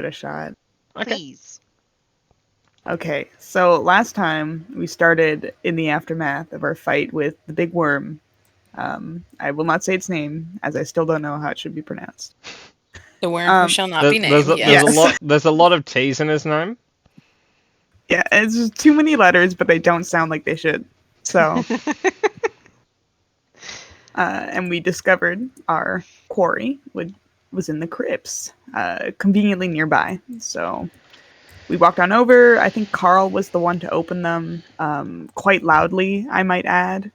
it a shot. Okay. Please. Okay, so last time we started in the aftermath of our fight with the big worm. I will not say its name, as I still don't know how it should be pronounced. The worm who shall not be There's named. a Yes. lot. There's a lot of T's in his name. Yeah, it's just too many letters, but they don't sound like they should. So, and we discovered our quarry was in the crypts, conveniently nearby. So we walked on over. I think Carl was the one to open them, quite loudly, I might add.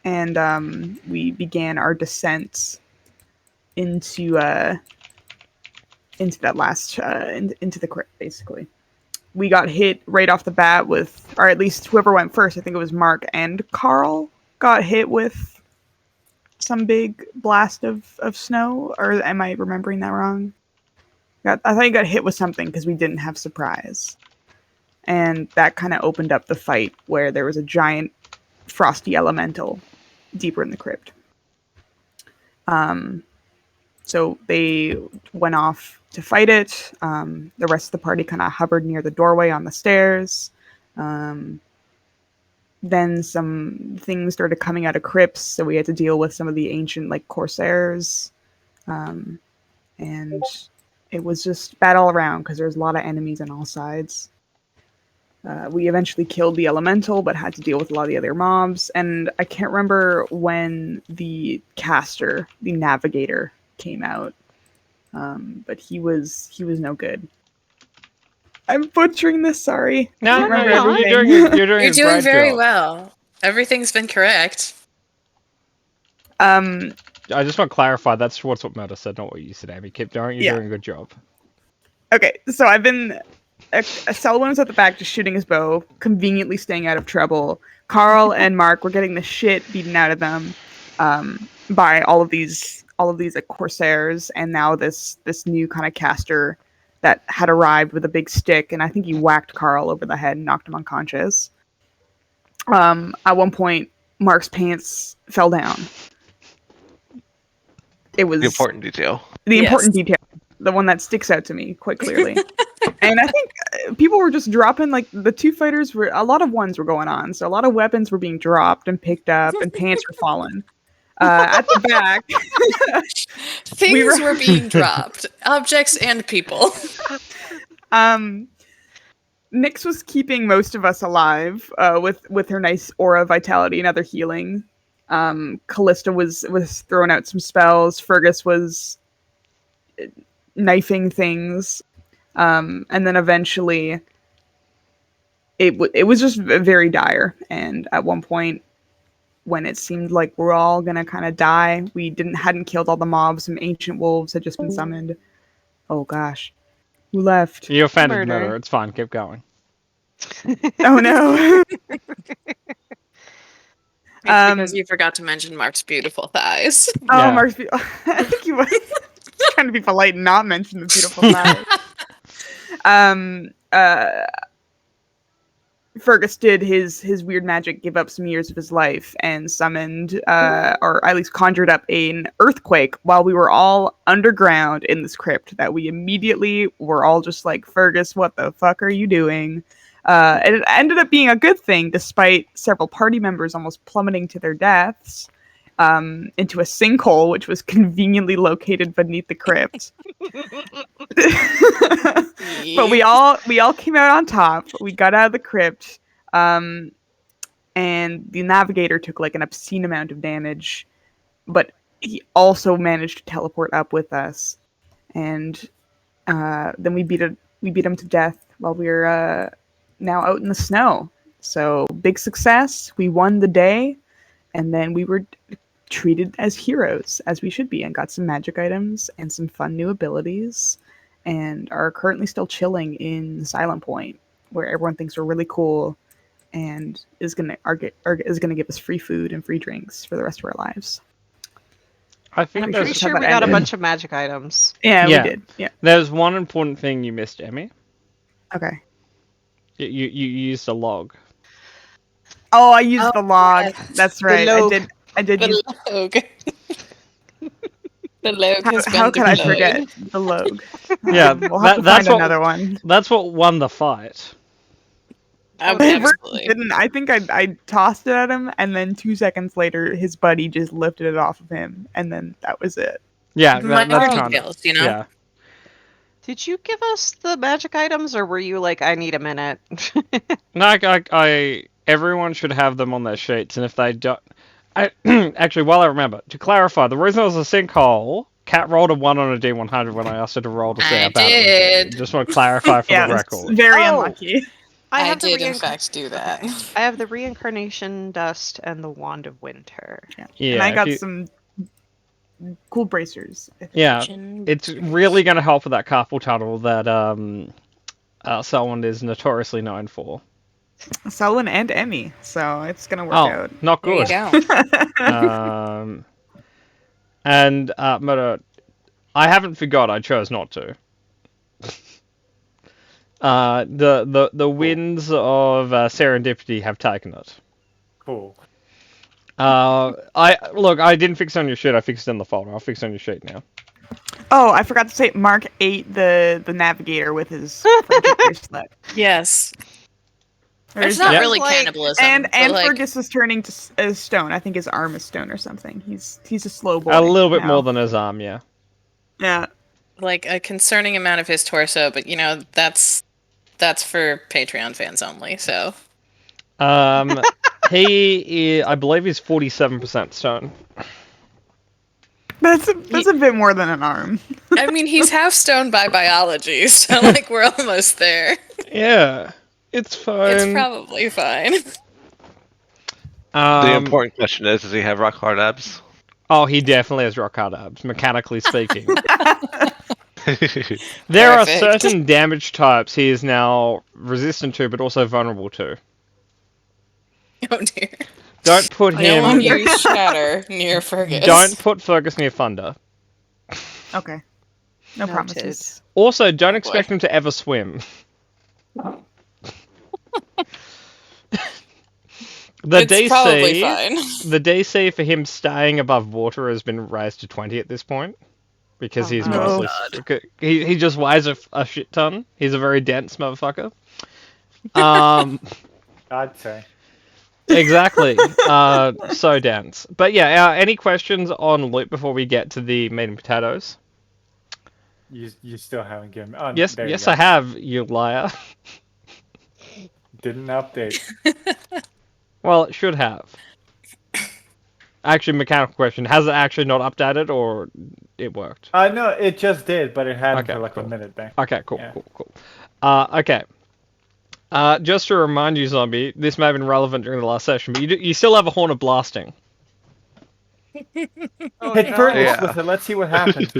And we began our descent into that last into the crypt, basically. We got hit right off the bat with, or at least whoever went first, I think it was Mark and Carl, got hit with some big blast of snow. Or am I remembering that wrong? I thought you got hit with something because we didn't have surprise. And that kind of opened up the fight where there was a giant frosty elemental deeper in the crypt. So they went off to fight it. The rest of the party kind of hovered near the doorway on the stairs. Then some things started coming out of crypts, so we had to deal with some of the ancient like corsairs. And it was just bad all around because there's a lot of enemies on all sides. We eventually killed the elemental, but had to deal with a lot of the other mobs. And I can't remember when the caster, the navigator, came out, but he was no good. I'm butchering this. Sorry. No, Can't remember you're everything. doing you're doing You're a doing great very job. well. Everything's been correct. I just want to clarify. That's what Murder said, not what you said, Amy. Keep doing. You're doing a good job. Okay, so I've been. Selwyn was at the back just shooting his bow, conveniently staying out of trouble. Carl and Mark were getting the shit beaten out of them by all of these like corsairs, and now this new kind of caster that had arrived with a big stick, and I think he whacked Carl over the head and knocked him unconscious. At one point, Mark's pants fell down. It was The important detail. The important detail. The one that sticks out to me quite clearly. And I think people were just dropping, like, the two fighters were, a lot of ones were going on. So a lot of weapons were being dropped and picked up and pants were falling. At the back. Things were being dropped. Objects and people. Nyx was keeping most of us alive with her nice aura, vitality, and other healing. Callista was throwing out some spells. Fergus was knifing things. And then eventually it was just very dire. And at one point, when it seemed like we're all gonna kind of die, we hadn't killed all the mobs. Some ancient wolves had just been summoned. Oh gosh, who left? You offended Murder. It's fine. Keep going. Oh no. It's because you forgot to mention Mark's beautiful thighs. Oh, Yeah. Mark's I think he was trying to be polite and not mention the beautiful thighs. Fergus did his weird magic, give up some years of his life, and summoned, or at least conjured up an earthquake while we were all underground in this crypt that we immediately were all just like, Fergus, what the fuck are you doing? And it ended up being a good thing, despite several party members almost plummeting to their deaths into a sinkhole, which was conveniently located beneath the crypt. But we all came out on top. We got out of the crypt, and the navigator took like an obscene amount of damage, but he also managed to teleport up with us, and then we beat him to death while we were now out in the snow. So big success. We won the day, and then we were treated as heroes, as we should be, and got some magic items and some fun new abilities, and are currently still chilling in Silent Point, where everyone thinks we're really cool, and is gonna give us free food and free drinks for the rest of our lives. I think I'm there's pretty sure we got a bunch of magic items. Yeah, we did. Yeah. There's one important thing you missed, Emmy. Okay. You used a log. Oh, I used the log. yes. That's right. I did use. Log. The Logue has How been could I deployed. forget the Logue? Yeah, We'll have to that's find what another one. that's what won the fight. Oh, It really absolutely. didn't. I think I tossed it at him, and then 2 seconds later, his buddy just lifted it off of him, and then that was it. Yeah, Minor that's kind of details, you know? yeah. Did you give us the magic items, or were you like, I need a minute? No, everyone should have them on their sheets, and if they don't, actually, while I remember, to clarify, the reason it was a sinkhole, Kat rolled a 1 on a D100 when I asked her to roll to see I how bad it did. was. Just want to clarify for Yeah, the it's record. very Oh. unlucky. I I have the did, in fact, do that. I have the reincarnation dust and the wand of winter. Yeah, And I if got you- some cool bracers. I think. Yeah, it's really going to help with that carpal tunnel that someone is notoriously known for. Selwyn and Emmy, so it's gonna work Oh, out. not There you good. go. And Murder, I haven't forgot. I chose not to. The winds of serendipity have taken it. Cool. I didn't fix it on your sheet. I fixed it in the folder. I'll fix it on your sheet now. Oh, I forgot to say, Mark ate the navigator with his friendship bracelet. Yes. There's It's not Yeah. really Like- cannibalism. And but, like, Fergus is turning to stone. I think his arm is stone or something. He's a slow boy. A little bit now. more than his arm, yeah. Yeah. like a concerning amount of his torso, but you know, that's for Patreon fans only, so He is, I believe he's 47% stone. That's a bit more than an arm. I mean he's half stone by biology, so like we're almost there. Yeah, it's fine. It's probably fine. The important question is, does he have rock hard abs? Oh, he definitely has rock hard abs, mechanically speaking. There are Perfect. certain damage types he is now resistant to, but also vulnerable to. Oh dear. Don't put No one him. use shatter near Fergus. Don't put Fergus near Thunder. Okay. No Noted. promises. Also, don't boy. expect him to ever swim. It's probably fine. The DC for him staying above water has been raised to 20 at this point. Because Oh, he's no. mostly... He just weighs a shit ton. He's a very dense motherfucker. I'd say. Exactly. So dense. But yeah, any questions on loot before we get to the meat and potatoes? You still haven't given me. Oh, Yes, there you yes, go. I have, you liar. Didn't update. Well, it should have. Actually, mechanical question. Has it actually not updated, or it worked? No, it just did, but it hadn't Okay, for like cool. a minute there. Okay, cool, Yeah. cool. Okay. Just to remind you, Zombie, this may have been relevant during the last session, but you still have a Horn of Blasting. Hit Fergus Yeah. with it. Let's see what happens.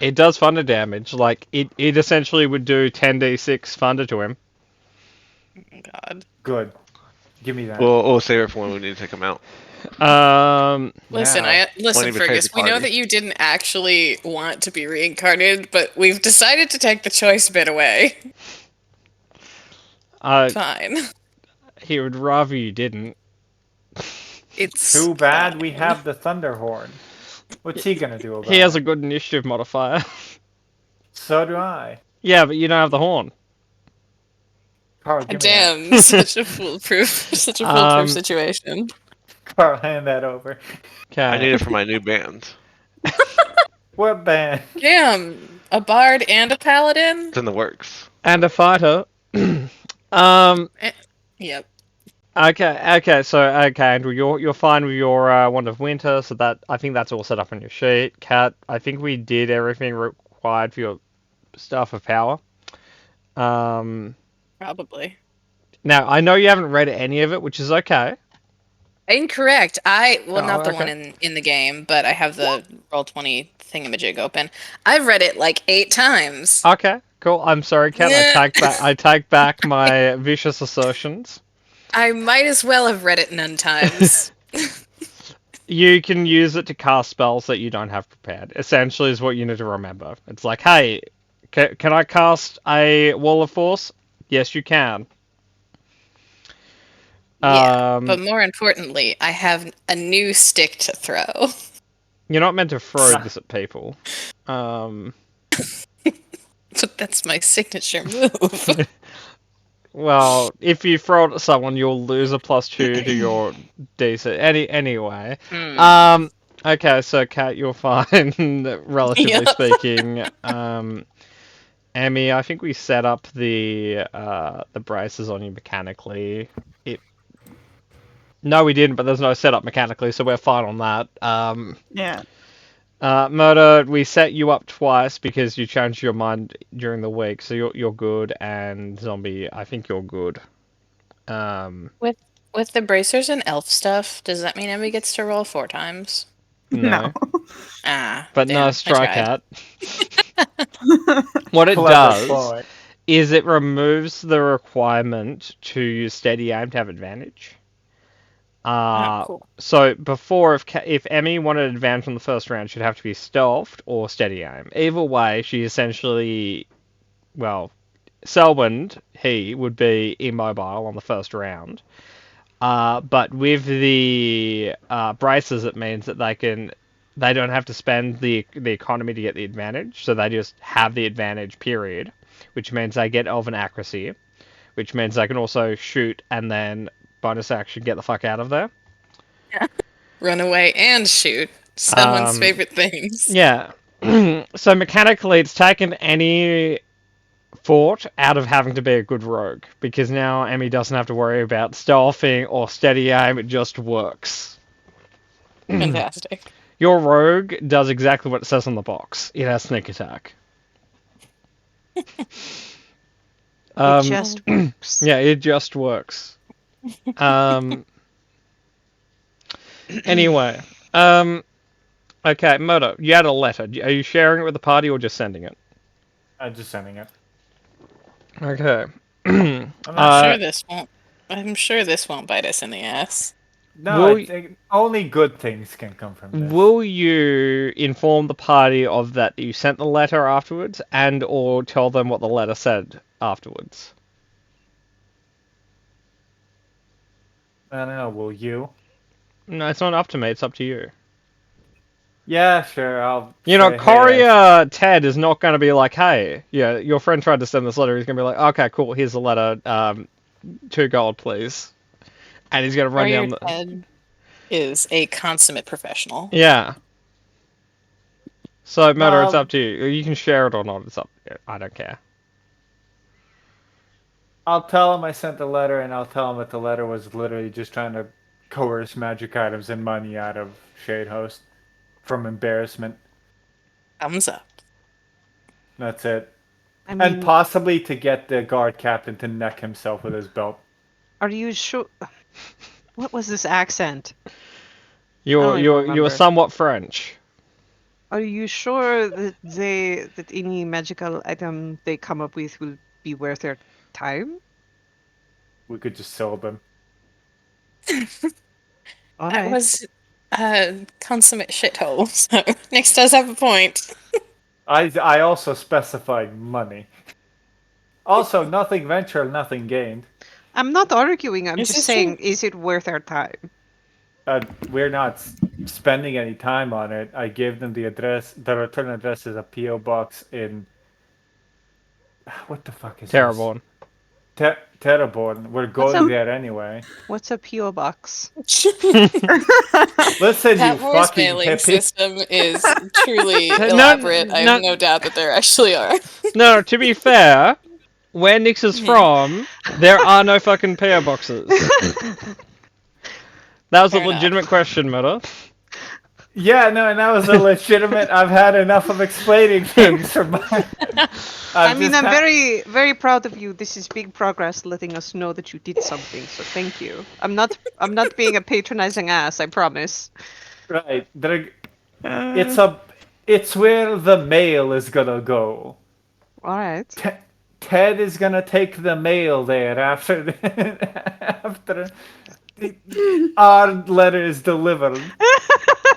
It does thunder damage. Like, it essentially would do 10d6 thunder to him. Oh, God. Good. Give me that. we'll save it for when we need to take him out. Listen, Now. listen, Won't even Fergus. take the We know party. that you didn't actually want to be reincarnated, but we've decided to take the choice bit away. Fine. He would rather you didn't. It's Too bad we fine. have the Thunderhorn. What's he gonna do about He has it? a good initiative modifier. So do I. Yeah, but you don't have the horn. Carl, give me Damn, such a foolproof situation. that. Carl, hand that over. Okay. I need it for my new band. What band? Damn, a bard and a paladin. It's in the works. And a fighter. Yep. Okay, so Andrew, you're fine with your Wand of Winter, so that I think that's all set up on your sheet. Kat, I think we did everything required for your Staff of Power. Probably. Now I know you haven't read any of it, which is okay. Incorrect. Not the okay. one in the game, but I have the Roll20 thingamajig open. I've read it like 8 times. Okay, cool. I'm sorry, Kat. I take back my vicious assertions. I might as well have read it none times. You can use it to cast spells that you don't have prepared. Essentially, is what you need to remember. It's like, hey, can I cast a Wall of Force? Yes, you can. Yeah, but more importantly, I have a new stick to throw. You're not meant to throw this at people. But that's my signature move. Well, if you throw it at someone, you'll lose a +2 to your DC. Anyway. Hmm. Okay, so Kat, you're fine, relatively Yeah. speaking. Emmy, I think we set up the braces on you mechanically. No, we didn't, but there's no setup mechanically, so we're fine on that. Yeah. Murder, we set you up twice because you changed your mind during the week, so you're good. And Zombie, I think you're good. With the bracers and elf stuff, does that mean Emmy gets to roll 4 times? No. Ah, But damn, no, I Strike tried. Hat. What it Clever does boy. is it removes the requirement to use steady aim to have advantage. Oh, cool. So before, if Emmy wanted advantage on the first round, she'd have to be stealthed or steady aim. Either way, she essentially, well, Selwyn, he would be immobile on the first round. But with the braces, it means that they don't have to spend the economy to get the advantage, so they just have the advantage, period. Which means they get elven accuracy, which means they can also shoot and then bonus action get the fuck out of there. Run away and shoot. Someone's Um, favorite things. Yeah. So mechanically, it's taken any thought out of having to be a good rogue, because now Emmy doesn't have to worry about stealthing or steady aim, it just works. Fantastic. Your rogue does exactly what it says on the box. It has sneak attack. It just works. Yeah, it just works. Anyway, okay, Murdo, you had a letter. Are you sharing it with the party or just sending it? I'm just sending it. Okay. I'm not I'm sure this won't bite us in the ass. No, Will I think only good things can come from this. Will you inform the party of that you sent the letter afterwards, and or tell them what the letter said afterwards? I don't know. Will you? No, it's not up to me. It's up to you. Yeah, sure. I'll. You know, say, hey, Courier Ted is not going to be like, "Hey, yeah, your friend tried to send this letter." He's going to be like, "Okay, cool. Here's the letter. 2 gold, please." And he's going to run down the. Ted is a consummate professional. Yeah. So, Murder, it's No. up to you. You can share it or not. It's up. I don't care. I'll tell him I sent the letter, and I'll tell him that the letter was literally just trying to coerce magic items and money out of Shade Host from embarrassment. Thumbs up. That's it. I mean, And possibly to get the guard captain to neck himself with his belt. are you sure? What was this accent? You don't even were remember. somewhat French. Are you sure that any magical item they come up with will be worth their time? We could just sell them. All That right. was a consummate shithole. So Nix does have a point. I also specified money. Also, nothing ventured, nothing gained. I'm not arguing. I'm Is just it saying, is it worth our time? We're not spending any time on it. I gave them the address. The return address is a PO box in. What the fuck is Terrible. this? Terraborn. We're going up? there anyway. What's a PO box? Listen, That you Morse fucking mailing hippie. system is truly No, elaborate. I no. have no doubt that there actually are. No, to be fair, where Nix is from, there are no fucking PO boxes. That was Fair a enough. legitimate question, Murder. Yeah, no, and that was a legitimate. I've had enough of explaining things for my. I'm very, very proud of you. This is big progress, letting us know that you did something. So thank you. I'm not being a patronizing ass. I promise. Right. It's where the mail is gonna go. All right. Ted is gonna take the mail there after after our letter is delivered.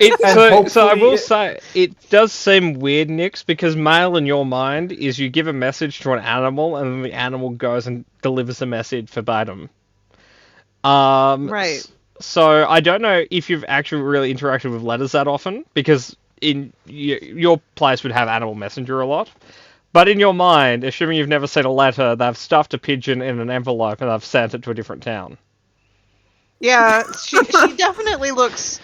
And So I hopefully will it- say, it does seem weird, Nix, because mail in your mind is you give a message to an animal, and then the animal goes and delivers the message verbatim. Right. So I don't know if you've actually really interacted with letters that often, because in your place would have Animal Messenger a lot. But in your mind, assuming you've never seen a letter, they've stuffed a pigeon in an envelope and they've sent it to a different town. Yeah, she definitely looks.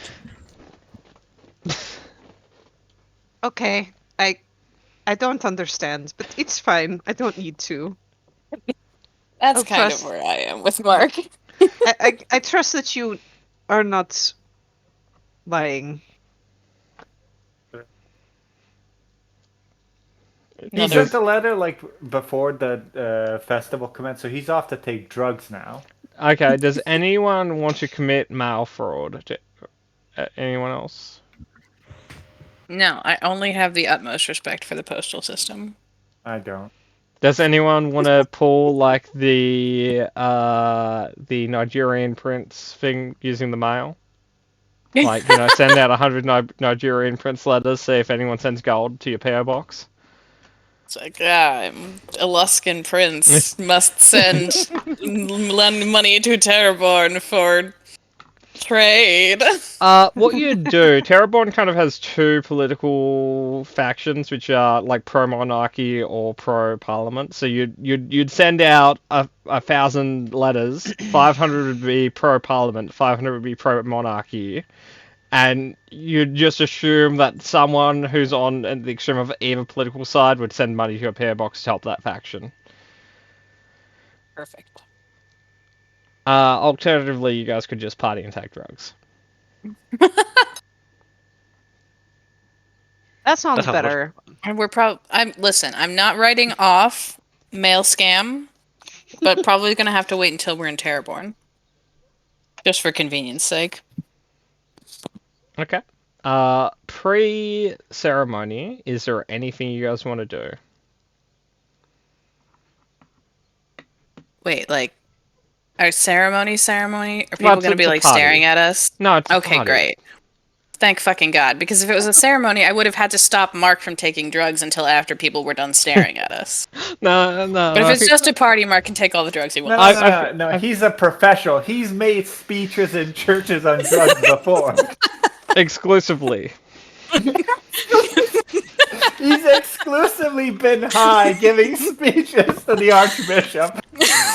Okay, I don't understand, but it's fine. I don't need to. That's I'll kind trust- of where I am with Mark. I trust that you are not lying. He No, sent the letter like before the festival commenced, so he's off to take drugs now. Okay, does anyone want to commit mail fraud? Anyone else? No, I only have the utmost respect for the postal system. I don't. Does anyone want to pull like the Nigerian prince thing using the mail? Like, you know, send out 100 Nigerian prince letters, see if anyone sends gold to your PO box. It's like, I'm Aluskan prince must lend money to Terraborn for trade. What you do, Terraborn kind of has two political factions, which are like pro-monarchy or pro-parliament. So you'd send out 1,000 letters, 500 would be pro-parliament, 500 would be pro-monarchy, and you'd just assume that someone who's on the extreme of either political side would send money to your PO box to help that faction. Perfect. Alternatively, you guys could just party and take drugs. That sounds That sounds better. And I'm not writing off mail scam, but probably gonna have to wait until we're in Terraborn. Just for convenience sake. Okay. Pre-ceremony, is there anything you guys want to do? Wait, like, our ceremony? Are Well, people it's gonna be a like party. staring at us? No, it's a Okay, party. great. Thank fucking God. Because if it was a ceremony, I would have had to stop Mark from taking drugs until after people were done staring at us. No. But if it's just a party, Mark can take all the drugs he No, wants. no, he's a professional. He's made speeches in churches on drugs before. Exclusively. He's exclusively been high giving speeches to the Archbishop.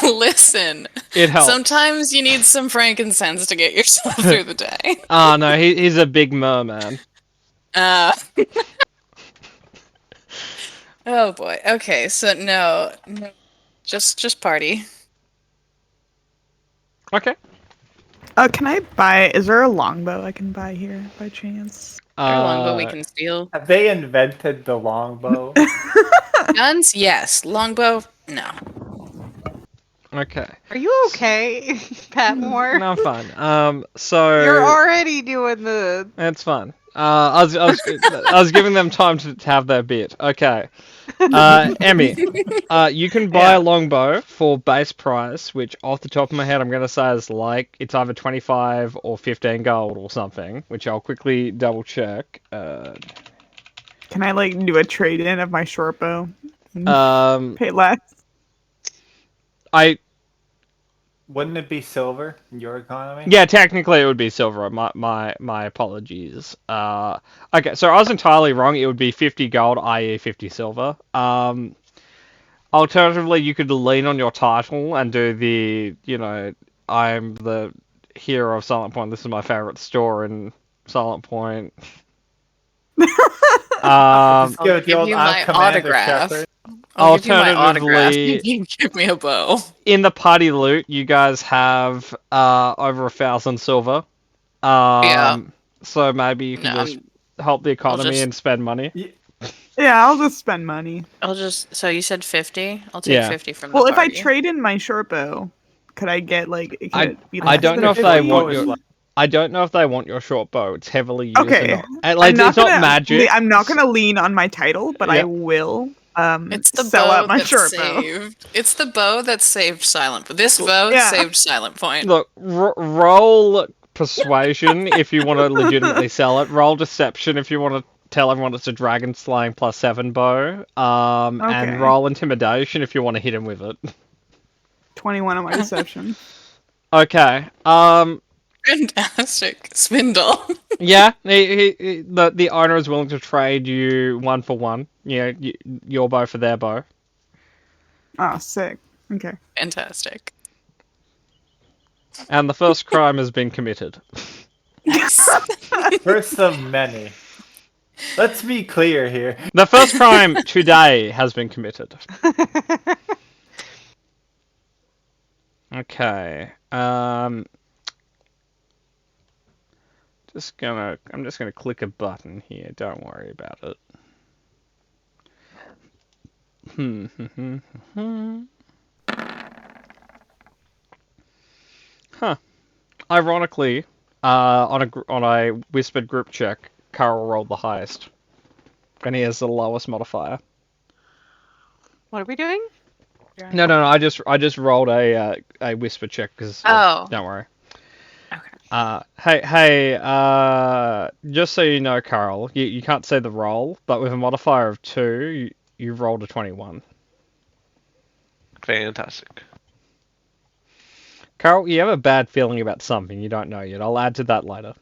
Listen, It helps. sometimes you need some frankincense to get yourself through the day. Oh, no, he's a big merman. Oh boy. Okay, so no, just party. Okay. Can I buy? Is there a longbow I can buy here by chance? How longbow we can steal. Have they invented the longbow? Guns, yes. Longbow, no. Okay. Are you okay, Patmore? No, I'm fine. So... You're already doing the. It's fine. I was giving them time to have their bit. Okay. Emmy, you can buy a longbow for base price, which off the top of my head I'm going to say is like, it's either 25 or 15 gold or something, which I'll quickly double check. Can I like do a trade in of my short bow? Pay less. Wouldn't it be silver in your economy? Yeah, technically it would be silver. My apologies. Okay, so I was entirely wrong. It would be 50 gold, i.e. 50 silver. Alternatively, you could lean on your title and do the, you know, I'm the hero of Silent Point. This is my favorite store in Silent Point. Just give it the give old you I'm my Commander autograph. Shepard. I'll give you my autograph. Alternatively- You can give me a bow. In the party loot, you guys have over 1,000 silver. Yeah. So maybe you can No, just help the economy just- and spend money. Yeah, I'll just spend money. So you said 50? I'll take Yeah. 50 from Well, the if I party. trade in my short bow, could I get like? Could it be I less don't than know if 50? they want Always your. like- I don't know if they want your short bow. It's heavily used. Okay. And like, it's not magic. I'm not gonna lean on my title, but I Yeah. will. It's the sell bow out my that short bow. saved. It's the bow that saved Silent. This bow Yeah. saved Silent Point. Look, roll persuasion if you want to legitimately sell it. Roll deception if you want to tell everyone it's a dragon slaying +7 bow. Okay. And roll intimidation if you want to hit him with it. 21 on my deception. Okay. Fantastic. Spindle. Yeah, the owner is willing to trade you 1 for 1. Yeah, your bow for their bow. Oh, sick. Okay. Fantastic. And the first crime has been committed. Nice. First of many. Let's be clear here. The first crime today has been committed. Okay. I'm just gonna click a button here. Don't worry about it. Huh. Ironically, on a whispered group check, Carl rolled the highest, and he has the lowest modifier. What are we doing? No. I just rolled a whisper check because. Oh. Don't worry. Okay. Hey. Just so you know, Carl, you can't say the roll, but with a modifier of 2, you rolled a 21. Fantastic. Carl, you have a bad feeling about something you don't know yet. I'll add to that later.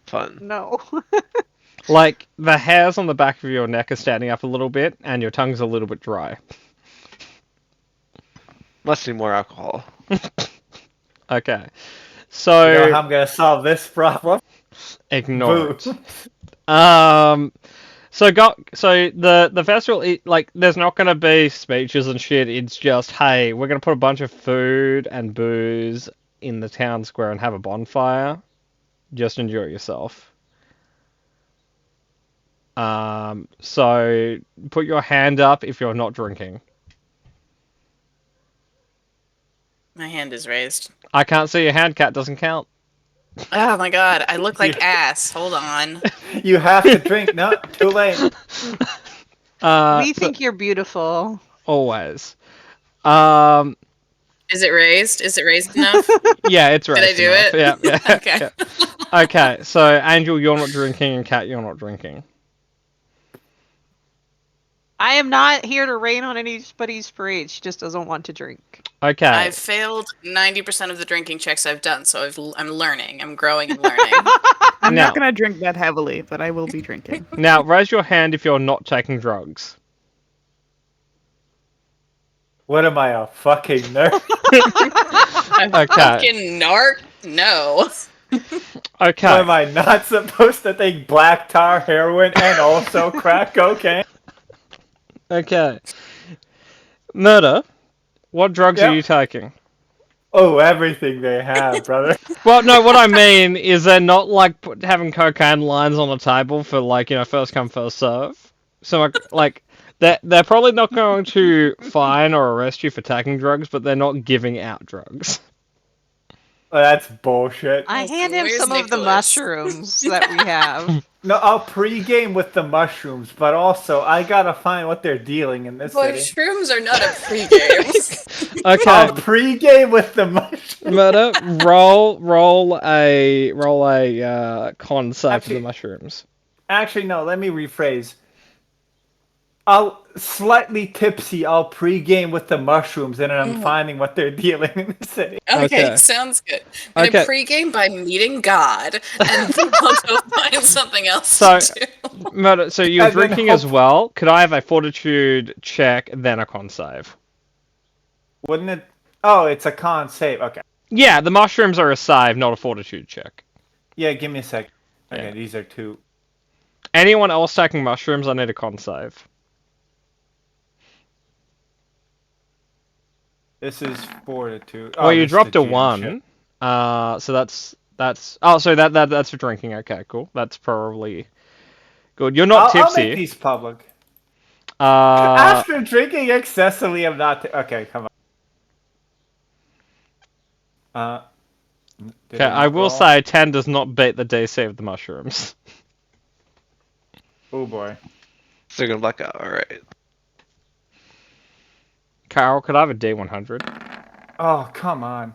Fun. No. Like, the hairs on the back of your neck are standing up a little bit, and your tongue's a little bit dry. Must need more alcohol. Okay. So... You know how I'm gonna solve this problem? Ignore Boo. it. So the festival, like, there's not gonna be speeches and shit. It's just, hey, we're gonna put a bunch of food and booze in the town square and have a bonfire. Just enjoy yourself. So put your hand up if you're not drinking. My hand is raised. I can't see your hand, Cat doesn't count. Oh my god, I look like ass. Hold on. You have to drink. No, too late. We think you're beautiful. Always. Is it raised? Is it raised enough? Yeah, it's right. Did I do it? Yeah. Okay. Yeah. Okay, so Angel, you're not drinking, and Cat, you're not drinking. I am not here to rain on anybody's parade. She just doesn't want to drink. Okay. I've failed 90% of the drinking checks I've done, so I'm learning. I'm growing and learning. I'm Now- not gonna drink that heavily, but I will be drinking. Now, raise your hand if you're not taking drugs. What am I, a fucking nerd? Okay. Fucking narc? No. Okay. What, am I not supposed to take black tar, heroin, and also crack cocaine? Okay. Murder. What drugs are Yep. you taking? Oh, everything they have, brother. Well, no, what I mean is they're not like having cocaine lines on the table for, like, first come, first serve. So, like they're probably not going to fine or arrest you for taking drugs, but they're not giving out drugs. Oh, that's bullshit. I hand him Where's some of the Nicholas? mushrooms that we have. No, I'll pregame with the mushrooms, but also I gotta find what they're dealing in this Boy, city. shrooms are not a pregame. I'll Okay. pregame with the mushrooms. Murder. Roll a con save for Actually- the mushrooms. Actually, no, let me rephrase. I'll slightly tipsy. I'll pregame with the mushrooms, and then I'm finding what they're dealing in the city. Okay, Okay. sounds good. I'm gonna Okay. pregame by meeting God, and then I'll go find something else So- to do. Murder. So you're And then drinking as hope- well. Could I have a fortitude check, then a con save? Wouldn't it? Oh, it's a con save. Okay. Yeah, the mushrooms are a save, not a fortitude check. Yeah, give me a sec. Okay, Yeah. these are 2. Anyone else taking mushrooms, I need a con save. This is 4 to 2. Well, you this is dropped the a GM 1. shit. So that's. Oh, so that's for drinking. Okay, cool. That's probably good. You're not I'll make tipsy. these public. Uh, After drinking excessively, I'm not. Okay, come on. Did okay, I I not will roll? say 10 does not beat the DC of the mushrooms. Oh boy. So you're gonna black out. All right. Carol, could I have a D100? Oh, come on.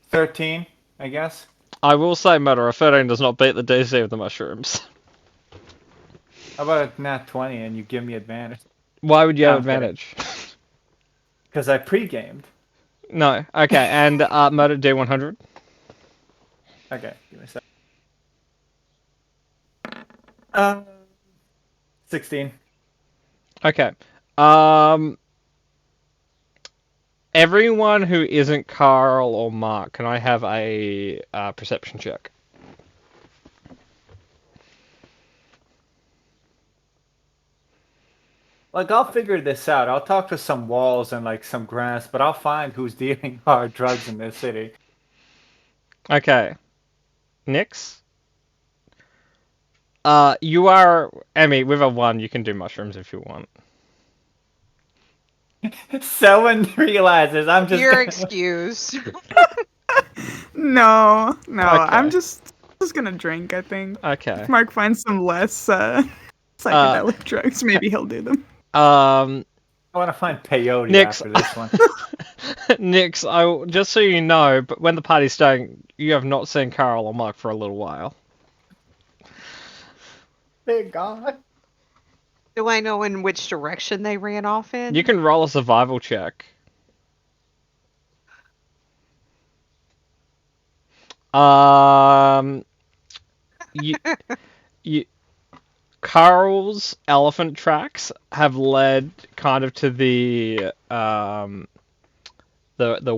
13, I guess. I will say, Murder, a 13 does not beat the DC of the mushrooms. How about a nat 20 and you give me advantage? Why would you have I'm kidding. advantage? Because I pre-gamed. No. Okay, and Murder D100. Okay, give me a sec. 16. Okay. Everyone who isn't Carl or Mark, can I have a perception check? Like, I'll figure this out. I'll talk to some walls and like some grass, but I'll find who's dealing hard drugs in this city. Okay. Nix? You are... Emmy, with a 1, you can do mushrooms if you want. Someone realizes I'm just. You're excused. No, I'm Okay. just gonna drink. I think. Okay. If Mark finds some less psychedelic drugs, maybe he'll do them. Um, I want to find peyote Nix. after this one. Nix, just so you know, but when the party's starting, you have not seen Carl or Mark for a little while. Thank God. Do I know in which direction they ran off in? You can roll a survival check. You Carl's elephant tracks have led kind of to the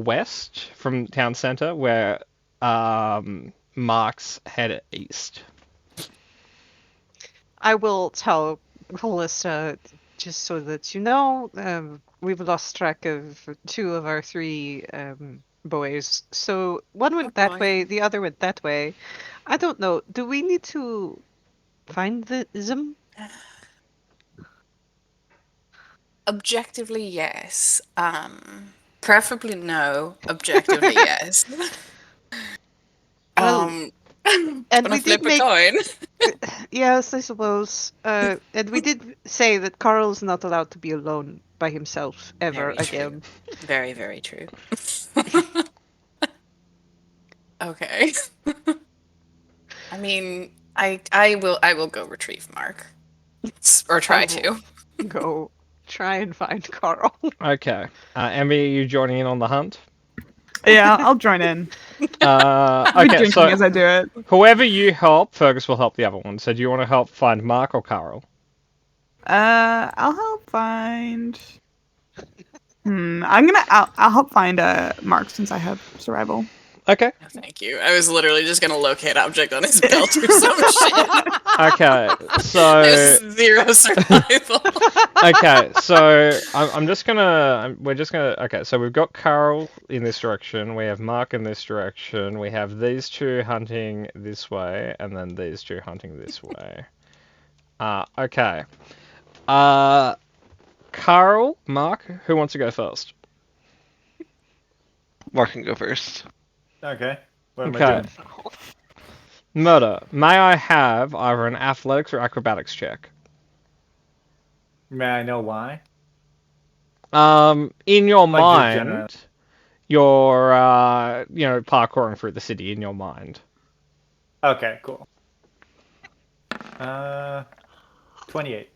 west from town center, where Mark's headed east. I will tell Callista, just so that you know, we've lost track of 2 of our 3 boys. So one went that boy. way, the other went that way. I don't know. Do we need to find them? Objectively, yes. Preferably no. Objectively, yes. Well, and Gonna we did flip a coin. Yes, I suppose. And we did say that Carl's not allowed to be alone by himself ever Very true. again. Very, very true. Okay. I mean, I will go retrieve Mark, or try to. Go try and find Carl. Okay. Emmy, are you joining in on the hunt? Yeah, I'll join in. I'll be Okay, drinking so as I do it. whoever you help, Fergus will help the other one. So do you want to help find Mark or Carl? I'll help find. I'll help find Mark since I have survival. Okay. Thank you. I was literally just gonna locate object on his belt or some shit. Okay. So There's 0 survival. okay. So I'm just gonna. We're just gonna. Okay. So we've got Carl in this direction. We have Mark in this direction. We have these 2 hunting this way, and then these 2 hunting this way. Okay. Carl, Mark, who wants to go first? Mark can go first. Okay. What am I Okay. doing? Murder. May I have either an athletics or acrobatics check? May I know why? In your Like mind, degenerate. you're parkouring through the city in your mind. Okay, cool. 28.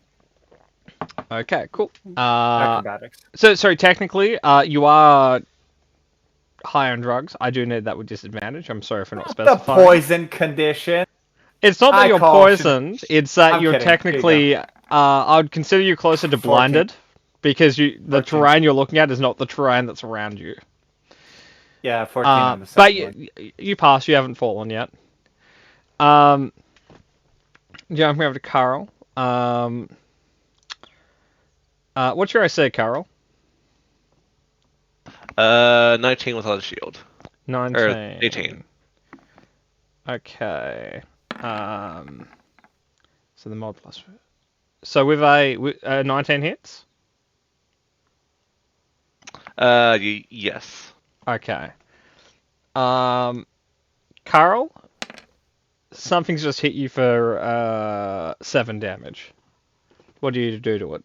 Okay, cool. Acrobatics. So sorry, technically, you are high on drugs. I do need that with disadvantage. I'm sorry for not The specifying. poison condition. It's not that I you're caution. poisoned. It's that I'm you're kidding. Here you technically. I would consider you closer to 14. blinded, because the 14. terrain you're looking at is not the terrain that's around you. Yeah, 14 on the But second one. you pass. You haven't fallen yet. Jumping over to Carl. What's your AC, Carl? 19 without a shield. 19. Or 18. Okay. So the mod plus. So with a 19 hits. Yes. Okay. Carl, something's just hit you for 7 damage. What do you do to it?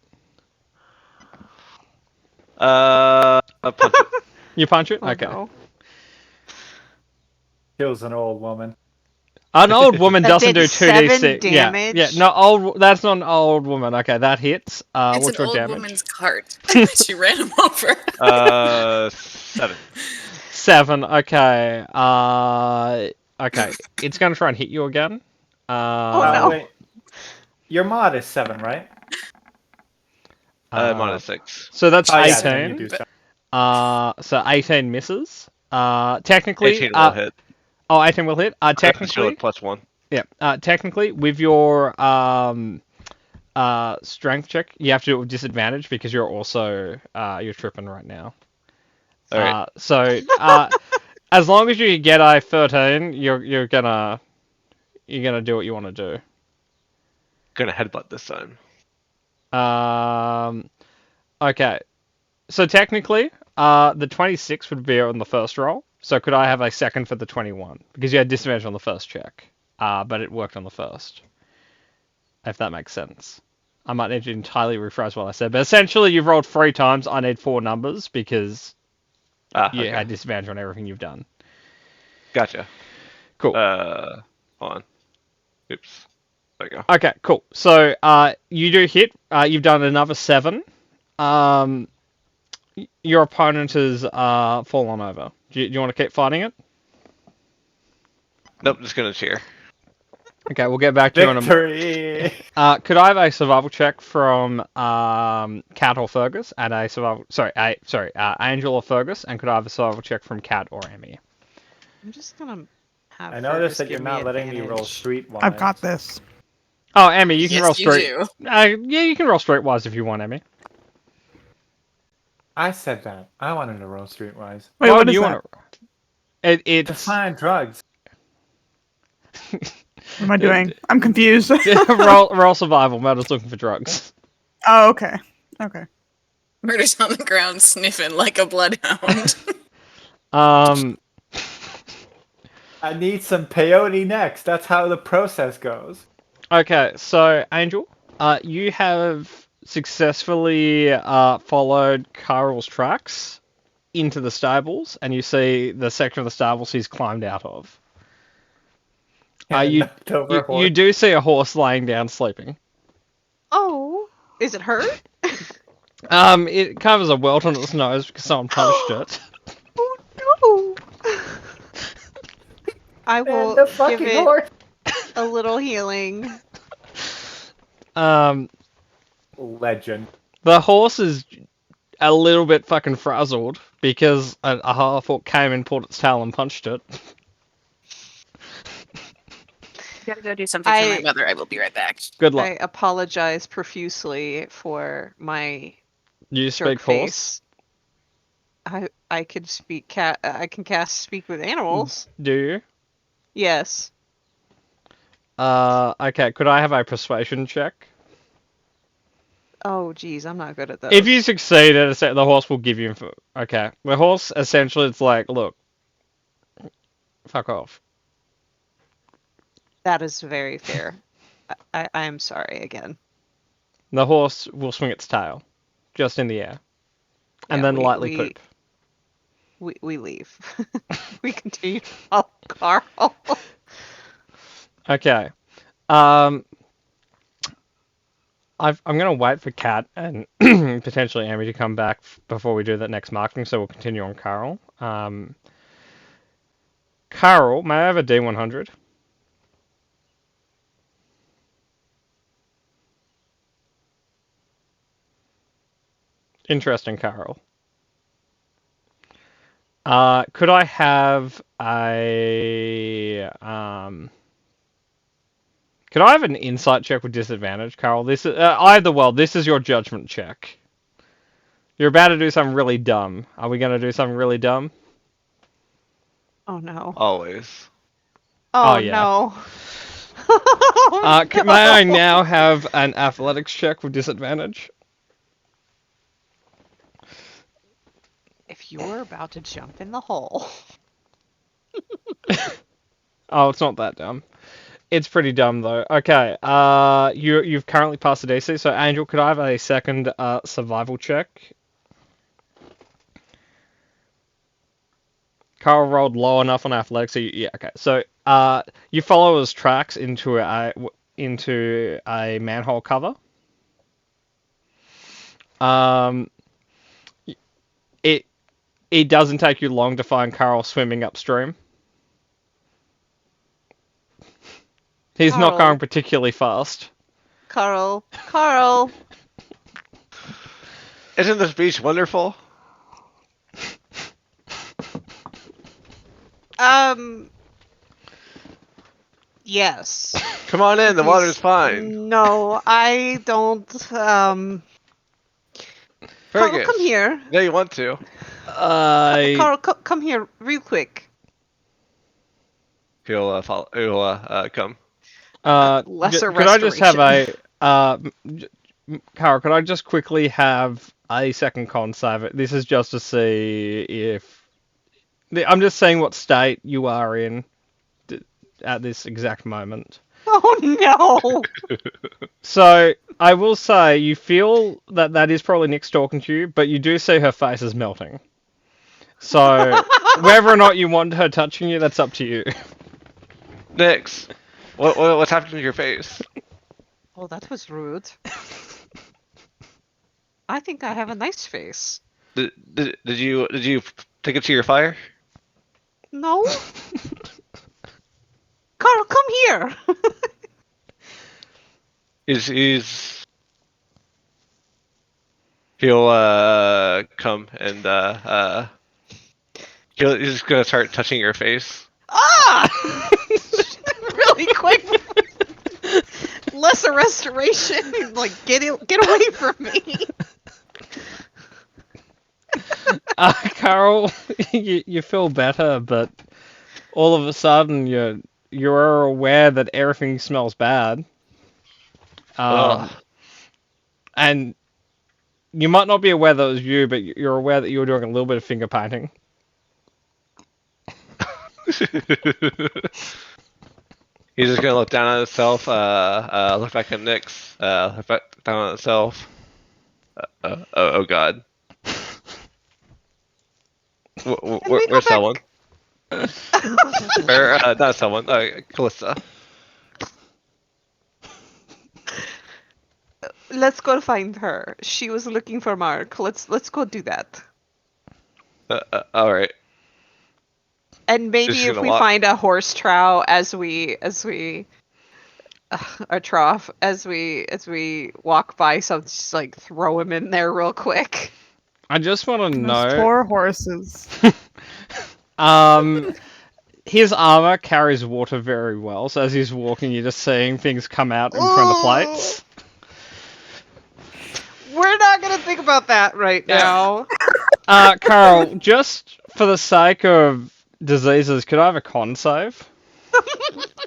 Punch it. You punch it? Oh, Okay. no. Kills an old woman. An old woman That doesn't do did 2d6. 7 damage? Yeah. No, old. That's not an old woman. Okay, that hits. It's What's an your old damage? woman's cart. She ran him over. 7. 7. Okay. Okay, it's gonna try and hit you again. no. Wait. Your mod is 7, right? Minus 6. So that's Oh yeah, then you 18. do 7. So 18 misses. Technically, 18 will hit. Oh, 18 will hit. I have the Technically, shield plus 1. yeah. Technically, with your strength check, you have to do it with disadvantage because you're also you're tripping right now. Alright. So as long as you get a 13, you're gonna do what you want to do. Gonna headbutt this time. Okay. So technically, the 26 would be on the first roll. So could I have a second for the 21? Because you had disadvantage on the first check, but it worked on the first. If that makes sense. I might need to entirely rephrase what I said, but essentially you've rolled 3 times. I need 4 numbers because you Okay. had disadvantage on everything you've done. Gotcha. Cool. Hold on. Oops. There you go. Okay, cool. So you do hit. You've done another 7. Your opponent has fallen over. Do you want to keep fighting it? Nope, just gonna cheer. Okay, we'll get back to you in a Victory! could I have a survival check from Cat or Fergus and a survival? Angel or Fergus, and could I have a survival check from Cat or Emmy? I'm just gonna have. I noticed Fergus that you're give me not letting me roll advantage. streetwise. I've got this. Oh, Emmy, you can Yes, roll you straight. do. Yeah, you can roll streetwise if you want, Emmy. I said that. I wanted to roll streetwise. Wait, Why what do is you that? want to? It's Define drugs. What am I doing? I'm confused. roll survival. Murder's looking for drugs. Oh, okay. Okay. Murder's on the ground sniffing like a bloodhound. Um. I need some peyote next. That's how the process goes. Okay, so Angel, you have successfully followed Carl's tracks into the stables, and you see the section of the stables he's climbed out of. You Knocked over a horse. you do see a horse laying down sleeping. Oh, is it hurt? It covers a welt on its nose because someone punched it. Oh no! I will the give fucking it horse. a little healing. Legend. The horse is a little bit fucking frazzled because a half orc came and pulled its tail and punched it. Gotta go do something for my mother. I will be right back. Good luck. I apologize profusely for my You jerk speak horse? face. I can speak cat. I can cast speak with animals. Do you? Yes. Okay, could I have a persuasion check? Oh, geez, I'm not good at those. If you succeed at it, the horse will give you info. Okay. The horse, essentially, it's like, look, fuck off. That is very fair. I am sorry again. The horse will swing its tail, just in the air, and Yeah, then lightly poop. We leave. We continue to follow Carl. Okay. I'm gonna wait for Kat and potentially Amy to come back before we do that next marketing, so we'll continue on Carl. Carl, may I have a D100? Interesting, Carl. Could I have a Could I have an insight check with disadvantage, Carl? This is either well. This is your judgment check. You're about to do something really dumb. Are we gonna do something really dumb? Oh no. Always. Oh yeah. no. May I now have an athletics check with disadvantage? If you were about to jump in the hole. Oh, it's not that dumb. It's pretty dumb though. Okay. You've currently passed the DC. So Angel, could I have a second survival check? Carl rolled low enough on athletics. So yeah. Okay. So you follow his tracks into a manhole cover. It doesn't take you long to find Carl swimming upstream. He's not Carl. going particularly fast. Carl. Isn't this beach wonderful? Yes. Come on in, the He's- water's fine. No, I don't. Carl, Fergus. come here. Yeah, you want to. Carl, come here, real quick. He'll follow. He'll come. Lesser could I just have a restoration. Carol? Could I just quickly have a second con save it? This is just to see if I'm just saying what state you are in at this exact moment. Oh no! So I will say you feel that is probably Nick talking to you, but you do see her face is melting. So whether or not you want her touching you, that's up to you. Nix. What's happening to your face? Oh, that was rude. I think I have a nice face. Did you take it to your fire? No? Carl, come here! He'll come and he's just gonna start touching your face. Ah! Really quick. Lesser restoration. Like, get away from me. Carol, you feel better, but all of a sudden you're aware that everything smells bad. Ugh. And you might not be aware that it was you, but you're aware that you were doing a little bit of finger painting. He's just gonna look down at himself, look back at Nix, look back down at himself. Oh god. Where's someone? Or, not someone, Callista. Let's go find her. She was looking for Mark. Let's go do that. Alright. And maybe Is she if gonna we walk? find a horse trough as we a trough as we walk by, so just like throw him in there real quick. I just want to Those know. poor horses. His armor carries water very well, so as he's walking, you're just seeing things come out in front of the plates. We're not gonna think about that right now. Carl, just for the sake of diseases, could I have a con save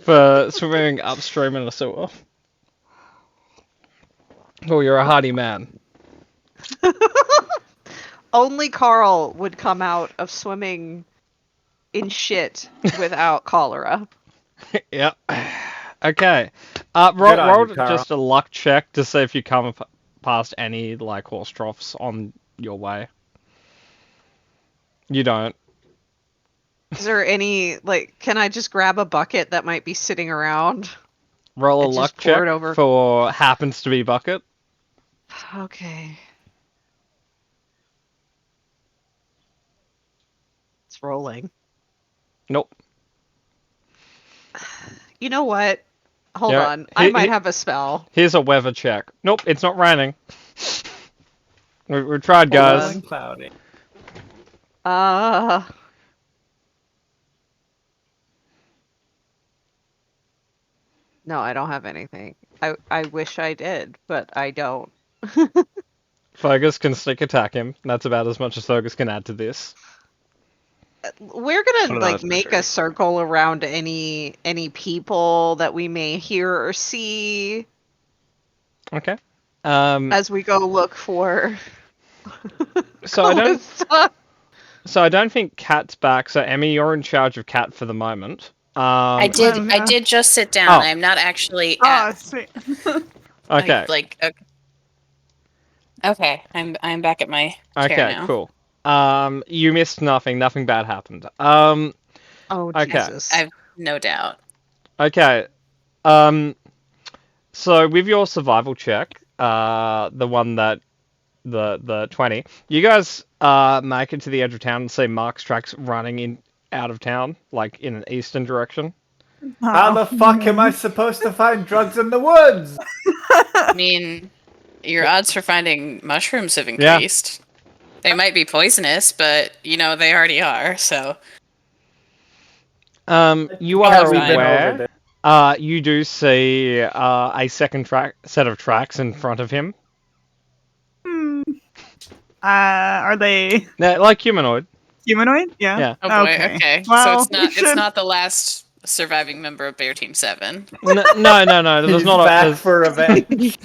for swimming upstream in a sewer? Oh, you're a hardy man. Only Carl would come out of swimming in shit without cholera. Yep. Okay. Good Roll on you, Carl. just a luck check to see if you come past any like horse troughs on your way. You don't. Is there any, like, can I just grab a bucket that might be sitting around? Roll a And luck just pour check it over. for happens to be bucket. Okay. It's rolling. Nope. You know what? Hold Yeah, on. I he- might he- have a spell. Here's a weather check. Nope, it's not raining. We tried, Hold guys. on. Cloudy. No, I don't have anything. I wish I did, but I don't. Fergus can sneak attack him. That's about as much as Fergus can add to this. We're gonna Put it on like his make picture. a circle around any people that we may hear or see Okay. as we go look for. So I don't. Callista. So I don't think Kat's back. So Emmy, you're in charge of Kat for the moment. I did just sit down. Oh. I'm not actually Oh, at sweet. Okay. Okay, I'm back at my chair Okay. now. Cool. You missed nothing. Nothing bad happened. Oh Okay. Jesus! I've no doubt. Okay. So with your survival check, the one that the 20, you guys make it to the edge of town and see Mark's tracks running in out of town, like in an eastern direction. How the fuck am I supposed to find drugs in the woods? I mean, your odds for finding mushrooms have Yeah. increased. They might be poisonous, but you know they already are. So You Yeah, are we've been aware. You do see a second set of tracks in front of him. Hmm. Are they They're like humanoid. humanoid? Yeah. Yeah. oh boy, Okay. okay. Well, so we it's should- not the last surviving member of Bear Team 7. No. There's He's not back a. for revenge.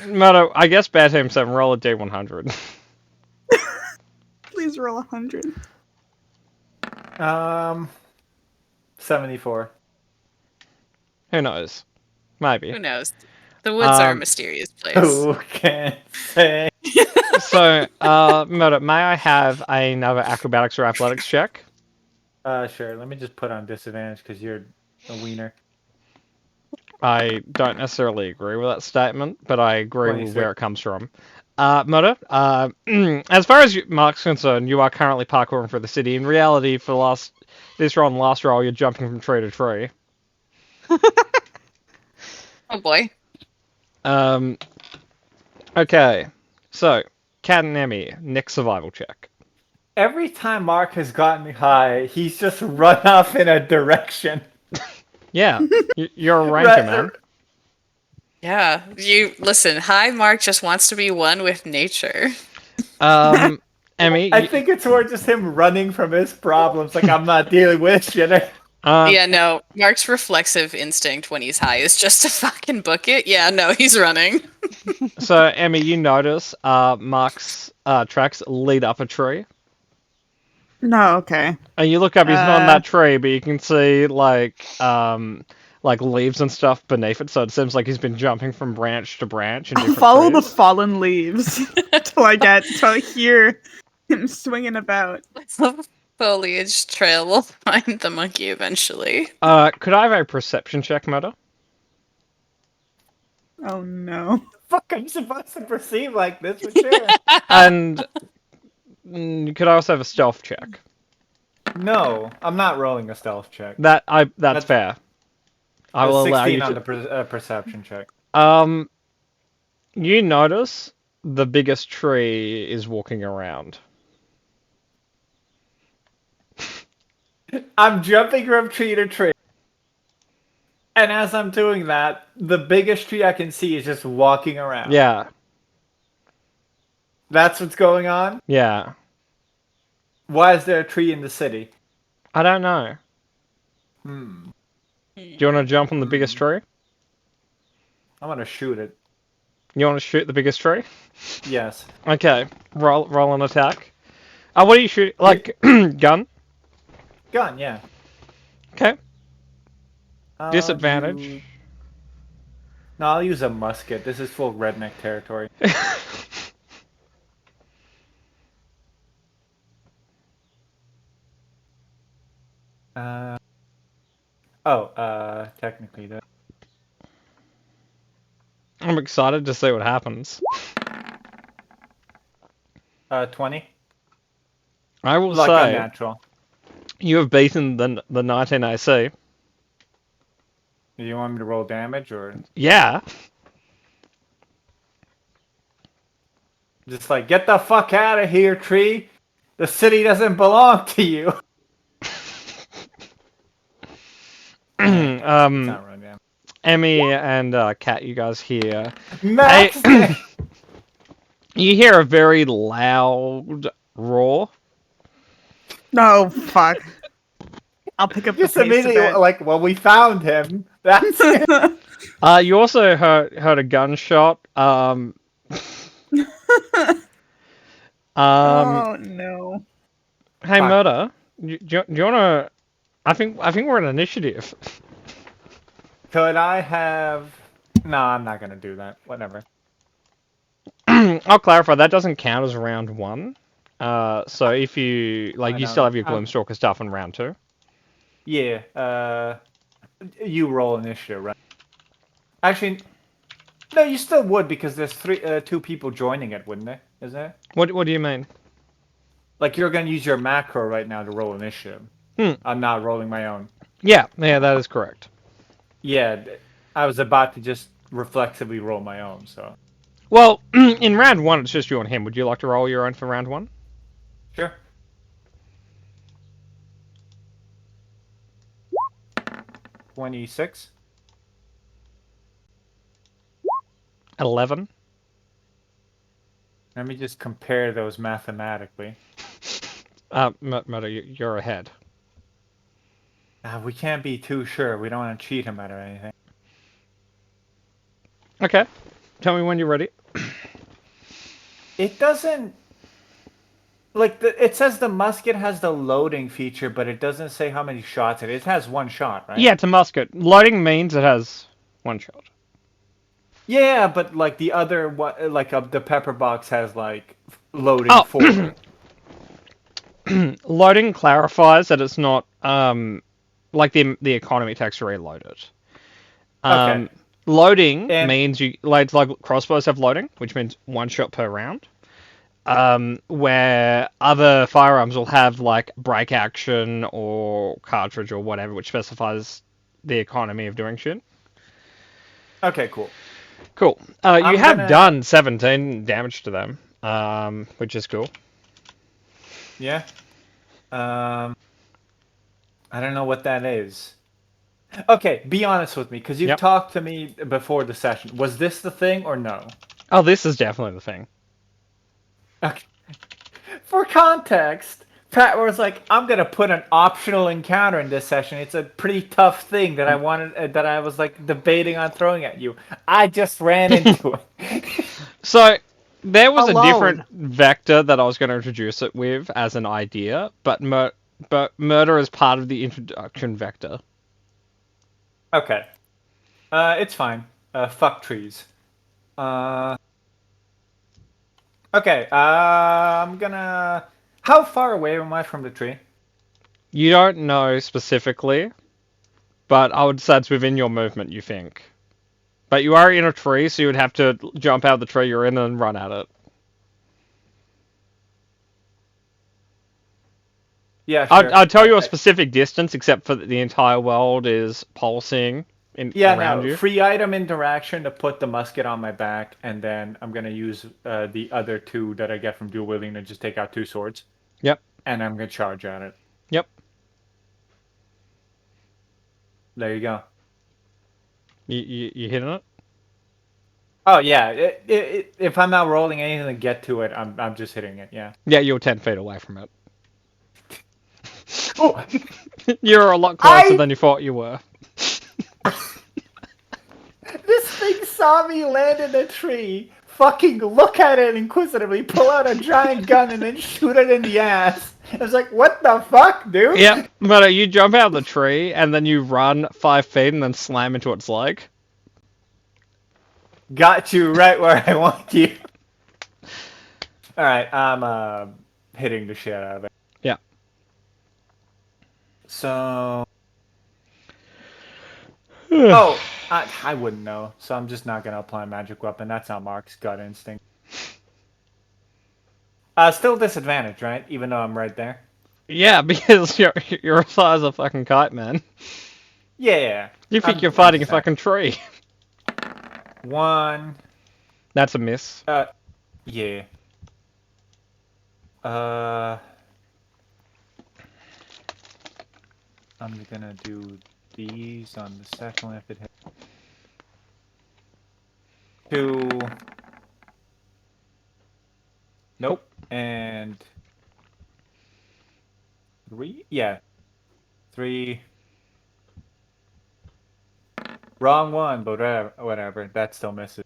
Moto, I guess Bear Team 7 roll a D100. Please roll 100. 74. Who knows? Maybe. Who knows? The woods are a Um, mysterious place. Who can say? So, Moto, may I have another acrobatics or athletics check? Sure. Let me just put on disadvantage because you're a wiener. I don't necessarily agree with that statement, but I agree with 26. where it comes from. Moto, as far as Mark's concerned, you are currently parkouring for the city. In reality, for this roll and last roll, you're jumping from tree to tree. Oh boy. Okay, so Cat and Emmy, next survival check. Every time Mark has gotten high, he's just run off in a direction. Yeah, you're a Right. ranker, man. Yeah. You listen, hi Mark just wants to be one with nature. Emmy, I think it's more just him running from his problems. Like, I'm not dealing with shit. Yeah, no. Mark's reflexive instinct when he's high is just to fucking book it. Yeah, no, he's running. So Emmy, you notice Mark's tracks lead up a tree. No, okay. And you look up, he's not on that tree, but you can see like leaves and stuff beneath it. So it seems like he's been jumping from branch to branch in different Follow the trees. fallen leaves till I hear him swinging about. The foliage trail will find the monkey eventually. Could I have a perception check, Moto? Oh no. Fuck, are you supposed to perceive like this with Sharon? And could I also have a stealth check? No, I'm not rolling a stealth check. That's fair. I will allow 16 you on to. the perception check. You notice the biggest tree is walking around. I'm jumping from tree to tree. And as I'm doing that, the biggest tree I can see is just walking around. Yeah, That's what's going on? yeah. Why is there a tree in the city? I don't know. Hmm. Do you want to jump on the biggest tree? I'm gonna shoot it. You want to shoot the biggest tree? Yes. Okay, roll an attack. What do you shoot? Like gun? Gun, yeah. Okay. I'll Disadvantage. No, I'll use a musket. This is full redneck territory. Technically that. I'm excited to see what happens. 20. I will Like say unnatural. you have beaten the 19 AC. Do you want me to roll damage or Yeah. just like get the fuck out of here, tree? The city doesn't belong to you. Not run down. Emmy and Kat, you guys hear. Max. You hear a very loud roar. No, fuck. I'll pick up Just the pace a immediately bit. like, well, we found him. That's it. You also heard a gunshot. Oh no. Hey, Fuck. Murder, do you want to? I think we're in initiative. Could I have? No, I'm not gonna do that. Whatever. I'll clarify. That doesn't count as round one. So if you I you know. still have your Gloomstalker stuff in round two. Yeah. You roll initiative, right? Actually, no. You still would because there's two people joining it, wouldn't there? Isn't there? What do you mean? Like you're gonna use your macro right now to roll initiative. I'm not rolling my own. Yeah, that is correct. Yeah, I was about to just reflexively roll my own, so. Well, in round 1, it's just you and him. Would you like to roll your own for round 1? Sure. 26. 11. Let me just compare those mathematically. Murder, you're ahead. We can't be too sure. We don't want to cheat him out or anything. Okay. Tell me when you're ready. It doesn't. Like, it says the musket has the loading feature, but it doesn't say how many shots it has. One shot, right? Yeah, it's a musket. Loading means it has 1 shot. Yeah, but like the other one, like the pepper box has like loading Oh. 4. Loading clarifies that it's not like the economy text reloaded. Okay. Loading And- means like crossbows have loading, which means 1 shot per round. Where other firearms will have like break action or cartridge or whatever, which specifies the economy of doing shit. Okay, cool. Cool. You I'm have gonna- done 17 damage to them, which is cool. Yeah. I don't know what that is. Okay, be honest with me, because you Yep. talked to me before the session. Was this the thing or no? Oh, this is definitely the thing. Okay. For context, Pat was like, "I'm gonna put an optional encounter in this session. It's a pretty tough thing that I wanted, that I was like debating on throwing at you. I just ran into it." So there was a Alone. different vector that I was going to introduce it with as an idea, but murder is part of the introduction vector. Okay. It's fine. Fuck trees. Okay, I'm gonna... How far away am I from the tree? You don't know specifically, but I would say it's within your movement, you think. But you are in a tree, so you would have to jump out of the tree you're in and run at it. Yeah, sure. I'd tell you a Okay. specific distance, except for the entire world is pulsing around no, you. free item interaction to put the musket on my back, and then I'm gonna use the other 2 that I get from dual wielding to just take out 2 swords. Yep. And I'm gonna charge at it. Yep. There you go. You hitting it? Oh yeah, if I'm not rolling anything to get to it, I'm just hitting it. Yeah. Yeah, you're 10 feet away from it. Oh, You're a lot closer than you thought you were. this thing saw me land in a tree. Fucking look at it inquisitively, pull out a giant gun, and then shoot it in the ass. I was like, "What the fuck, dude?" Yep, but you jump out of the tree and then you run 5 feet and then slam into its leg. Got you right where I want you. All right, I'm hitting the shit out of it. Yeah. So, oh, I wouldn't know, so I'm just not gonna apply magic weapon. That's not Mark's gut instinct. Still disadvantage, right? Even though I'm right there. Yeah, because you're a size of fucking kite, man. Yeah. You think I'm- you're fighting a I'm fucking tree. 1. That's a miss. Yeah. I'm gonna do these on the second one if it hits. 2. Nope. And 3? Yeah. 3. Wrong one, but whatever. That still misses.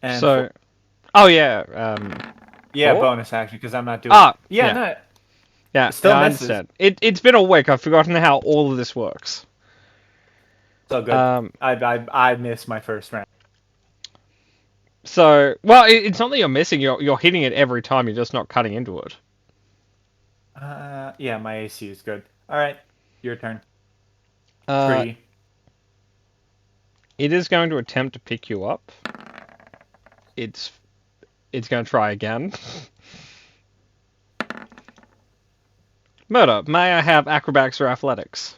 And So, 4. oh yeah, Yeah, 4? bonus action because I'm not doing. Ah, yeah, yeah. no. yeah, Still I misses. understand. It's been a week. I've forgotten how all of this works. So good. I missed my first round. So, well, it's not that you're missing. You're hitting it every time. You're just not cutting into it. Yeah, my AC is good. All right, your turn. Uh, 3. It is going to attempt to pick you up. It's going to try again. Murder, may I have acrobatics or athletics?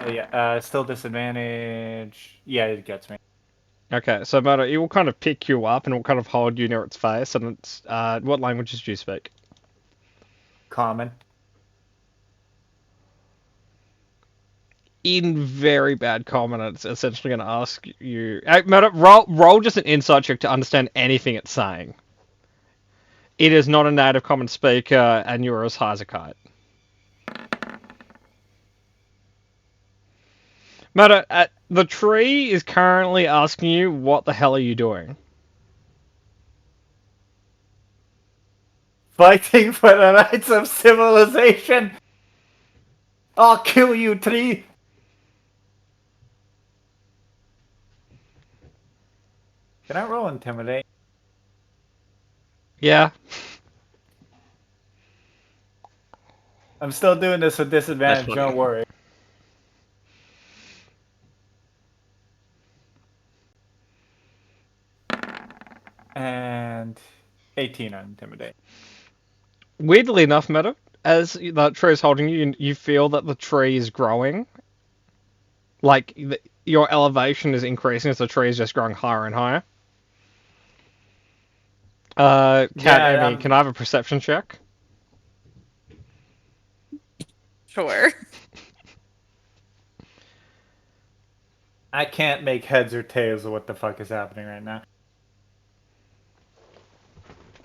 Oh yeah, still disadvantage. Yeah, it gets me. Okay, so Murder, it will kind of pick you up and it will kind of hold you near its face, and it's what languages do you speak? Common. In very bad common, it's essentially going to ask you. Murder, roll just an insight check to understand anything it's saying. It is not a native common speaker, and you're as high as a kite. Murder, the tree is currently asking you, what the hell are you doing? Fighting for the rights of civilization. I'll kill you, tree. Can I roll intimidate? Yeah. I'm still doing this with disadvantage. funny. Don't worry. And 18 on intimidate. Weirdly enough, Meta, as the tree is holding you, you feel that the tree is growing. Like, your elevation is increasing as the tree is just growing higher and higher. Cat, Yeah, Emmy, can I have a perception check? Sure. I can't make heads or tails of what the fuck is happening right now.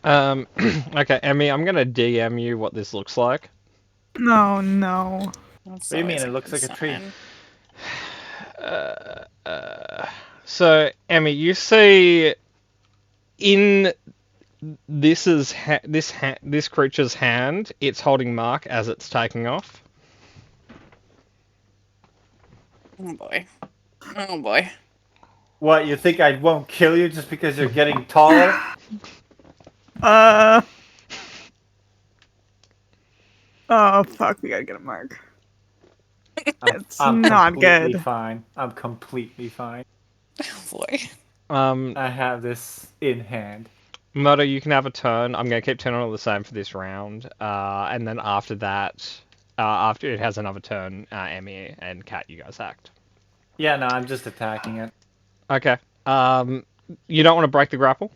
Okay, Emmy, I'm gonna DM you what this looks like. No, no. That's What do you mean? always It looks like a tree. sign. So, Emmy, you see in this creature's hand, it's holding Mark as it's taking off. Oh boy. Oh boy. What, you think I won't kill you just because you're getting taller? Oh fuck, we gotta get a mark. It's I'm not completely good. fine. I'm completely fine. Oh boy. I have this in hand. Moto, you can have a turn. I'm gonna keep turning all the same for this round, and then after that, after it has another turn, Emmy and Kat, you guys act. Yeah, no, I'm just attacking it. Okay. You don't want to break the grapple?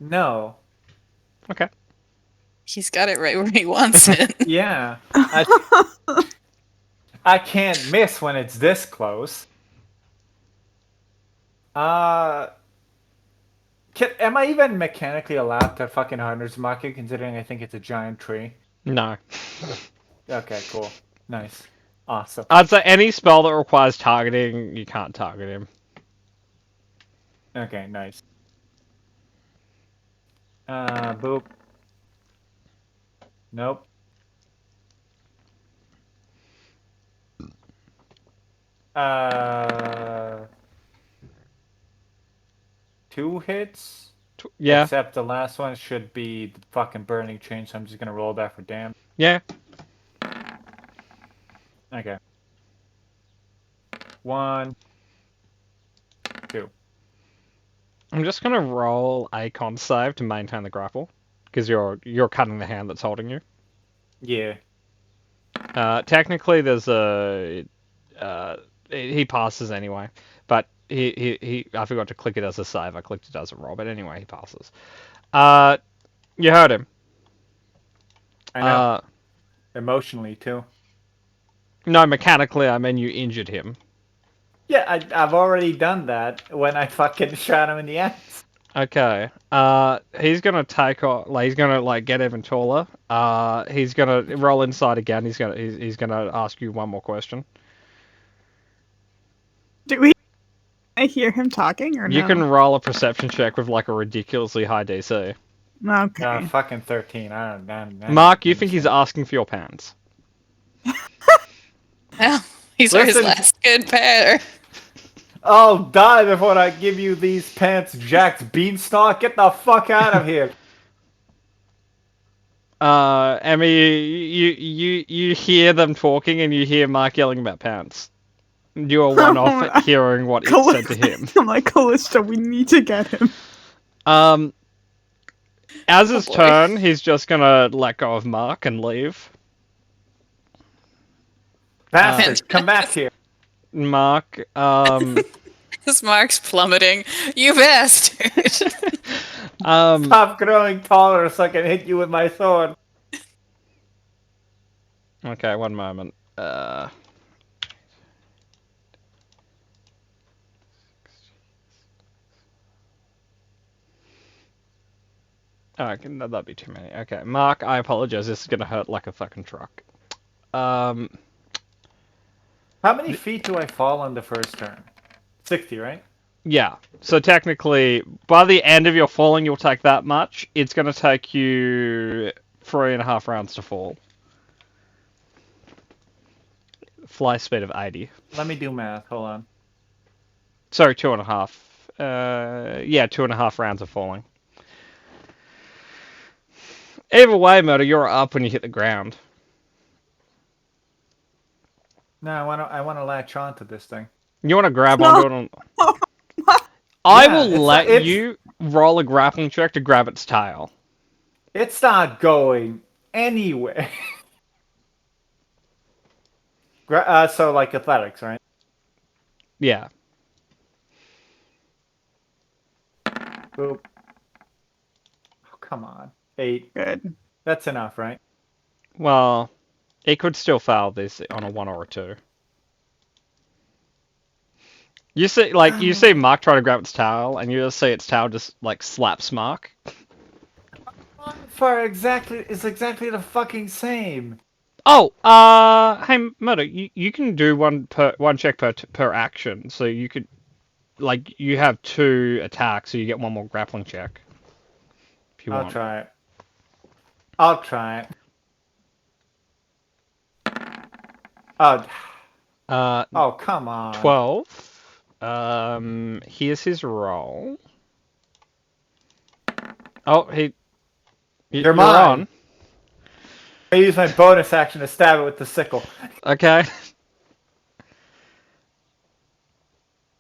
No. Okay. He's got it right where he wants it. Yeah. I can't miss when it's this close. Am I even mechanically allowed to fucking Hunter's Mark it, considering I think it's a giant tree? No. Okay, cool. Nice. Awesome. I'd say any spell that requires targeting, you can't target him. Okay, nice. Boop. Nope. Two hits? Yeah. Except the last one should be the fucking burning chain, so I'm just gonna roll back for damn. Yeah. Okay. 1, 2. I'm just gonna roll a con save to maintain the grapple, because you're cutting the hand that's holding you. Yeah. Technically, there's a he passes anyway, but he I forgot to click it as a save. I clicked it as a roll, but anyway, he passes. You heard him. I know. Emotionally, too. No, mechanically, I mean you injured him. Yeah, I've already done that when I fucking shot him in the ass. Okay. He's gonna take off. Like, he's gonna get even taller. He's gonna roll inside again. He's gonna ask you one more question. Do we hear him talking or no? You can roll a perception check with like a ridiculously high DC. Okay. Fucking 13. I don't Mark, you think he's asking for your pants? Well, these are his Listen. last good pair. I'll die before I give you these pants, Jack's beanstalk. Get the fuck out of here. Emmy, you hear them talking and you hear Mark yelling about pants. You are one off at hearing what it said to him. I'm like, Callista, we need to get him. As his boy. turn, he's just gonna let go of Mark and leave. Bastard, come back here. Mark, His mark's plummeting. You bastard. Stop growing taller so I can hit you with my sword. okay, one moment. Oh, okay, that'd be too many. Okay, Mark, I apologize. This is gonna hurt like a fucking truck. How many feet do I fall on the first turn? 60, right? Yeah. So technically, by the end of your falling, you'll take that much. It's gonna take you 3.5 rounds to fall. Fly speed of 80. Let me do math. Hold on. Sorry, 2.5. Yeah, 2.5 rounds of falling. Either way, Murder, you're up when you hit the ground. No, I wanna latch onto this thing. You want to grab No. onto it? I Yeah, will it's let like- you roll a grappling check to grab its tail. It's not going anywhere. So like athletics, right? Yeah. Boop. Oh, come on. 8. Good. That's enough, right? Well, it could still fail this on a 1 or a 2. You see Mark try to grab its tail, and you just see its tail just like slaps Mark. For exactly, it's exactly the fucking same. Oh, hey Murder, you can do one check per action, so you could like you have 2 attacks, so you get 1 more grappling check. If you I'll want. try it. I'll try it. Oh, come on. 12. Here's his roll. Oh, you're mine. on. I use my bonus action to stab it with the sickle. Okay.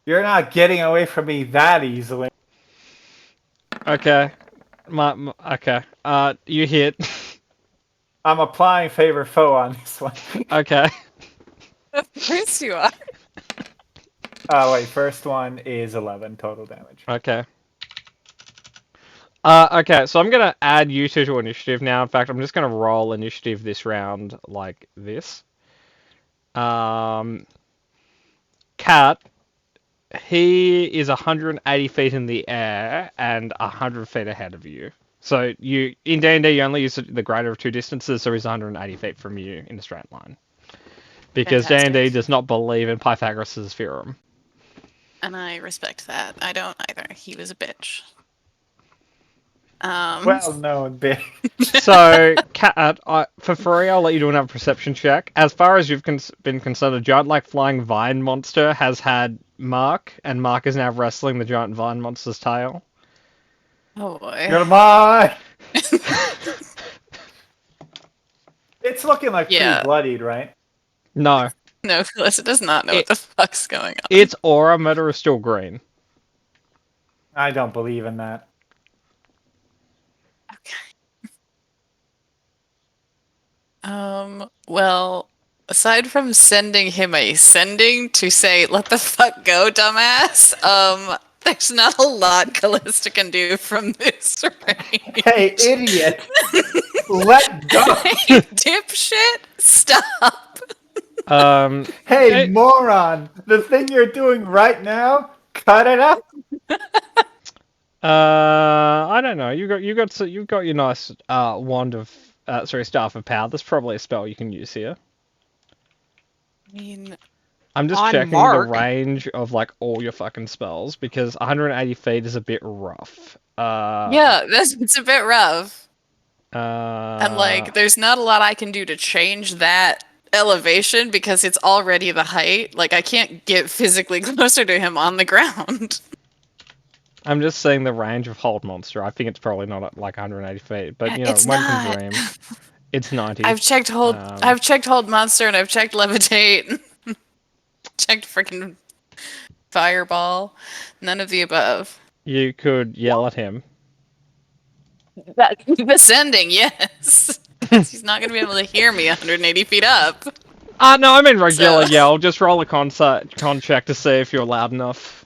You're not getting away from me that easily. Okay. Okay. You hit. I'm applying favor foe on this one. Okay. Of course you are. Oh, wait. First one is 11 total damage. Okay. Okay, so I'm gonna add you two to initiative now. In fact, I'm just gonna roll initiative this round like this. Cat, he is 180 feet in the air and 100 feet ahead of you. So in D&D you only use the greater of 2 distances, so he's 180 feet from you in a straight line. Because Fantastic. D&D does not believe in Pythagoras' theorem. And I respect that. I don't either. He was a bitch. Well known, bitch. So, Cat, for free, I'll let you do another perception check. As far as you've been concerned, a giant-like flying vine monster has had Mark, and Mark is now wrestling the giant vine monster's tail. Oh boy. You're mine! It's looking like Yeah. pretty bloodied, right? No, No, Felissa does not know what the fuck's going on. its aura meter is still green. I don't believe in that. Well, aside from sending him a sending to say, let the fuck go, dumbass, there's not a lot Callista can do from this range. Hey, idiot! Let go! Hey, dipshit, stop. Hey. Hey, moron! The thing you're doing right now, cut it out! I don't know. You got your nice staff of power. There's probably a spell you can use here. I mean, I'm just On checking Mark. the range of like all your fucking spells because 180 feet is a bit rough. yeah, it's a bit rough. And like, there's not a lot I can do to change that elevation because it's already the height. Like, I can't get physically closer to him on the ground. I'm just seeing the range of Hold Monster. I think it's probably not at like 180 feet, but you know, It's one not. can dream. It's 90. I've checked hold. I've checked hold monster, and I've checked levitate. Checked freaking fireball. None of the above. You could yell at him. Keep ascending, yes. He's not gonna be able to hear me 180 feet up. No, I mean regular yell. Just roll a con check to see if you're loud enough.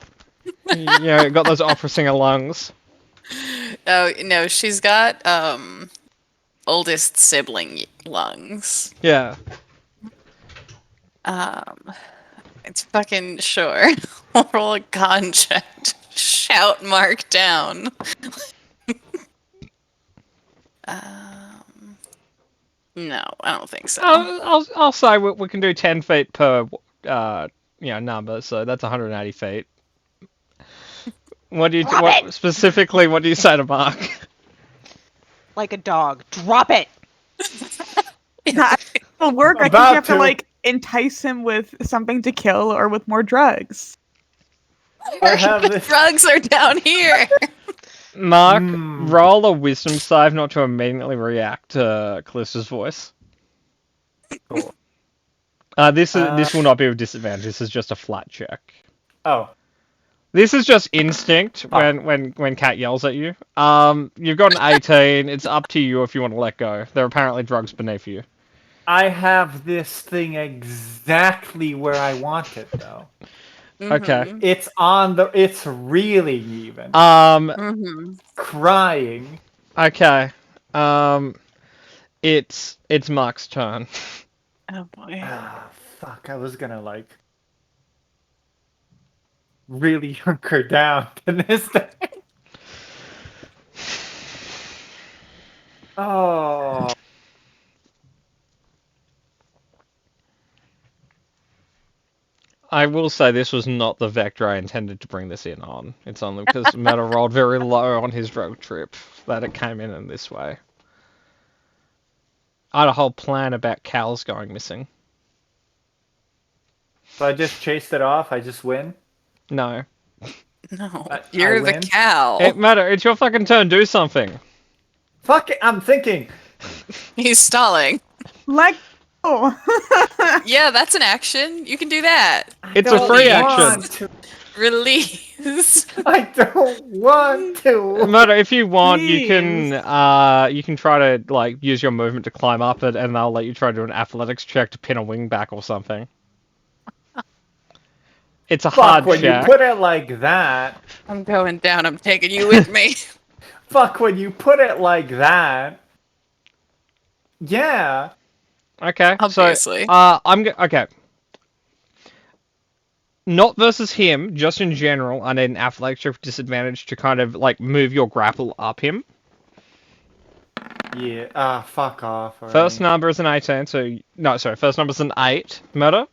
You got those opera singer lungs. Oh no, she's got oldest sibling lungs. Yeah. It's fucking sure. I'll roll a con check. Shout Mark down. No, I don't think so. I'll say we can do 10 feet per number, so that's 180 feet. What do you specifically? What do you say to Mark? Like a dog. Drop it. It'll work. I think you have to like entice him with something to kill or with more drugs. Drugs are down here. Mark, roll a wisdom save not to immediately react to Callista's voice. Cool. This will not be with disadvantage. This is just a flat check. Oh. This is just instinct when Cat yells at you. You've got an 18. It's up to you if you want to let go. There are apparently drugs beneath you. I have this thing exactly where I want it, though. Okay. It's it's reeling even. Crying. Okay. It's Mark's turn. Oh boy. Ah, fuck. I was gonna like really hunker down in this thing. Oh. I will say this was not the vector I intended to bring this in on. It's only because Meta rolled very low on his road trip that it came in this way. I had a whole plan about cows going missing. So I just chased it off. I just win. No. No, you're the win? cow. Meta, it's your fucking turn. Do something. Fuck it. I'm thinking. He's stalling. Let go. Yeah, that's an action. You can do that. It's a free action. Release. I don't want to. Meta, if you want, you Please. can try to like use your movement to climb up it, and I'll let you try to do an athletics check to pin a wing back or something. It's a hard Fuck when check. you put it like that. I'm going down. I'm taking you with me. Fuck when you put it like that. Yeah. Okay, Obviously. so okay. Not versus him, just in general. I need an athletics check with disadvantage to kind of like move your grapple up him. Yeah. Fuck off. already. First number is an 18, so no, sorry. First number is an 8. Murder.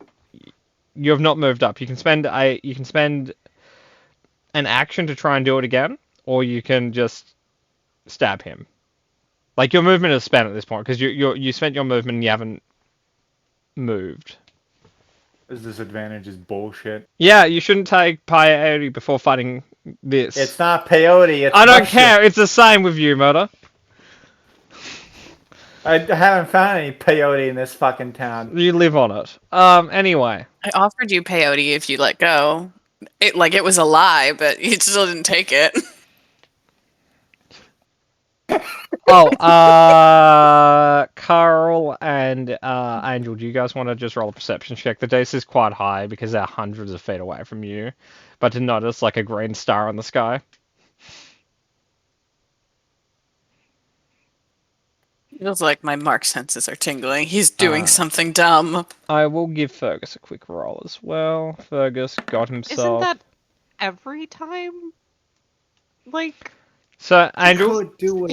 You have not moved up. You can spend an action to try and do it again, or you can just stab him. Like your movement is spent at this point because you spent your movement and you haven't moved. This disadvantage is bullshit. Yeah, you shouldn't take peyote before fighting this. It's not peyote. It's I don't mushroom. care. It's the same with you, Murder. I haven't found any peyote in this fucking town. You live on it. Anyway. I offered you peyote if you let go. It was a lie, but you still didn't take it. Carl and Angel, do you guys want to just roll a perception check? The DC is quite high because they're hundreds of feet away from you, but to notice like a green star in the sky. Feels like my Mark senses are tingling. He's doing something dumb. I will give Fergus a quick roll as well. Fergus got himself. Isn't that every time? Like, So Angel. Could do it.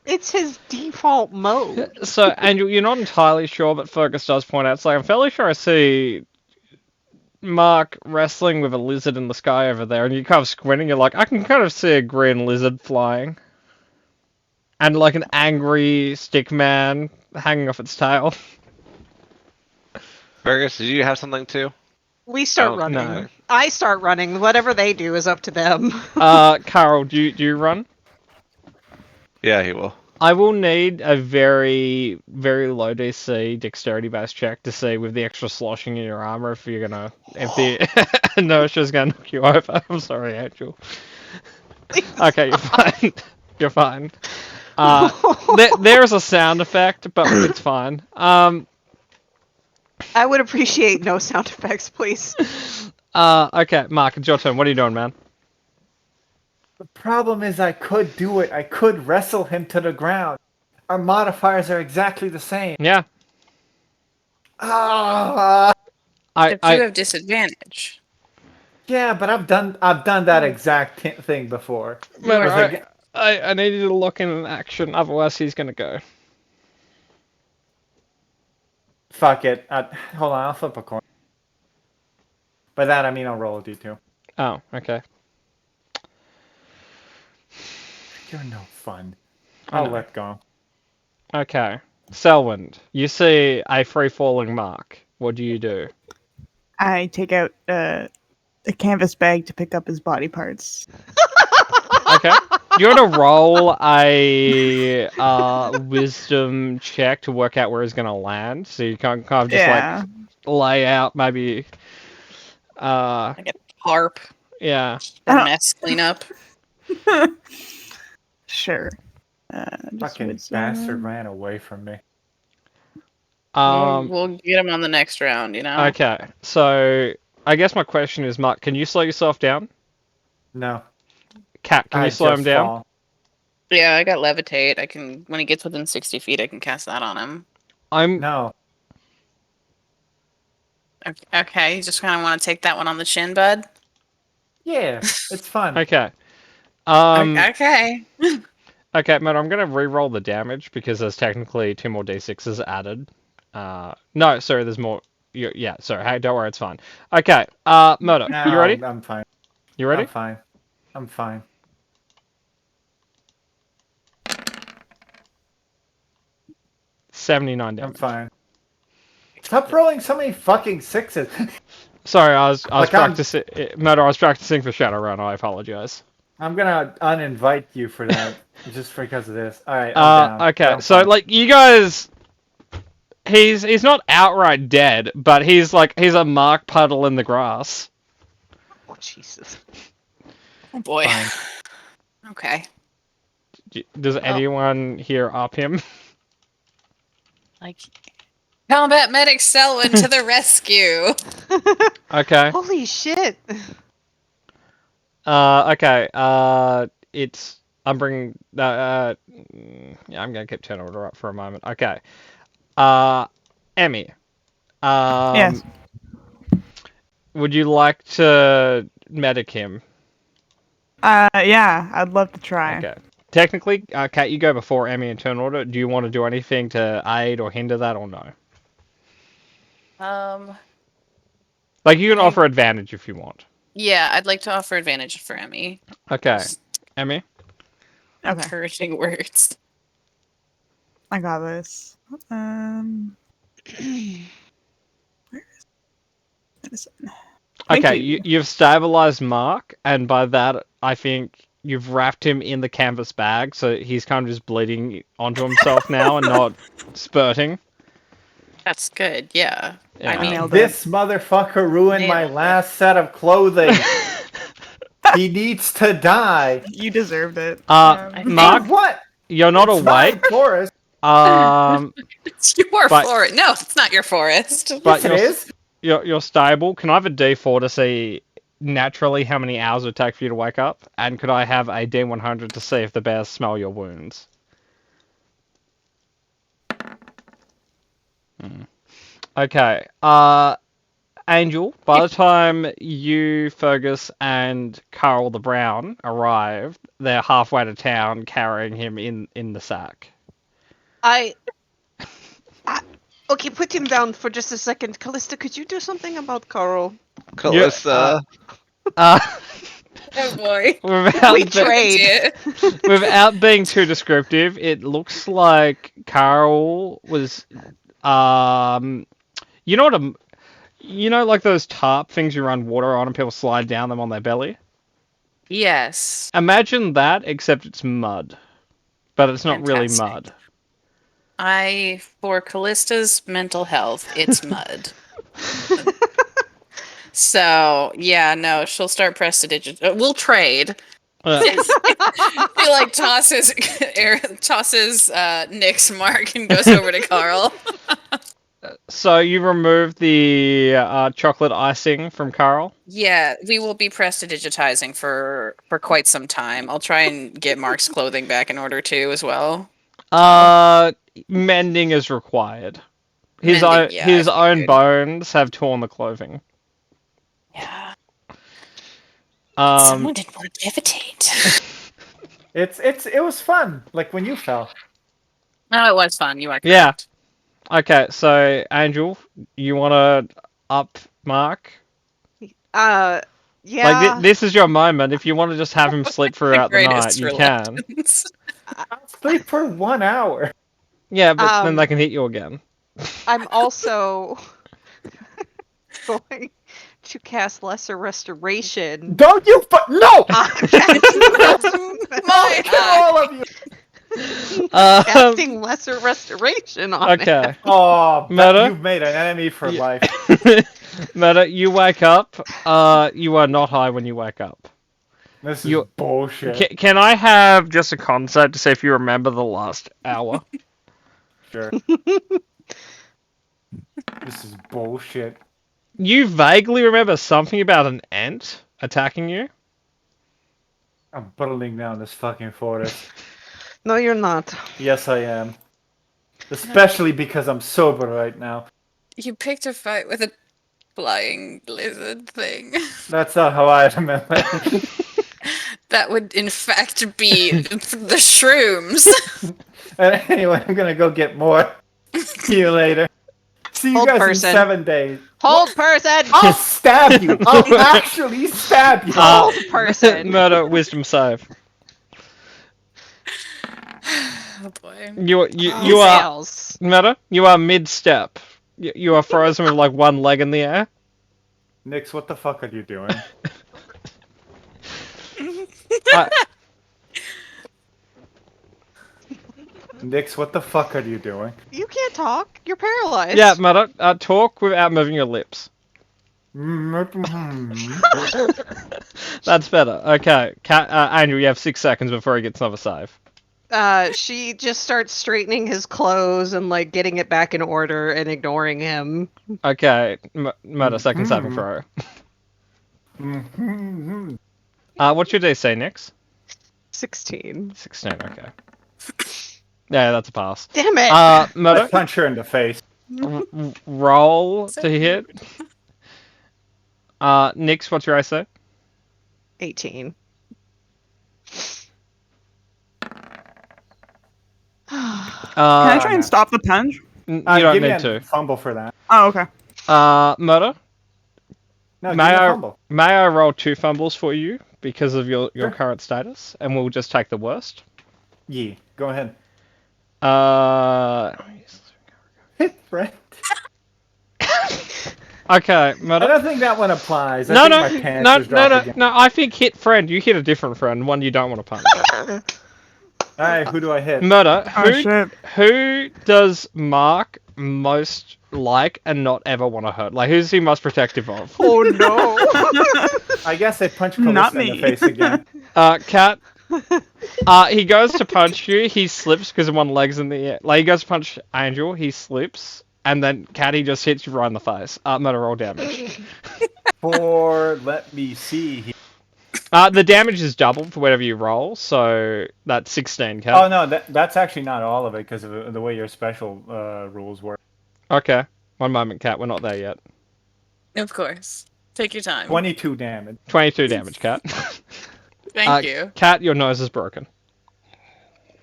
it's his default mode. So Angel, you're not entirely sure, but Fergus does point out. It's like I'm fairly sure I see Mark wrestling with a lizard in the sky over there, and you kind of squinting. You're like, I can kind of see a green lizard flying. And like an angry stick man hanging off its tail. Fergus, did you have something too? We start Oh, running. no. I start running. Whatever they do is up to them. Carol, do you run? Yeah, he will. I will need a very, very low DC dexterity based check to see with the extra sloshing in your armor if the inertia's gonna knock you over. I'm sorry, Angel. Okay, you're fine. You're fine. There's a sound effect, but it's fine. I would appreciate no sound effects, please. Okay, Mark, it's your turn. What are you doing, man? The problem is I could do it. I could wrestle him to the ground. Our modifiers are exactly the same. Yeah. Ah, If you have disadvantage. yeah, but I've done that exact thing before. Man, Whereas like- I need you to lock in action, otherwise he's gonna go. Fuck it. Hold on, I'll flip a coin. By that I mean I'll roll a d2. Oh, okay. You're no fun. I I'll know. let go. Okay. Selwyn, you see a free-falling Mark. What do you do? I take out a canvas bag to pick up his body parts. Okay. You're gonna roll a wisdom check to work out where he's gonna land. So you can kind of just Yeah. like lay out maybe. Like a harp Yeah. for mess cleanup. Sure. Just Fucking wisdom. bastard ran away from me. We'll get him on the next round, you know? Okay. So I guess my question is, Mark, can you slow yourself down? No. Cat, can I you slow him just down? fall. Yeah, I got levitate. I can, when he gets within 60 feet, I can cast that on him. I'm No. Okay, you just kind of want to take that one on the chin, bud? Yeah, it's fun. okay. Okay. Okay, Matt, I'm gonna re-roll the damage because there's technically 2 more d6s added. No, sorry, there's more. Yeah, sorry. Hey, don't worry, it's fine. Okay, Murdo, No, you ready? I'm fine. You ready? I'm fine. I'm fine. $79 I'm damage. fine. Stop rolling so many fucking sixes. Sorry, I was Like, I'm- practicing. Murdo, I was practicing for Shadowrun. I apologize. I'm gonna uninvite you for that, just because of this. All right. I'm down. Okay, I'm so fine. like you guys, he's not outright dead, but he's a mark puddle in the grass. Oh, Jesus. Oh boy. Fine. Okay. Does anyone here up him? Like, combat medic Selwyn to the rescue. Okay. Holy shit. Okay. I'm bringing. Yeah, I'm gonna keep turn order up for a moment. Okay. Emmy. Yes. Would you like to medic him? Yeah, I'd love to try. Okay. Technically, Kat, you go before Emmy in turn order. Do you want to do anything to aid or hinder that, or no? Like, you can offer advantage if you want. Yeah, I'd like to offer advantage for Emmy. Okay. Emmy? Okay, Encouraging words. I got this. Where is medicine? Thank Okay, you. you've stabilized Mark, and by that, I think you've wrapped him in the canvas bag, so he's kind of just bleeding onto himself now and not spurting. That's good, yeah. Yeah. I mean, nailed it. This motherfucker ruined my Nailed it. last set of clothing. He needs to die. You deserved it. Mark, What? you're not It's my awake. forest. it's your But- forest. No, it's not your forest. But Yes, it is. You're stable. Can I have a D4 to see naturally how many hours it would take for you to wake up? And could I have a D100 to see if the bears smell your wounds? Okay. Angel, by the time you, Fergus, and Carl the Brown arrived, they're halfway to town carrying him in the sack. Okay, put him down for just a second. Callista, could you do something about Carl? Calista. Oh boy. Without, We be- trade. without being too descriptive, it looks like Carl was, you know what like those tarp things you run water on and people slide down them on their belly? Yes. Imagine that, except it's mud. But it's not really Fantastic. mud. For Callista's mental health, it's mud. So, yeah, no, she'll start prestidigitation. We'll trade. He like tosses Nick's mark and goes over to Carl. So you removed the chocolate icing from Carl? Yeah, we will be prestidigitizing for quite some time. I'll try and get Mark's clothing back in order too, as well. Mending is required. His Mending, yeah, I own figured. bones have torn the clothing. Yeah. Um, Someone didn't want to levitate. It was fun. Like when you fell. No, it was fun. You are correct. Yeah. Okay, so Angel, you want to up Mark? Yeah. Like this is your moment. If you want to just have him sleep throughout the night, Greatest you can. reluctance. I'll sleep for 1 hour. Yeah, but then Um, they can hit you again. I'm also going to cast Lesser Restoration. Don't you no! My Kill all of you! Casting Lesser Restoration on it. Okay. Oh, Meta? you've made an enemy for Yeah. life. Meta, you wake up. You are not high when you wake up. This is You- bullshit. Can I have just a concept to see if you remember the last hour? Sure. This is bullshit. You vaguely remember something about an ant attacking you? I'm burning down this fucking forest. No, you're not. Yes, I am. Especially because I'm sober right now. You picked a fight with a flying lizard thing. That's not how I remember it. That would, in fact, be the shrooms. Anyway, I'm gonna go get more. See you later. See you Hold guys person. in 7 days. Hold person! I'll stab you! I'll actually stab you! Hold person! Murder, wisdom save. Oh boy. You He are fails. Murder. You are mid-step. You are frozen with like one leg in the air. Nix, what the fuck are you doing? Nix, what the fuck are you doing? You can't talk. You're paralyzed. Yeah, Murder. Talk without moving your lips. That's better. Okay, Andrew, you have 6 seconds before he gets another save. She just starts straightening his clothes and like getting it back in order and ignoring him. Okay, Murder, second saving throw. What's your DC, Nix? 16. 16. Okay. Yeah, that's a pass. Damn it! I Murder, punch her in the face. roll to hit. Nix, what's your AC? 18. Can I try no. and stop the punch? You don't Give me need a to. fumble for that. Oh, okay. Murder, No, give May me a I- fumble. may I roll 2 fumbles for you because of your Sure. current status, and we'll just take the worst. Yeah, go ahead. Hit friend. Okay, I Murder. don't think that one applies. I No, think no, my pants no, just no, dropped no, again. no. I think hit friend. You hit a different friend, one you don't want to punch. Alright, who do I hit? Murder. Oh shit. Who does Mark most like and not ever want to hurt? Like, who's he most protective of? Oh no! I guess I punch Not Callista in the me. face again. Cat. He goes to punch you. He slips because one leg's in the air. Like, he goes to punch Angel. He slips, and then Cat, he just hits you right in the face. Murder, roll damage. Let me see. The damage is doubled for whatever you roll, so that's 16, Cat. Oh no, that's actually not all of it because of the way your special rules work. Okay. One moment, Cat. We're not there yet. Of course. Take your time. 22 damage. 22 damage, Cat. Thank you. Cat, your nose is broken.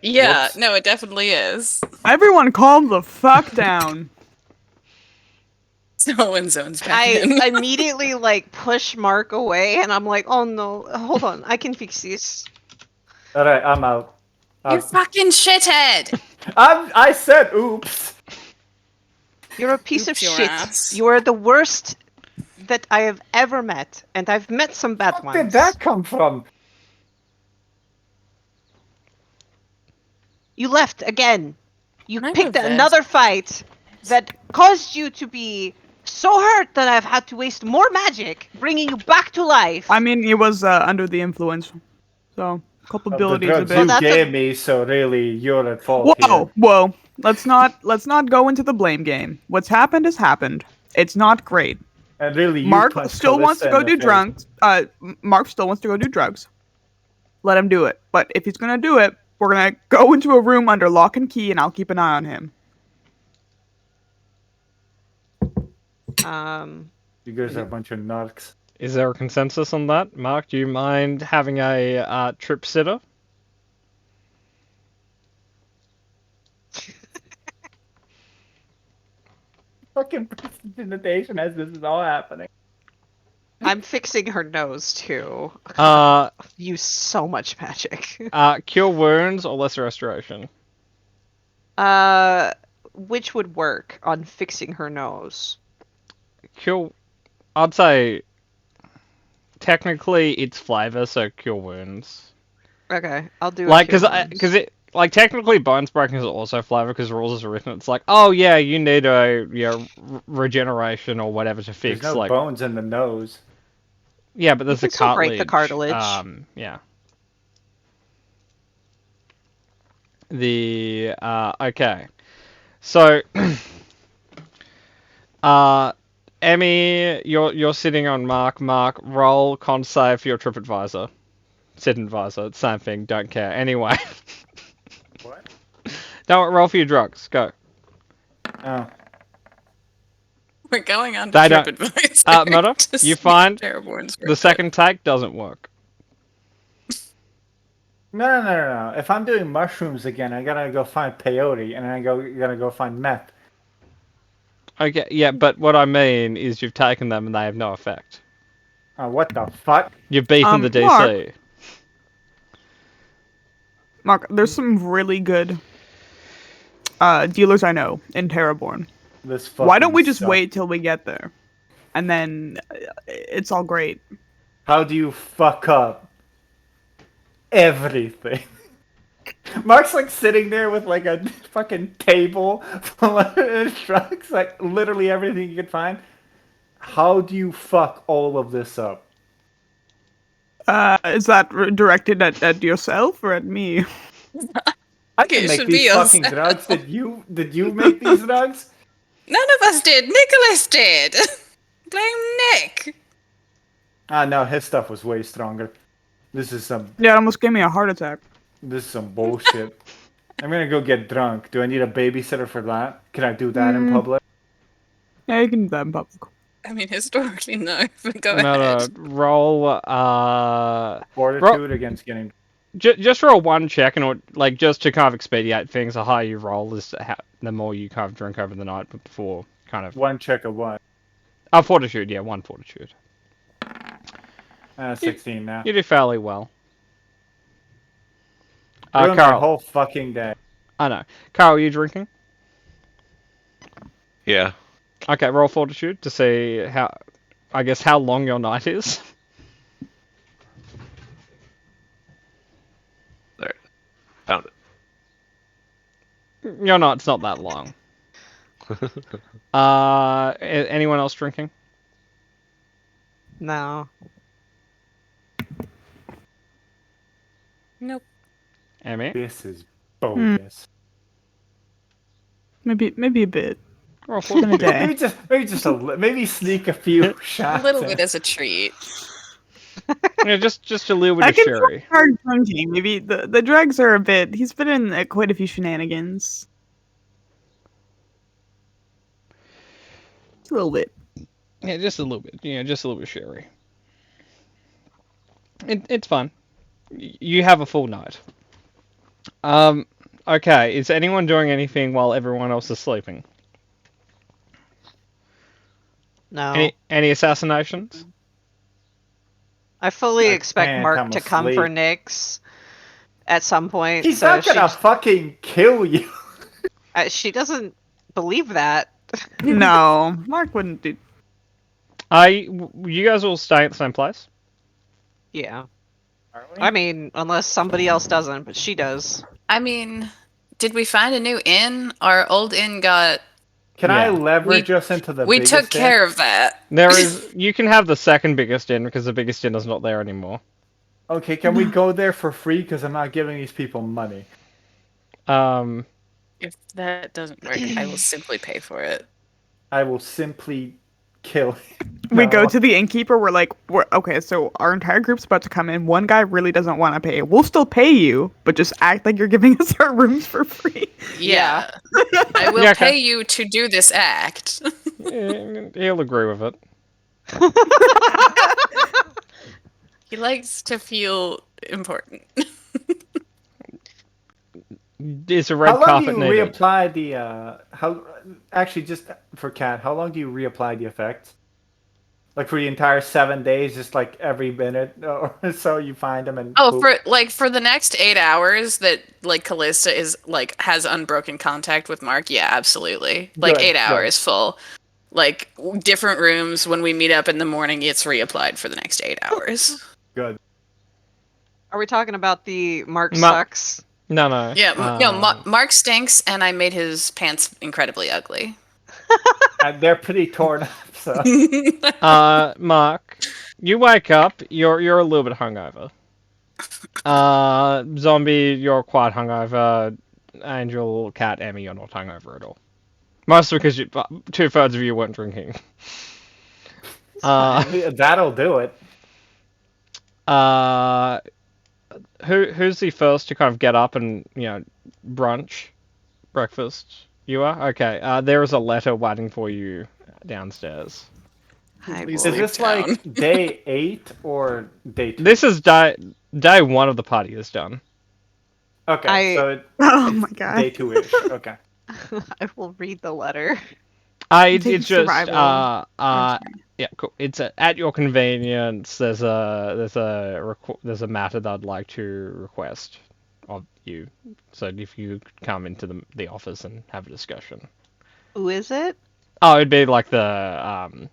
Yeah, Whoops. no, it definitely is. Everyone calm the fuck down. So when zones back I in. immediately like push Mark away and I'm like, oh no, hold on, I can fix this. Alright, I'm out. You fucking shithead! I said oops. You're a piece of Oops, your shit. ass. You are the worst that I have ever met, and I've met some bad Where ones. did that come from? You left again. You I'm picked a vet. another fight that caused you to be so hurt that I've had to waste more magic bringing you back to life. I mean, he was under the influence, so culpability the is a drugs bit. you that's gave me, so really you're at fault here. Whoa! Let's not go into the blame game. What's happened has happened. It's not great. And really, you Mark punched still wants to Callista go in the do face. drugs. Mark still wants to go do drugs. Let him do it. But if he's gonna do it, we're gonna go into a room under lock and key, and I'll keep an eye on him. You guys are a bunch of narcs. Is there a consensus on that? Mark, do you mind having a trip sitter? Fucking prestidigitation as this is all happening. I'm fixing her nose too. Use so much magic. Cure wounds or lesser restoration? Which would work on fixing her nose? Cure. I'd say technically it's flavor, so cure wounds. Okay, I'll do Like, cure because wounds. it like technically bones breaking is also flavor because rules are written. It's like, oh yeah, you need a regeneration or whatever to fix. There's no like bones in the nose. yeah, but there's You a can still break cartilage. the cartilage. Yeah. Okay. So Emmy, you're sitting on Mark. Mark, roll con save for your TripAdvisor. Sit advisor, it's same thing, don't care. Anyway. What? Don't roll for your drugs. Go. Oh. We're going on to They don't- TripAdvisor. Murder, to you see find if Terraborn's the worth second take doesn't work. No. If I'm doing mushrooms again, I gotta go find peyote, and I gotta go find meth. Okay, yeah, but what I mean is you've taken them and they have no effect. Oh, what the fuck? You've beaten the DC. Mark. Mark, there's some really good dealers I know in Terraborn. This Why don't we fucking just sucks. wait till we get there, and then it's all great. How do you fuck up everything? Mark's like sitting there with like a fucking table full of drugs, like literally everything you could find. How do you fuck all of this up? Is that directed at yourself or at me? I Okay, can it make should these be fucking yourself. drugs. Did you make these drugs? None of us did. Nicholas did. Blame Nick. Ah, no, his stuff was way stronger. This is some Yeah, it almost gave me a heart attack. bullshit. I'm gonna go get drunk. Do I need a babysitter for that? Can I do that in public? Yeah, you can do that in public. I mean, historically, no. But go No, ahead. roll. Fortitude against getting. Just roll one check, and like just to kind of expedite things, the higher you roll is the more you kind of drink over the night before kind of. One check of what? Fortitude, yeah, one fortitude. 16 now. You do fairly well. Ruined my Carl, whole fucking day. I know. Carl, are you drinking? Yeah. Okay, roll fortitude to see how long your night is. There. Found it. Your night's not that long. Anyone else drinking? No. Nope. Emmy? This is bogus. Maybe a bit. Roll In a fortitude. day. Maybe sneak a few shots. A little in. bit as a treat. Yeah, just a little bit I of can sherry. hard drinking. Maybe the drugs are a bit. He's been in quite a few shenanigans. Just a little bit. Yeah, just a little bit. Yeah, just a little bit of sherry. It's fun. You have a full night. Okay, is anyone doing anything while everyone else is sleeping? No. Any assassinations? I fully I expect can't, Mark I'm to come for asleep. Nyx at some point. He's so not gonna fucking kill you. she doesn't believe that. No, Mark wouldn't do. You guys all stay at the same place? Yeah. I mean, unless somebody else doesn't, but she does. I mean, did we find a new inn? Our old inn got. Can I Yeah. leverage us into the We biggest took care inn? of that. There is. You can have the second biggest inn because the biggest inn is not there anymore. Okay, can we go there for free? Because I'm not giving these people money. If that doesn't work, I will simply pay for it. I will simply kill him. We go No. to the innkeeper. We're like, okay, so our entire group's about to come in. One guy really doesn't want to pay. We'll still pay you, but just act like you're giving us our rooms for free. Yeah. I will Yeah, okay. pay you to do this act. He'll agree with it. He likes to feel important. Is a red How long carpet do you needed? reapply the actually just for Cat, how long do you reapply the effect? Like for the entire 7 days, just like every minute or so you find them and Oh, poop? for the next 8 hours that like Callista is like has unbroken contact with Mark, yeah, absolutely. Like Good, 8 good. hours full. Like different rooms when we meet up in the morning, it's reapplied for the next 8 hours. Good. Are we talking about the Mark Ma- sucks? No, no. Yeah, Mark stinks, and I made his pants incredibly ugly. And they're pretty torn up, so Mark, you wake up. You're a little bit hungover. Zombie, you're quite hungover. Angel, Cat, Emmy, you're not hungover at all. Mostly because 2/3 of you weren't drinking. that'll do it. Who's the first to kind of get up and breakfast? You are? Okay. There is a letter waiting for you downstairs. Please Is leave this town. like day 8 or day 2? This is day 1 of the party is done. Okay, so Oh it's my god. day 2-ish. Okay. I will read the letter. Take It's just survival. Oh, sorry. yeah, cool. It's at your convenience. There's a matter that I'd like to request of you. So if you could come into the office and have a discussion. Who is it? Oh, it'd be like the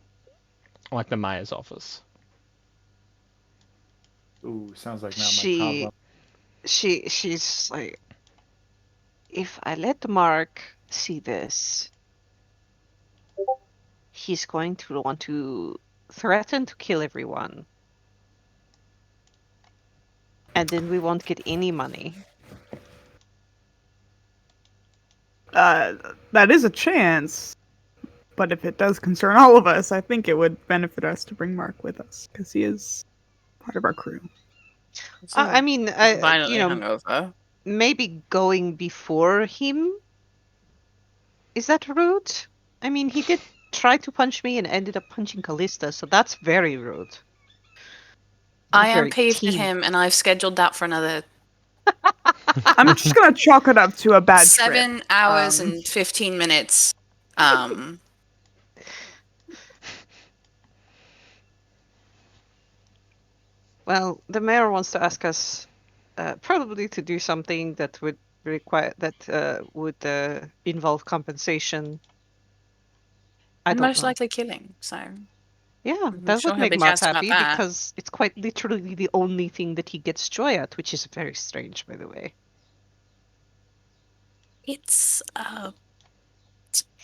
mayor's office. Ooh, sounds like not my problem. She's like, if I let Mark see this, he's going to want to threaten to kill everyone. And then we won't get any money. That is a chance. But if it does concern all of us, I think it would benefit us to bring Mark with us because he is part of our crew. I mean, Violently hungover. maybe going before him. Is that rude? I mean, he did try to punch me and ended up punching Callista, so that's very rude. I am Very paved to team. him, and I've scheduled that for another I'm just gonna chalk it up to a bad 7 trip. hours and 15 minutes. Well, the mayor wants to ask us probably to do something that would require involve compensation. I don't Most know. likely killing. So Yeah, that sure would he'll make be Mark jazzed about happy that. because it's quite literally the only thing that he gets joy at, which is very strange, by the way. it's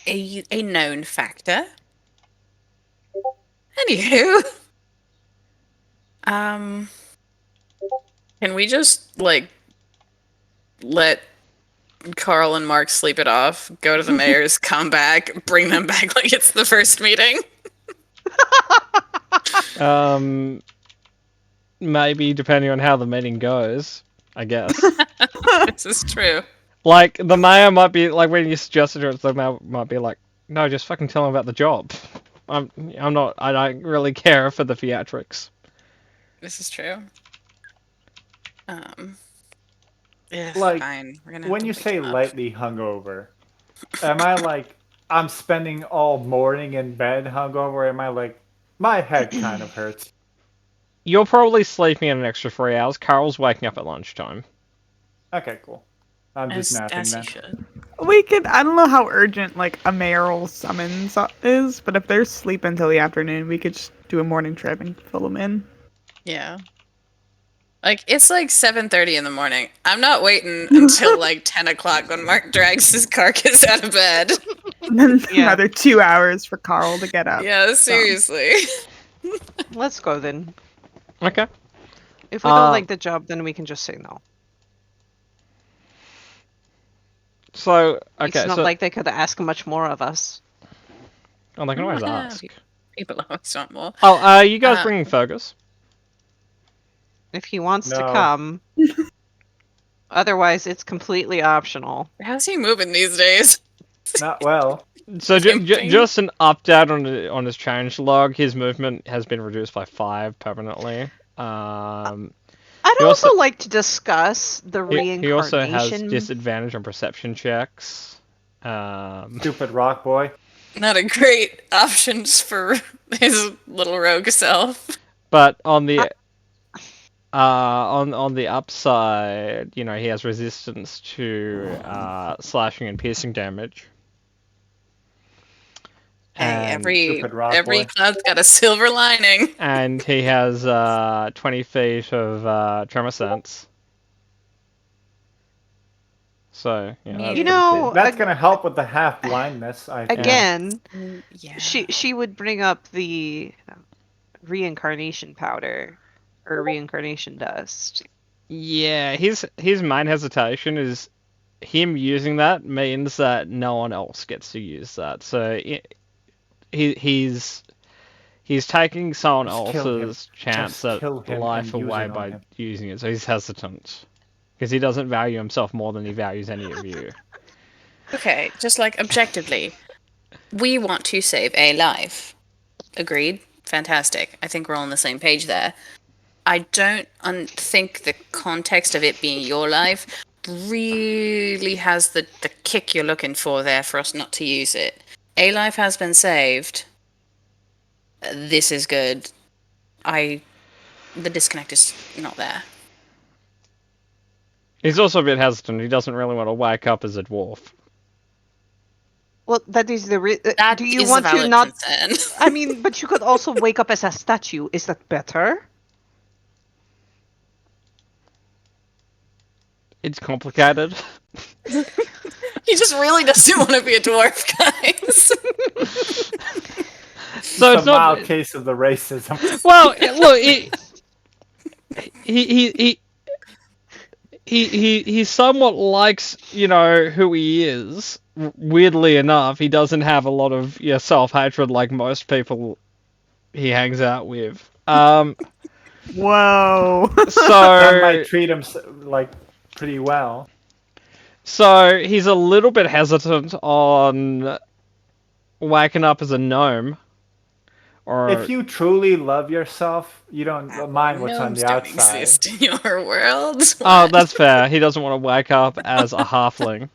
a known factor. Anywho, can we just like let Carl and Mark sleep it off? Go to the mayor's, come back, bring them back like it's the first meeting. Maybe depending on how the meeting goes, I guess. This is true. Like the mayor might be like when you suggested it, the mayor might be like, "No, just fucking tell him about the job." I don't really care for the theatrics. This is true. Yeah, Like, fine. We're gonna have When to you wake say him up. lightly hungover, am I like I'm spending all morning in bed hungover? Or am I like my head kind of hurts? You're probably sleeping an extra 3 hours. Carl's waking up at lunchtime. Okay, cool. I'm just napping as then. he should. We could. I don't know how urgent like a mayoral summons is, but if they're sleep until the afternoon, we could just do a morning trip and fill them in. Yeah. Like it's like 7:30 in the morning. I'm not waiting until like 10 o'clock when Mark drags his carcass out of bed. And then Yeah. another 2 hours for Carl to get up. Yeah, seriously. Let's go then. Okay. If we don't like the job, then we can just say no. So okay, It's not so like they could ask much more of us. oh, they can always ask. People always want more. Oh, you guys bringing Fergus? If he wants to No. come. Otherwise, it's completely optional. How's he moving these days? Not well. So Same thing. just an update on his change log. His movement has been reduced by 5 permanently. I'd He also also- like to discuss the reincarnation. He also has disadvantage on perception checks. Stupid rock boy. Not a great options for his little rogue self. But on the on the upside, you know, he has resistance to slashing and piercing damage. Hey, And- Stupid rock every boy. cloud's got a silver lining. And he has 20 feet of tremor sense. So, yeah, Me- that's You pretty know, cool. That's gonna help with the half blindness. I think. Again, Yeah. she would bring up the reincarnation powder or reincarnation dust. Yeah, his main hesitation is him using that means that no one else gets to use that. So he's taking someone Just kill him. else's chance Just at kill him life and use away it on by him. using it. So he's hesitant because he doesn't value himself more than he values any of you. Okay, just like objectively, we want to save a life. Agreed. Fantastic. I think we're all on the same page there. I don't think the context of it being your life really has the kick you're looking for there for us not to use it. A life has been saved. This is good. The disconnect is not there. He's also a bit hesitant. He doesn't really want to wake up as a dwarf. Well, that is the. That do you is want a to valid not? concern. I mean, but you could also wake up as a statue. Is that better? It's complicated. He just really doesn't want to be a dwarf, guys. So It's it's a mild not. case of the racism. Well, look, he somewhat likes, you know, who he is. Weirdly enough, he doesn't have a lot of self-hatred like most people he hangs out with. Whoa. That So might treat him like pretty well. so he's a little bit hesitant on waking up as a gnome. Or If you truly love yourself, you don't mind what's on Gnomes the don't outside. exist in your world. oh, that's fair. He doesn't want to wake up as a halfling.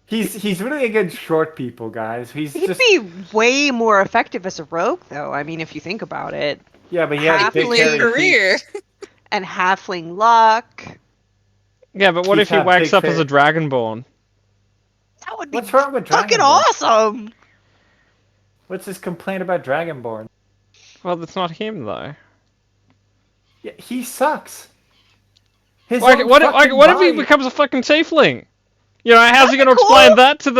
He's really against short people, guys. He's He'd just be way more effective as a rogue, though. I mean, if you think about it. yeah, but he has big happily hairy feet. career. And halfling luck. Yeah, but what He's if he had wakes big up as a face. dragonborn? That would be What's wrong with fucking Dragonborn? awesome. What's his complaint about Dragonborn? Well, that's not him though. Yeah, he sucks. His Like, own what fucking if he body- becomes a fucking tiefling? You know, how's he That'd going to be explain cool. that to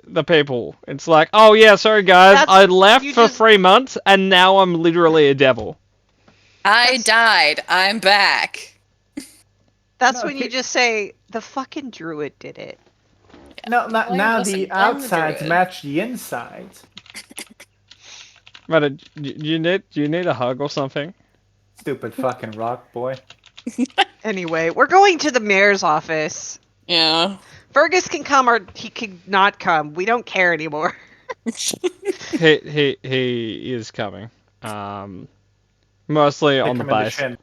the people? It's like, oh yeah, sorry guys, That's- I left you for just- 3 months and now I'm literally a devil. I died. I'm back. That's No, when you he- just say, the fucking druid did it. No, Blame now us the and blame the outsides druid. match the insides. But do you need a hug or something? Stupid fucking rock boy. Anyway, we're going to the mayor's office. Yeah. Fergus can come or he could not come. We don't care anymore. He is coming. Mostly Kick on the him in base. shin.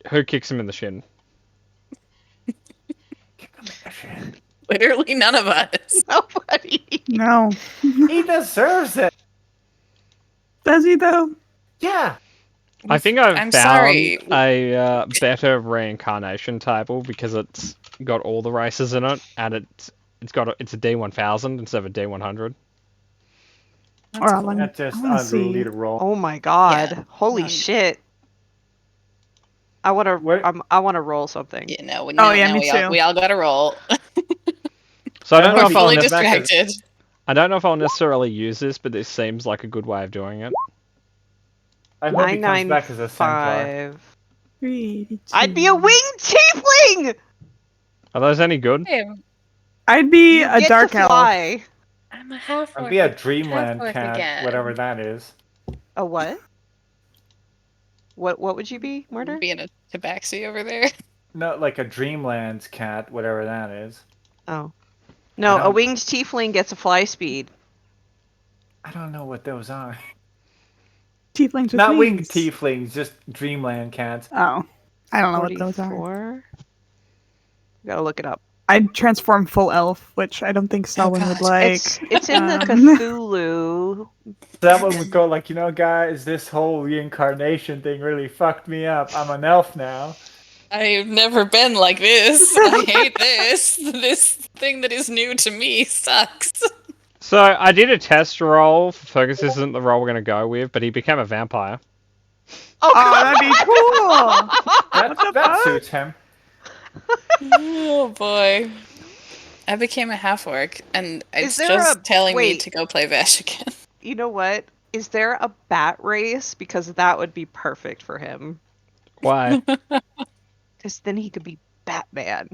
Who kicks him in the shin? Kick him in the shin. Literally none of us. Nobody. No. He deserves it. Does he though? Yeah. I think I've I'm found sorry. a better reincarnation table because it's got all the races in it, and it's a D1000 instead of a D100. Alright, let me, That's just I wanna see. unruly to roll. Oh my god. Yeah. Holy Um, shit. I wanna What- I wanna roll something. You know, Oh, yeah, me we too. we all got to roll. So I don't know We're if I'll fully ne- distracted. I don't know if I'll necessarily use this, but this seems like a good way of doing it. I hope he comes back as a centaur. 995. 3, I'd be 2. a winged tiefling! Are those any good? Hey, I'd be You a get dark to elf. fly. I'm a half orc. I'd be a dreamland half-orc cat, again. whatever that is. A what? What would you be, Murder? Being a tabaxi over there. No, like a dreamland cat, whatever that is. Oh. No, I a don't- winged tiefling gets a fly speed. I don't know what those are. Tieflings with Not winged wings. tieflings, just dreamland cats. Oh. I don't know what those are. 44. Gotta look it up. I'd transform full elf, which I don't think Selwyn would God. like. It's in the Um, Cthulhu. That one would go like, guys, this whole reincarnation thing really fucked me up. I'm an elf now. I've never been like this. I hate this. This thing that is new to me sucks. So I did a test roll. Fergus isn't the role we're gonna go with, but he became a vampire. Oh, Oh, that'd be cool. That fuck? suits him. Oh boy. I became a half orc, and it's there just a- telling me wait. to go play Vash again. You know what? Is there a bat race? Because that would be perfect for him. Why? Because then he could be Batman.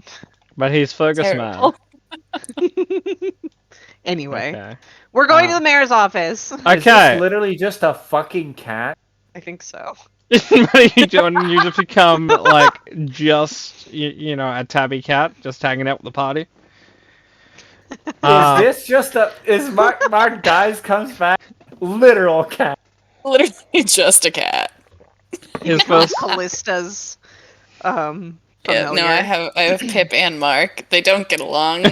But he's Fergus Terrible. man. Anyway, Okay. we're going to the mayor's office. Is Okay. this literally just a fucking cat? I think so. What are you doing? You just become like just a tabby cat, just hanging out with the party. Is this just is Mark Guys comes back literal cat? Literally just a cat. his first? Callista's Yeah, no, familiar. I have Pip and Mark. They don't get along. No,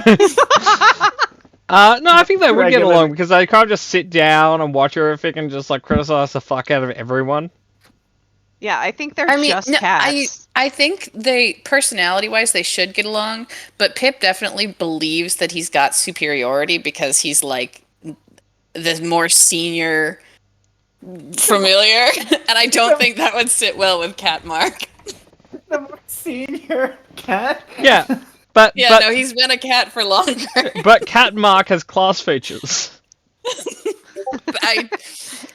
I think they would get Regular. along because they kind of just sit down and watch everything and just like criticize the fuck out of everyone. Yeah, I think they're I mean, just no, cats. I think they personality-wise they should get along, but Pip definitely believes that he's got superiority because he's like the more senior familiar, and I don't think that would sit well with Cat Mark. The senior cat? Yeah, but Yeah, no, he's been a cat for longer. but Cat Mark has class features.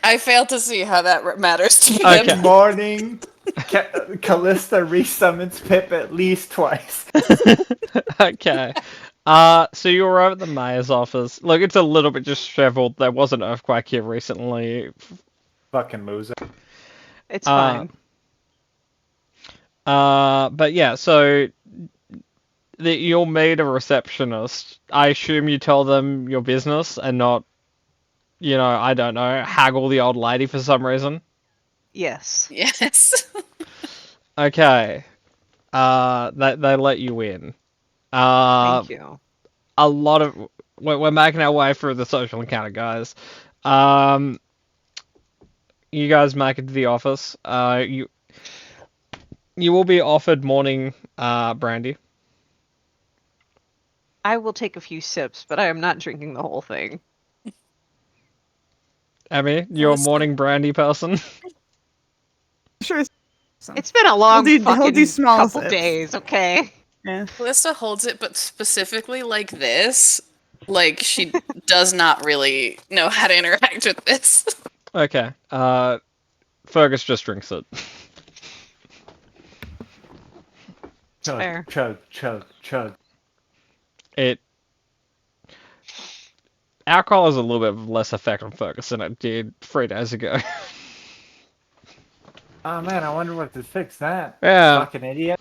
I fail to see how that matters to Pip. Okay. Morning, Callista resummons Pip at least twice. Okay. So you were over at the mayor's office. Look, it's a little bit disheveled. There was an earthquake here recently. Fucking loser. It's fine. But yeah, so you'll meet a receptionist. I assume you tell them your business and not, I don't know, haggle the old lady for some reason. Yes. Yes. Okay. They let you in. Thank you. A lot of we're making our way through the social encounter, guys. You guys make it to the office. You will be offered morning brandy. I will take a few sips, but I am not drinking the whole thing. Emmy, you're a Listen. morning brandy person. Sure. It's been a long He'll do fucking small couple sips. days, okay? Yeah. Callista holds it, but specifically like this. Like, she does not really know how to interact with this. Okay. Fergus just drinks it. Chug, Fair. chug, chug, chug. Alcohol has a little bit of less effect on Fergus than it did 3 days ago. Oh man, I wonder what to fix that. Yeah. Fucking idiot.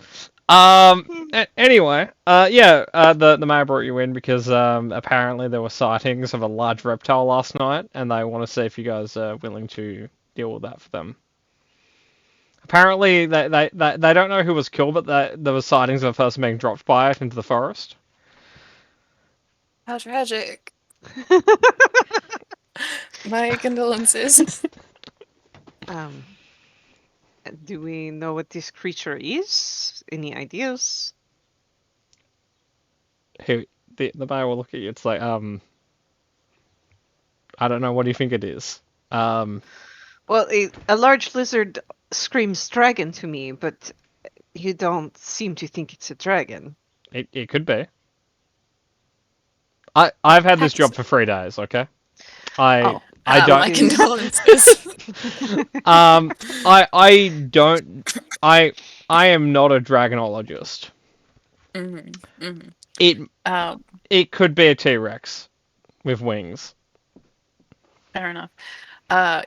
Anyway, the mayor brought you in because apparently there were sightings of a large reptile last night, and they want to see if you guys are willing to deal with that for them. Apparently, they don't know who was killed, but there were sightings of a person being dropped by it into the forest. How tragic. My condolences. Do we know what this creature is? Any ideas? The mayor will look at you. It's like, I don't know. What do you think it is? Well, a large lizard screams dragon to me, but you don't seem to think it's a dragon. It could be. I've had this job for 3 days. Okay. I don't. My condolences. I don't. I am not a dragonologist. It could be a T-Rex with wings. Fair enough.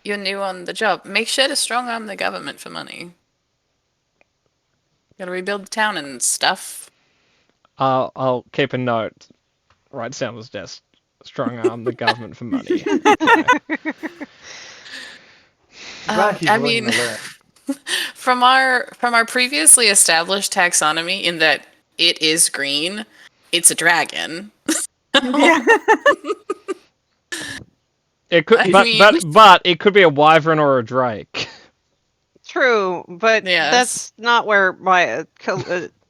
You're new on the job. Make sure to strong arm the government for money. Gotta rebuild the town and stuff. I'll keep a note. Right, Sandler's desk. Strong arm the government for money. Glad he's I willing mean, to learn. from our previously established taxonomy, in that it is green, it's a dragon. Yeah. It could, I but mean- but it could be a wyvern or a drake. True, but Yes. that's not where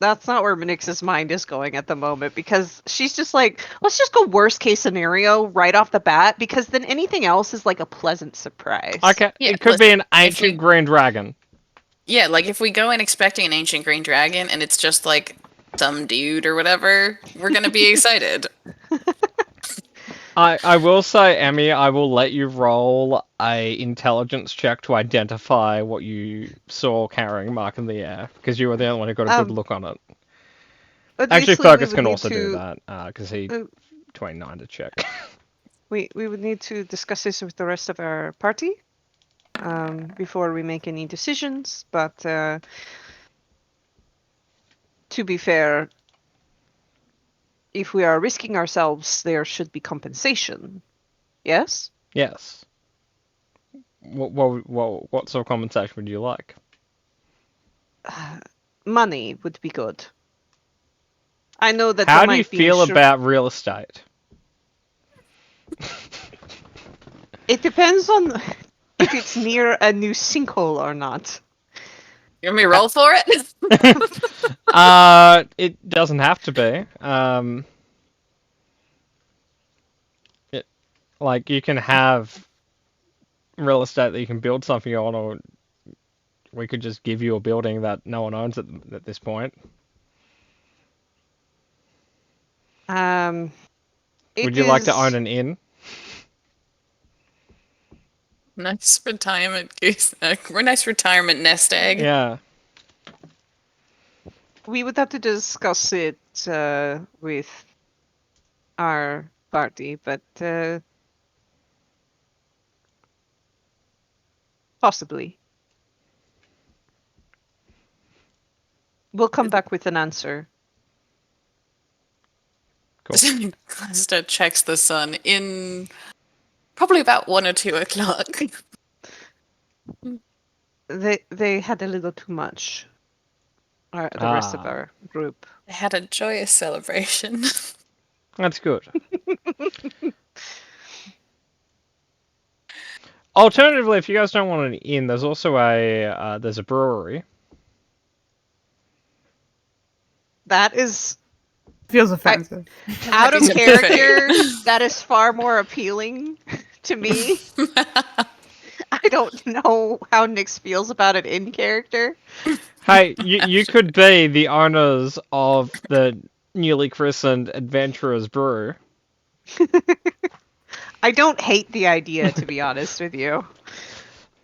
that's not where Minix's mind is going at the moment, because she's just like, let's just go worst case scenario right off the bat, because then anything else is like a pleasant surprise. Okay, Yeah, it could be an listen, if we- ancient green dragon. Yeah, like if we go in expecting an ancient green dragon and it's just like some dude or whatever, we're gonna be excited. I will say, Emmy, I will let you roll a intelligence check to identify what you saw carrying Mark in the air, because you were the only one who got a good look on it. But Actually, basically, we Fergus would can need also do to- that, because he 29 to check. We would need to discuss this with the rest of our party before we make any decisions. But to be fair, if we are risking ourselves, there should be compensation. Yes? Yes. What sort of compensation would you like? Money would be good. I know that How there do you might be feel about real estate? It depends on if it's near a new sinkhole or not. You want me to roll for it? It doesn't have to be. Like you can have real estate that you can build something on, or we could just give you a building that no one owns at this point. Would Would you like to own an inn? Nice retirement goose egg. Nice retirement nest egg. Yeah. We would have to discuss it with our party, but possibly. We'll come back with an answer. Cool. Glasta checks the sun in probably about 1 or 2 o'clock. They had a little too much. The rest of our group. They had a joyous celebration. That's good. Alternatively, if you guys don't want an inn, there's also there's a brewery. That is Feels offensive. out of That is character. That is far more appealing to me. I don't know how Nyx feels about it in character. Hey, you could be the owners of the newly christened Adventurers Brew. I don't hate the idea, to be honest with you.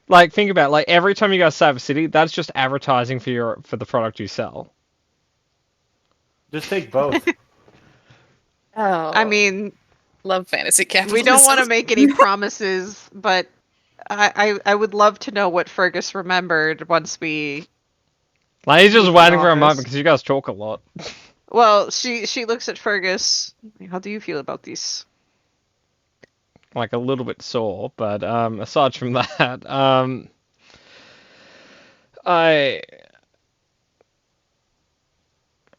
Like, think about it, like every time you guys save a city, that's just advertising for the product you sell. Just take both. Oh, I mean, love fantasy capitalism. we don't want to make any promises, but I would love to know what Fergus remembered once we. Like, he's just Keep waiting it for a honest. moment because you guys talk a lot. Well, she looks at Fergus. How do you feel about this? Like a little bit sore, but aside from that,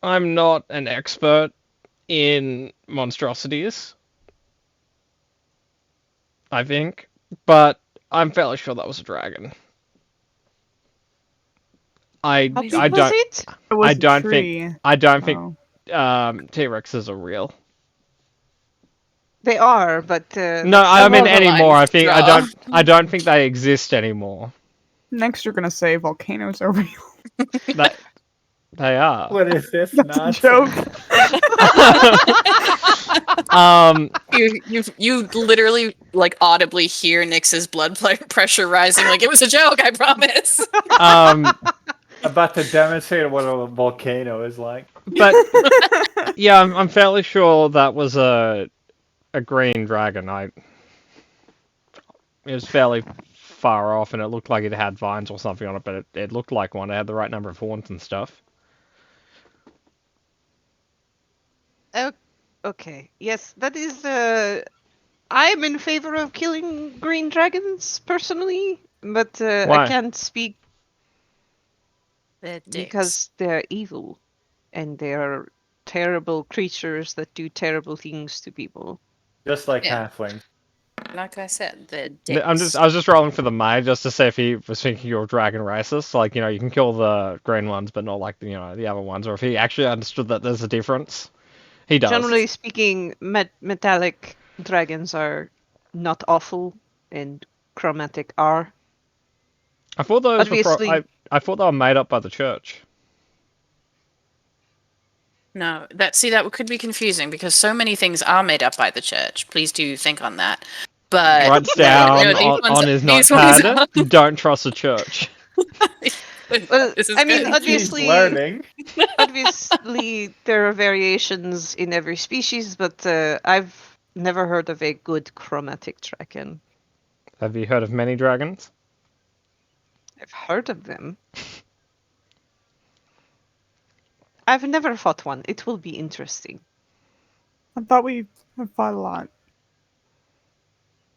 I'm not an expert in monstrosities, I think, but I'm fairly sure that was a dragon. How big I was don't it? It was I a don't tree. think I don't think Oh. T-Rexes are real. They are, but No, I some mean of the anymore. lines I think draw. I don't think they exist anymore. Next, you're gonna say volcanoes are real. They are. What is this That's a nonsense? joke. you literally like audibly hear Nyx's blood pressure rising. Like it was a joke, I promise. About to demonstrate what a volcano is like. But yeah, I'm fairly sure that was a green dragon. It was fairly far off, and it looked like it had vines or something on it, but it looked like one. It had the right number of horns and stuff. Okay. Yes, that is. I'm in favor of killing green dragons personally, but Why? I can't speak The because they're evil, and they're terrible creatures that do terrible things to people. Just like Yeah. halflings. like I said, the I was just rolling for the mage just to see if he was thinking you're dragon racist. Like, you can kill the green ones, but not like the other ones, or if he actually understood that there's a difference. He does. Generally speaking, metallic dragons are not awful, and chromatic are. I thought those Obviously- I thought they were made up by the church. No, that could be confusing because so many things are made up by the church. Please do think on that. But Writes down these ones- on his these ones notepad. are- Don't trust the church. Well, This is I mean, good. obviously, He's learning. obviously there are variations in every species, but I've never heard of a good chromatic dragon. Have you heard of many dragons? I've heard of them. I've never fought one. It will be interesting. I thought we have fought a lot.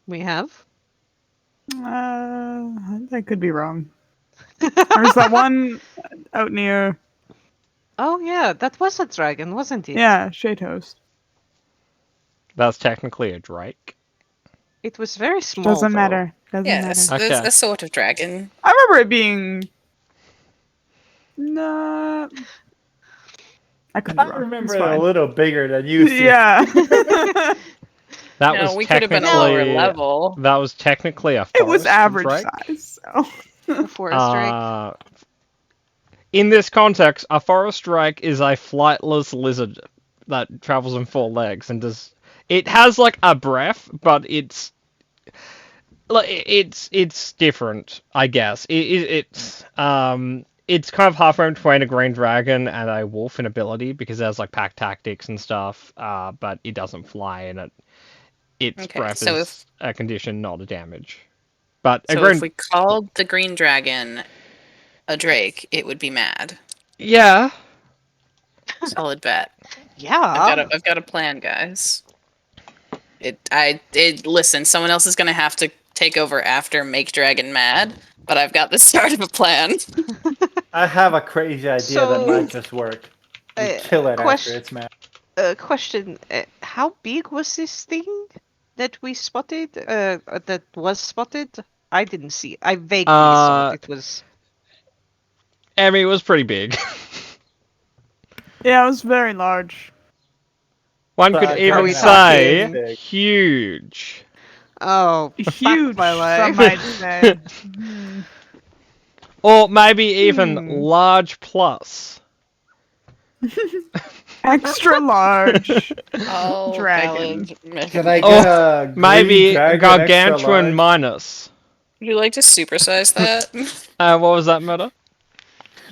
We have? I could be wrong. There's that one out near, Oh yeah, that was a dragon, wasn't it? yeah, Shea Toast. That's technically a drake. It was very small. Doesn't though. matter. Doesn't Yes, matter. Okay. a sort of dragon. I remember it being. No. I couldn't I be wrong. remember It's it a fine. little bigger than you. Steve. Yeah. That No, was we could have been lower level. That was technically a It was forest average drake. size. So. The forest drake. In this context, a forest drake is a flightless lizard that travels on 4 legs and does. It has like a breath, but it's different, I guess. It's kind of halfway between a green dragon and a wolf in ability because there's like pack tactics and stuff. But it doesn't fly, and its Okay, breath so is a condition, not a damage. But a So green, if we called the green dragon a drake, it would be mad. yeah. Solid bet. Yeah. I've got a plan, guys. Listen, someone else is gonna have to take over after make dragon mad, but I've got the start of a plan. I have a crazy idea So- that might just work. You kill it question- after it's mad. Question: how big was this thing that we spotted? That was spotted. I didn't see. I vaguely saw it. It was. I mean, it was pretty big. Yeah, it was very large. One But could even we say talking- huge. Oh, Huge, my life. some might say. Hmm. Or maybe even large plus. Extra large. Oh, Dragon. Can I get Oh, a green Maybe dragon extra gargantuan large? minus. Would you like to supersize that? What was that, Meta?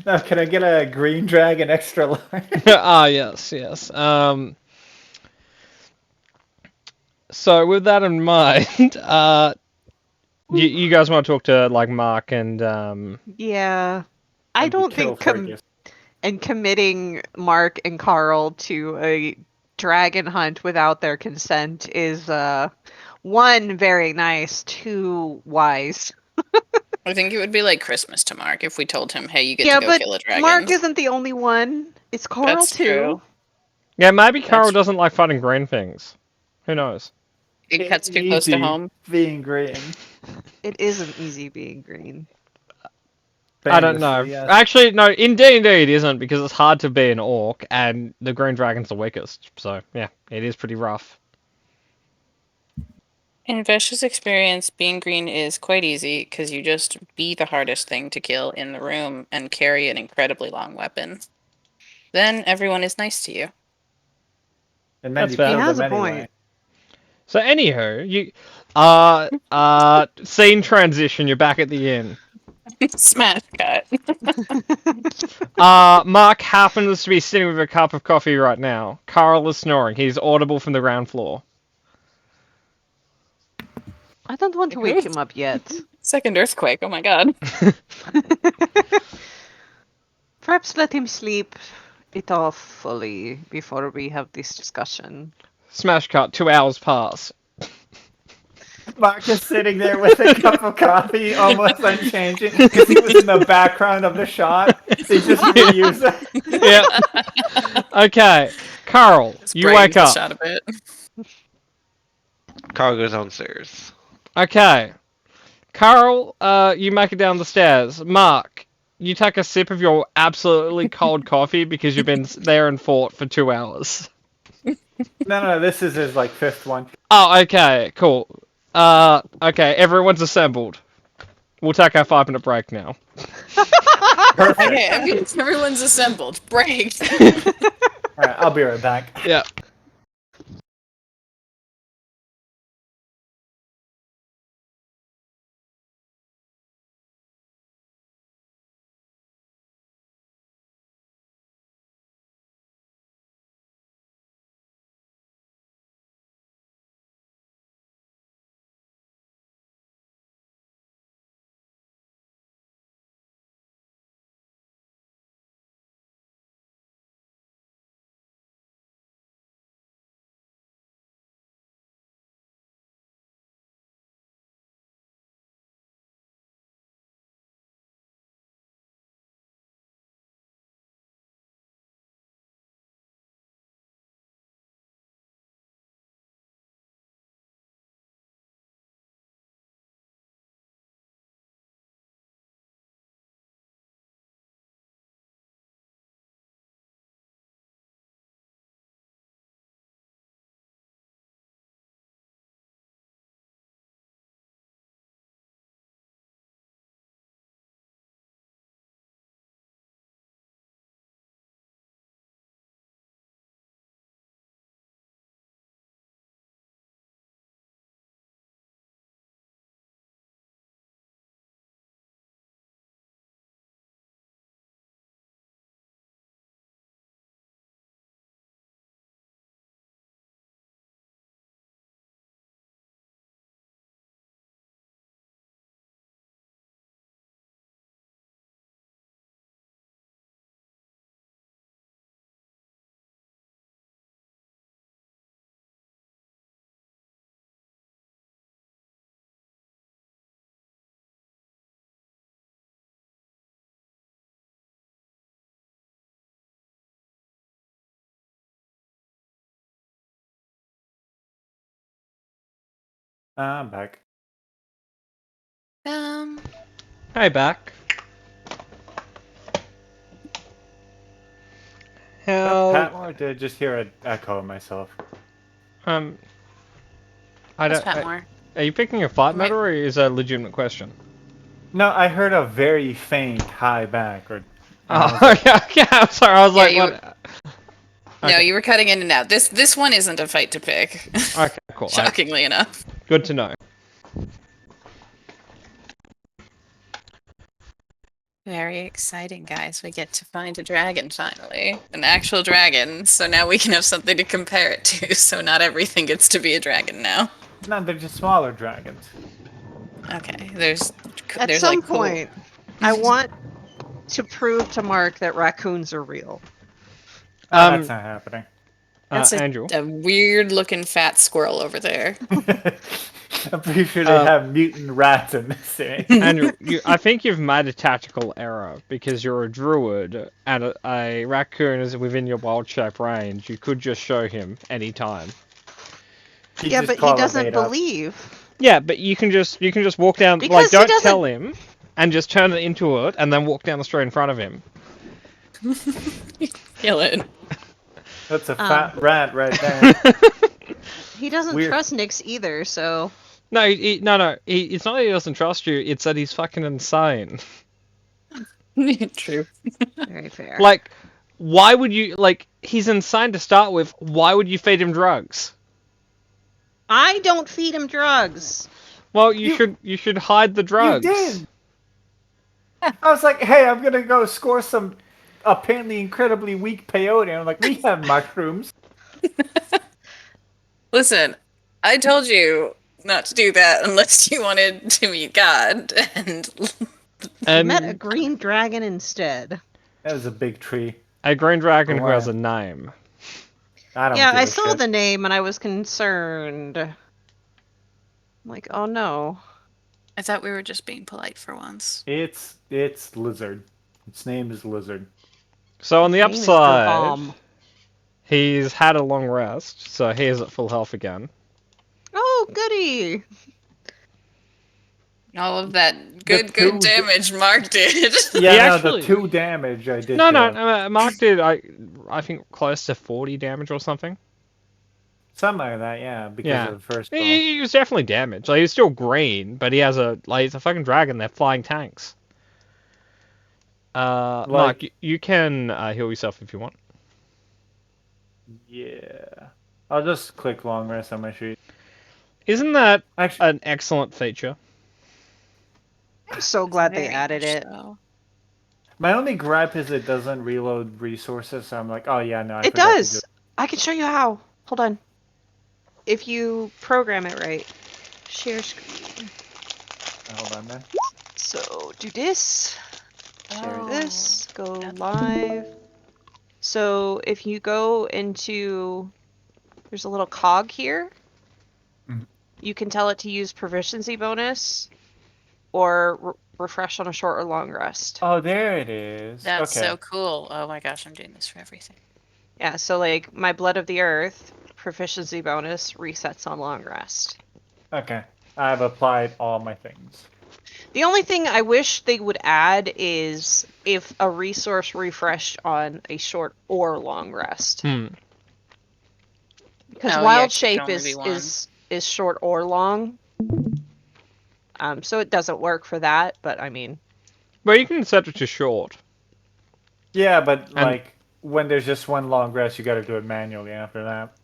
No, can I get a green dragon extra large? Yes. So with that in mind, you guys want to talk to like Mark and Yeah. I don't think Fergus. committing Mark and Carl to a dragon hunt without their consent is one, very nice, two, wise. I think it would be like Christmas to Mark if we told him, "Hey, you get Yeah, to go but kill a dragon." Mark isn't the only one. It's Carl That's too. true. yeah, maybe Carol That's- doesn't like fighting green things. Who knows? It cuts too close to Easy home. Being green. It isn't easy being green. I don't know. Famously, yes. Actually, no. In D&D, it isn't because it's hard to be an orc, and the green dragon's the weakest. So yeah, it is pretty rough. In Vesh's experience, being green is quite easy because you just be the hardest thing to kill in the room and carry an incredibly long weapon. Then everyone is nice to you. And then That's you fair. kill He has them a anyway. point. So anywho, scene transition. You're back at the inn. Smash cut. Mark happens to be sitting with a cup of coffee right now. Carl is snoring. He's audible from the ground floor. I don't want to wake him up yet. Second earthquake. Oh my god. Perhaps let him sleep it off fully before we have this discussion. Smash cut. 2 hours pass. Mark is sitting there with a cup of coffee, almost unchanging, because he was in the background of the shot. They just reuse it. Yeah. Okay. Carl, His you brain wake just up. shot a bit. Carl goes downstairs. Okay. Carl, you make it down the stairs. Mark, you take a sip of your absolutely cold coffee because you've been there and fought for 2 hours. No, this is his like 5th one. Oh, okay, cool. Okay, everyone's assembled. We'll take our 5-minute break now. Perfect. Okay, everyone's assembled. Break. Alright, I'll be right back. Yeah. I'm back. Hey, back. How? Patmore, did I just hear an echo of myself? I That's don't. Patmore. Are you picking a fight Right. matter, or is that a legitimate question? No, I heard a very faint hi back. Or Oh, yeah. I'm sorry. I was Yeah, like, you- what? No, Okay. you were cutting in and out. This one isn't a fight to pick. Okay, cool. Shockingly enough. Good to know. Very exciting, guys. We get to find a dragon finally. An actual dragon. So now we can have something to compare it to. So not everything gets to be a dragon now. no, they're just smaller dragons. Okay, there's At there's some like cool- point, I want to prove to Mark that raccoons are real. That's not happening. That's Andrew. a weird looking fat squirrel over there. I'm pretty sure they have mutant rats in this thing. Andrew, I think you've made a tactical error because you're a druid and a raccoon is within your wild shape range. You could just show him anytime. Yeah, but he doesn't believe. Yeah, but you can just walk down. Because Like, he don't doesn't- tell him, and just turn it into it, and then walk down the street in front of him. Kill it. That's a fat rat right there. He doesn't Weird. trust Nyx either, so No, it's not that he doesn't trust you. It's that he's fucking insane. True. very fair. Like, why would you? Like, he's insane to start with. Why would you feed him drugs? I don't feed him drugs. Well, you should hide the drugs. You did. I was like, hey, I'm gonna go score some apparently incredibly weak peyote. And I'm like, we have mushrooms. Listen, I told you not to do that unless you wanted to meet God, and I met a green dragon instead. That was a big tree. A green dragon who Wow. has a name. I don't Yeah, give I a saw shit. the name and I was concerned. I'm like, oh no. I thought we were just being polite for once. It's Lizard. Its name is Lizard. So on the Name is upside, Bomb. he's had a long rest, so he is at full health again. Oh, goody! All of that good two- damage Mark did. Yeah, He no, actually- the 2 damage I did. No, to- Mark did, I think, close to 40 damage or something. Something like that, yeah, because Yeah. of the first ball. He was definitely damaged. Like, he's still green, but he has he's a fucking dragon. They're flying tanks. Mark, you can heal yourself if you want. Yeah. I'll just click long rest on my sheet. Isn't that Actually, an excellent feature? I'm so glad they Very added much it. so. my only gripe is it doesn't reload resources, so I'm like, oh yeah, no, I It forgot to does! do it. I can show you how. Hold on. If you program it right. Share screen. Hold on, man. So, do this. Share Oh, this. Go that's- live. So, if you go into... There's a little cog here. Mhm. You can tell it to use proficiency bonus or refresh on a short or long rest. Oh, there it is. That's okay. so cool. Oh my gosh, I'm doing this for everything. Yeah, so like my Blood of the Earth proficiency bonus resets on long rest. Okay. I've applied all my things. The only thing I wish they would add is if a resource refreshed on a short or long rest. Because Oh, yeah, wild it can shape only be one. is short or long. So it doesn't work for that, but I mean, Well, you can set it to short. Yeah, but And- like when there's just one long rest, you got to do it manually after that.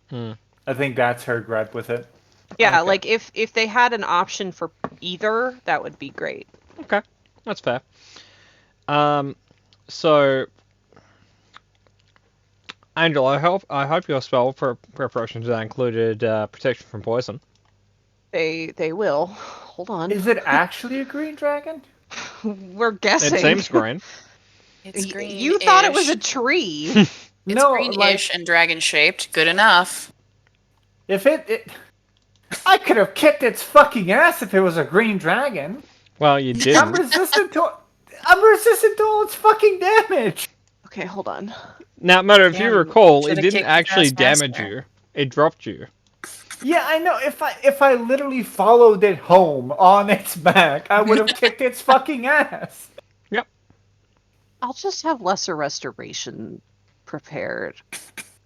Hmm. I think that's her gripe with it. yeah, Okay. like if they had an option for either, that would be great. Okay, that's fair. So, Angel, I hope your spell preparation today included protection from poison. They will. Hold on. Is it actually a green dragon? We're guessing. It seems green. It's green. You thought it was a tree. It's No, greenish like and dragon shaped. Good enough. if it I could have kicked its fucking ass if it was a green dragon. Well, you I'm didn't. resistant to all its fucking damage. Okay, hold on. Now, Moto, if you Damn, recall, it should've didn't kicked its actually ass damage faster. you. It dropped you. Yeah, I know. If I literally followed it home on its back, I would have kicked its fucking ass. I'll just have lesser restoration prepared.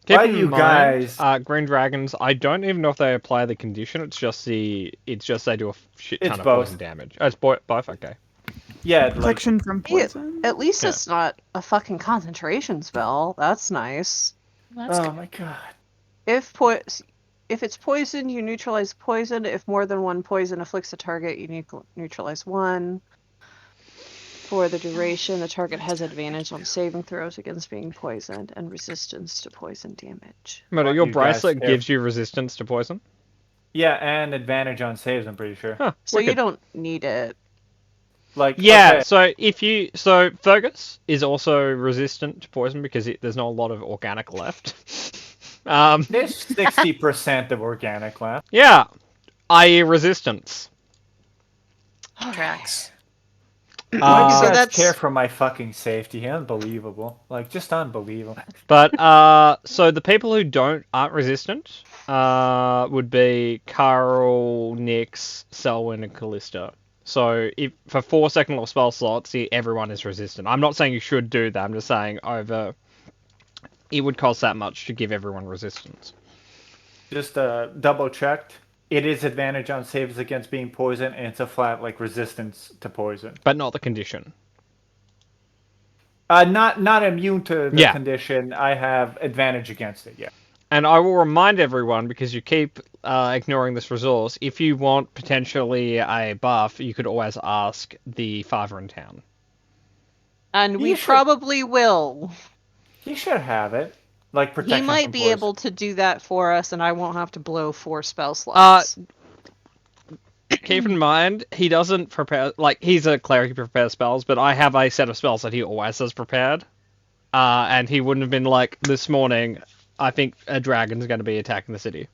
Keep Why in you mind, guys- green dragons, I don't even know if they apply the condition. It's just they do a shit ton It's of both. poison damage. Oh, it's both, okay. Yeah, like Protection from Yeah, poison. At least Yeah. it's not a fucking concentration spell. That's nice. That's oh good. my god. If it's poison, you neutralize poison. If more than one poison afflicts a target, you neutralize one. For the duration, the target has advantage on saving throws against being poisoned and resistance to poison damage. Moto, What your you guys bracelet care- gives you resistance to poison. Yeah, and advantage on saves. I'm pretty sure. Huh. So you wicked. don't need it. Like Yeah, okay, so Fergus is also resistant to poison because there's not a lot of organic left. there's 60% of organic left. Yeah, i.e. resistance. Tracks. Why do Uh, you So guys that's- care for my fucking safety? Unbelievable. Like just unbelievable. But so the people who aren't resistant would be Carl, Nyx, Selwyn, and Callista. So if for 4 second level spell slots, everyone is resistant. I'm not saying you should do that. I'm just saying it would cost that much to give everyone resistance. Just double checked. It is advantage on saves against being poisoned, and it's a flat like resistance to poison. But not the condition. Not immune to the Yeah. condition. I have advantage against it. Yeah. And I will remind everyone, because you keep ignoring this resource, if you want potentially a buff, you could always ask the father in town. And He we should- probably will. He should have it. Like protection He might from be poison. able to do that for us, and I won't have to blow 4 spell slots. Keep in mind, he doesn't prepare, like, he's a cleric who prepares spells, but I have a set of spells that he always has prepared. And he wouldn't have been like, this morning, I think a dragon's going to be attacking the city.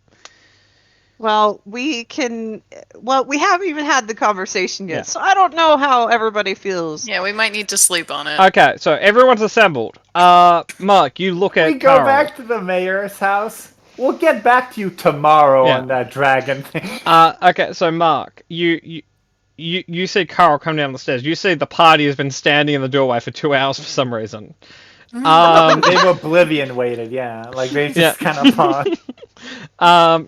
Well, we haven't even had the conversation yet, Yeah. so I don't know how everybody feels. Yeah, we might need to sleep on it. Okay, so everyone's assembled. Mark, you look at We go Carl. back to the mayor's house. We'll get back to you tomorrow Yeah. on that dragon thing. Okay, so Mark, you see Carl come down the stairs. You see the party has been standing in the doorway for 2 hours for some reason. They've oblivion waited, yeah. Like they just kind of paused.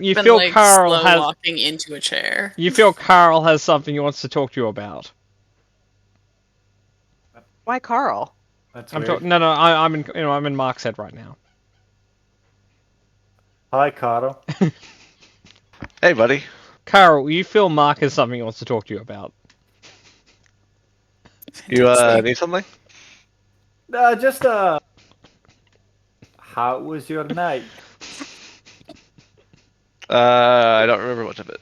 You Been, feel like, Carl slow has walking into a chair. you feel Carl has something he wants to talk to you about. Why, Carl? That's I'm weird. talking. No, I'm in Mark's head right now. Hi, Carl. Hey, buddy. Carl, you feel Mark has something he wants to talk to you about. You need something? Just how was your night? I don't remember much of it.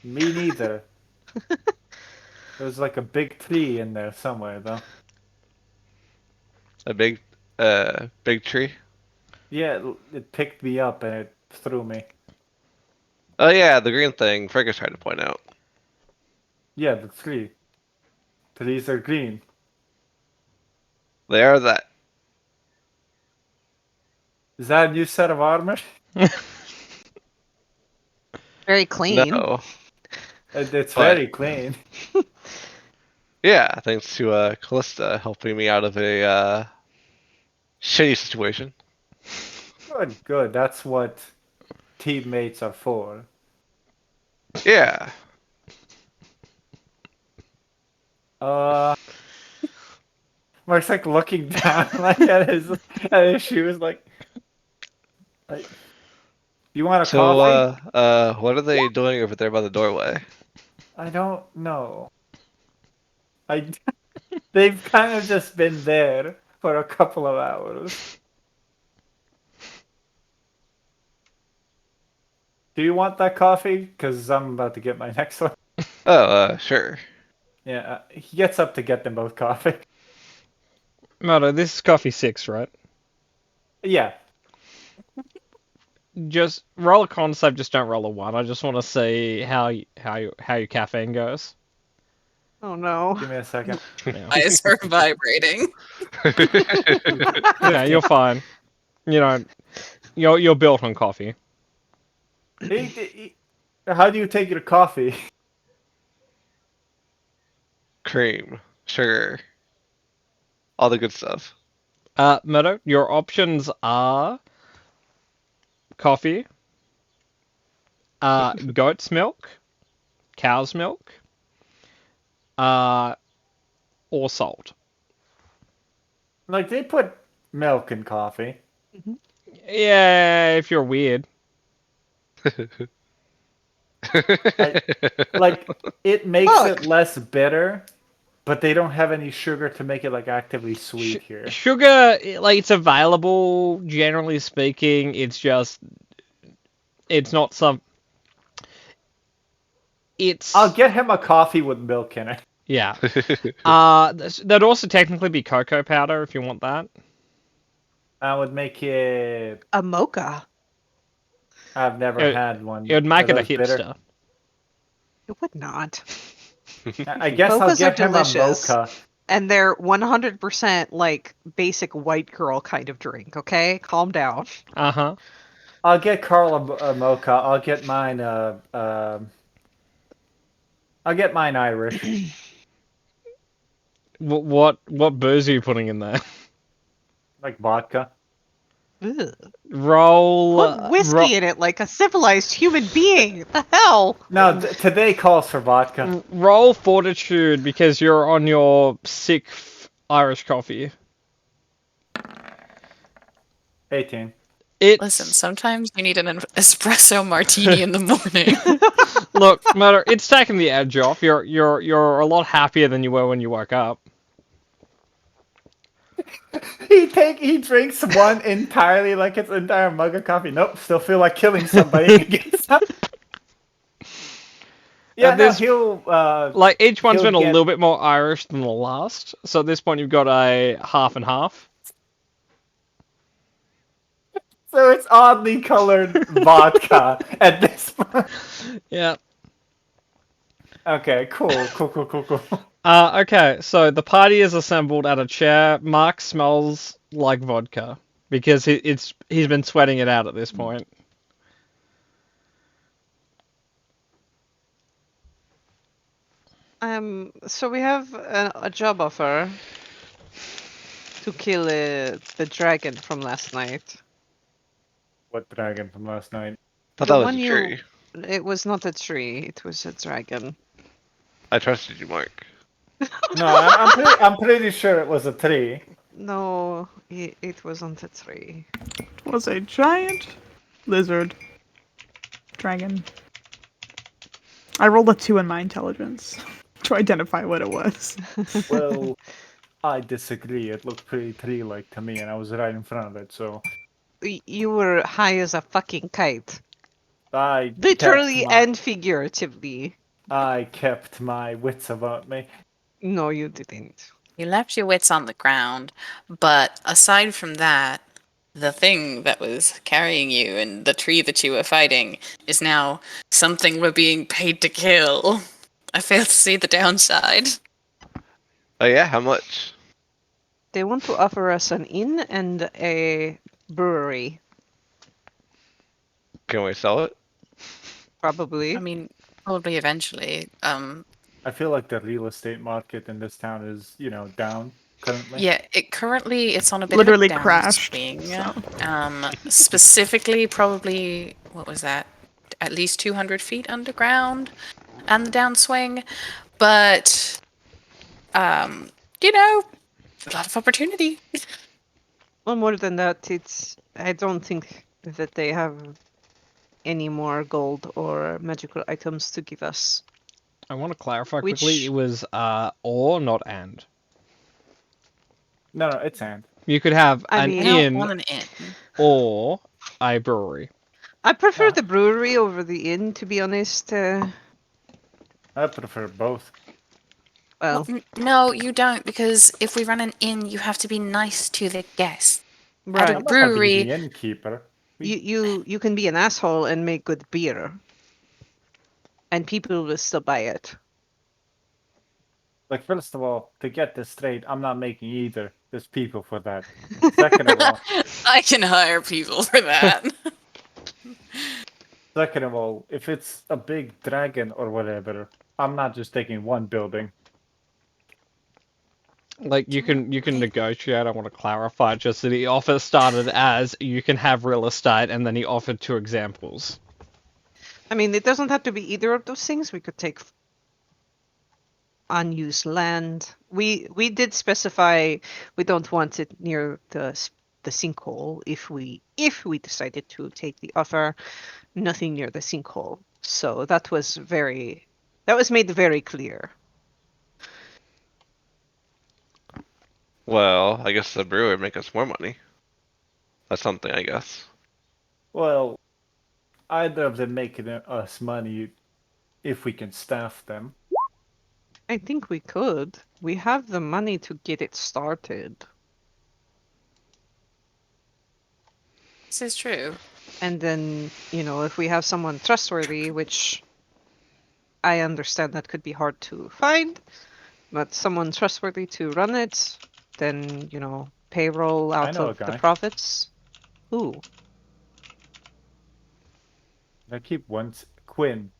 Me neither. There's like a big tree in there somewhere, though. A big tree. Yeah, it picked me up and it threw me. Oh yeah, the green thing. Fergus tried to point out. Yeah, the tree. Trees are green. They are that. Is that a new set of armor? Very clean. No. It's What? very clean. Yeah, thanks to Callista helping me out of a shitty situation. Good, good. That's what teammates are for. Yeah. Mark's like looking down like at his shoes, like you want a So coffee? what are they doing over there by the doorway? I don't know. They've kind of just been there for a couple of hours. Do you want that coffee? Because I'm about to get my next one. Oh, sure. Yeah, he gets up to get them both coffee. Moto, this is coffee 6, right? Yeah. Just roll a con save, just don't roll a 1. I just want to see how your caffeine goes. Oh no. Give me a second. Yeah, Eyes are vibrating. yeah, you're fine. You know, you're built on coffee. How do you take your coffee? Cream, sugar, all the good stuff. Moto, your options are coffee, goat's milk, cow's milk, or salt. Like they put milk in coffee. Yeah, if you're weird. Like it makes Look. it less bitter, but they don't have any sugar to make it like actively sweet here. Sugar, like, it's available, generally speaking. It's just, it's not some. It's. I'll get him a coffee with milk in it. Yeah. That'd also technically be cocoa powder if you want that. I would make it. A mocha. I've never It- had one. It would make Are it a those bitter? hipster. It would not. I guess I'll Mochas are get him delicious. a mocha. And they're 100% like basic white girl kind of drink, okay? Calm down. Uh-huh. I'll get Carl a mocha. I'll get mine. I'll get mine Irish. What booze are you putting in there? Like vodka. Ugh. Roll. Put whiskey in it like a civilized human being. The hell? No, today calls for vodka. Roll fortitude because you're on your 6th Irish coffee. 18. It's Listen, sometimes you need an espresso martini in the morning. look, Murder, it's taken the edge off. You're a lot happier than you were when you woke up. He drinks one entirely like it's an entire mug of coffee. Nope, still feel like killing somebody. Yeah, no, There's- he'll Like each one's he'll been a get- little bit more Irish than the last. So at this point, you've got a half and half. so it's oddly colored vodka at this point. Yeah. Okay, cool. Okay, so the party is assembled at a chair. Mark smells like vodka because he's been sweating it out at this point. So we have a job offer to kill the dragon from last night. What dragon from last night? Thought The that was one a you- tree. It was not a tree. It was a dragon. I trusted you, Mark. No, I'm pretty sure it was a tree. No, it wasn't a tree. It was a giant lizard dragon. I rolled a 2 in my intelligence to identify what it was. Well, I disagree. It looked pretty tree-like to me, and I was right in front of it. So You were high as a fucking kite, I literally kept my, and figuratively. I kept my wits about me. No, you didn't. You left your wits on the ground, but aside from that, the thing that was carrying you and the tree that you were fighting is now something we're being paid to kill. I fail to see the downside. Oh yeah, how much? They want to offer us an inn and a brewery, Can we sell it? probably. I mean, probably eventually. I feel like the real estate market in this town is, down currently. Yeah, it's on a bit Literally of a crashed, downswing. so. Specifically, probably what was that? At least 200 feet underground, and the downswing. But, a lot of opportunity. Well, more than that, I don't think that they have any more gold or magical items to give us. I want to clarify Which- quickly. It was or, not and. No, it's hand. You could have I an mean- I don't inn want an inn. or a brewery. I prefer the brewery over the inn, to be honest. I prefer both. Well, No, you don't, because if we run an inn, you have to be nice to the guests. right. a I'm not gonna be brewery- the innkeeper. You can be an asshole and make good beer, and people will still buy it. Like, first of all, to get this straight, I'm not making either. There's people for that. Second of all, I can hire people for that. if it's a big dragon or whatever, I'm not just taking one building. Like you can negotiate. I want to clarify just that the offer started as you can have real estate, and then he offered 2 examples. I mean, it doesn't have to be either of those things. We could take unused land. We did specify we don't want it near the sinkhole if we decided to take the offer. Nothing near the sinkhole. So that was made very clear. Well, I guess the brewer would make us more money. That's something, I guess. Well, either of them making us money if we can staff them. I think we could. We have the money to get it started. This is true. And then, if we have someone trustworthy, which I understand that could be hard to find, but someone trustworthy to run it, then, payroll out know a of the guy. profits. Who? I keep Quinn.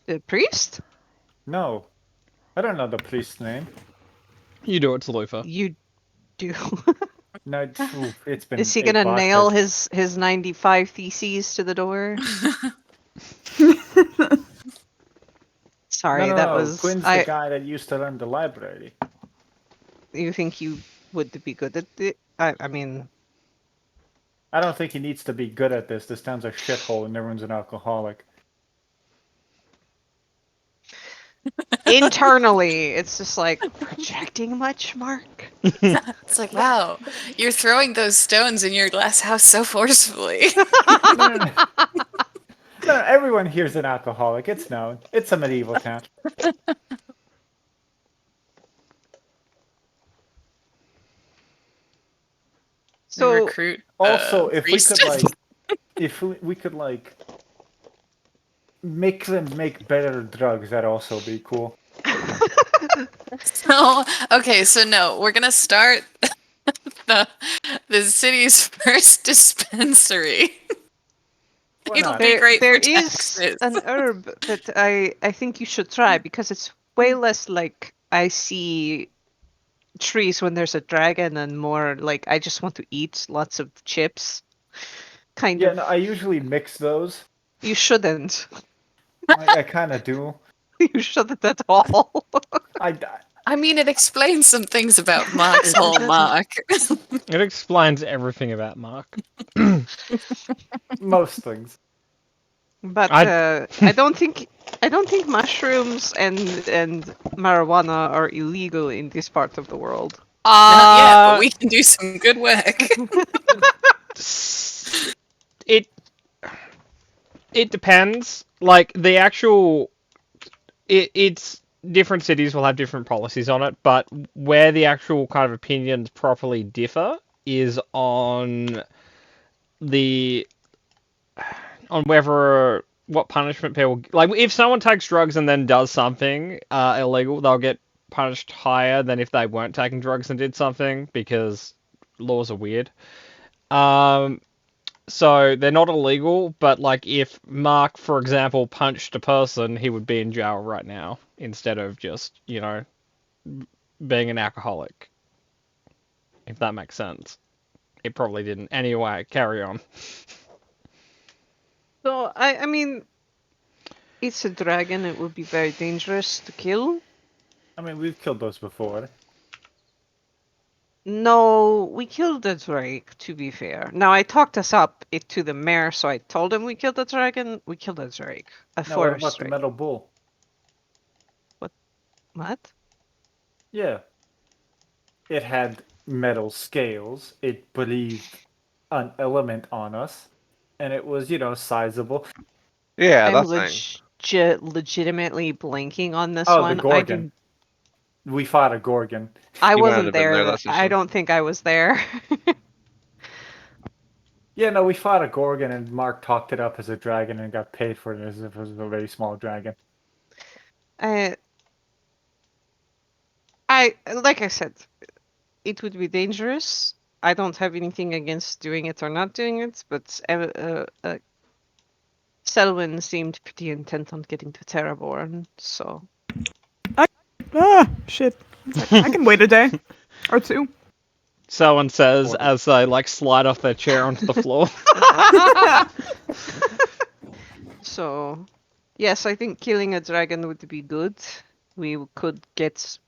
The priest? No, I don't know the priest's name. You do it, Lufa. You do. No, it's been. Is he 8 gonna nail vodkas. his 95 theses to the door? Sorry, No, that was. Quinn's the guy that used to run the library. You think you would be good at it? I mean, I don't think he needs to be good at this. This town's a shithole and everyone's an alcoholic. Internally, it's just like projecting much, Mark. It's like, wow, you're throwing those stones in your glass house so forcefully. No, everyone here's an alcoholic. It's known. It's a medieval town. So recruit. Also, if we priest. could we could like make them make better drugs, that'd also be cool. So, okay, so no, we're gonna start the city's first dispensary. Why It'll not? be great there for is taxes. an herb that I think you should try because it's way less like I see trees when there's a dragon and more like I just want to eat lots of chips. Kind Yeah, of. no, I usually mix those. You shouldn't. I kind of do. You shouldn't at all. I mean, it explains some things about Mark's whole Mark. It explains everything about Mark. Most things. But I- I don't think mushrooms and marijuana are illegal in this part of the world. Not yet, but we can do some good work. It depends. Like the actual, it's different cities will have different policies on it, but where the actual kind of opinions properly differ is on whether what punishment people like. If someone takes drugs and then does something illegal, they'll get punished higher than if they weren't taking drugs and did something because laws are weird. So they're not illegal, but like if Mark, for example, punched a person, he would be in jail right now instead of just, being an alcoholic. If that makes sense. It probably didn't. Anyway, carry on. So I mean, it's a dragon. It would be very dangerous to kill. I mean, we've killed those before. No, we killed the drake, to be fair. Now, I talked us up to the mayor, so I told him we killed the dragon. We killed the drake. A Now, what forest about the drake. metal bull? What? Yeah. It had metal scales. It believed an element on us. And it was, sizable. Yeah, I'm that's legitimately blanking on this Oh, one. the Gorgon. We fought a Gorgon. I You might wasn't have been there there. last I session. don't think I was there. Yeah, no, we fought a Gorgon and Mark talked it up as a dragon and got paid for it as if it was a very small dragon. Like I said, it would be dangerous. I don't have anything against doing it or not doing it, but Selwyn seemed pretty intent on getting to Terraborn, so. Shit. I can wait a day or two. Someone says as they slide off their chair onto the floor. So, yes, I think killing a dragon would be good. We could get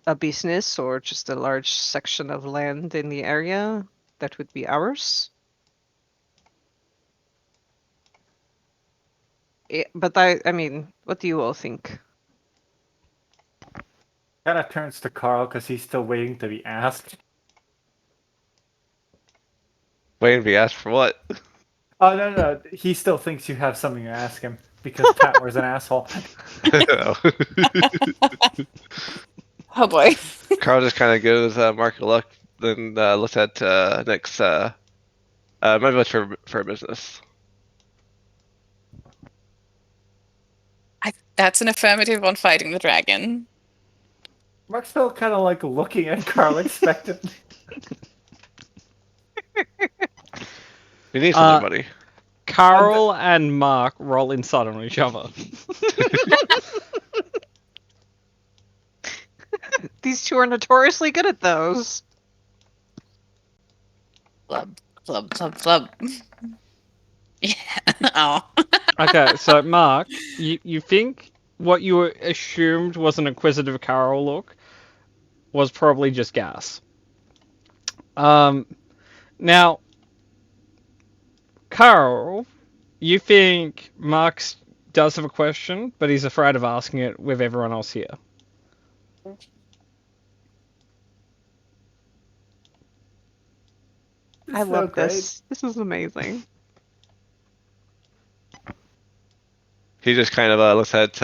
a business or just a large section of land in the area that would be ours. But I mean, what do you all think? Kind of turns to Carl because he's still waiting to be asked. waiting to be asked for what? Oh, no. He still thinks you have something to ask him because Patmore's an asshole. Oh boy. Carl just kind of goes mark of luck, then looks at Nick's maybe much for business. That's an affirmative on fighting the dragon. Mark's still kind of looking at Carl expectantly. You need something, buddy. Carl and Mark roll inside on each other. These two are notoriously good at those. Club. Yeah. Oh. Okay, so Mark, you think what you assumed was an inquisitive Carl look was probably just gas. Now, Carl, you think Marx does have a question, but he's afraid of asking it with everyone else here. I So love great. this. This is amazing. He just kind of looks at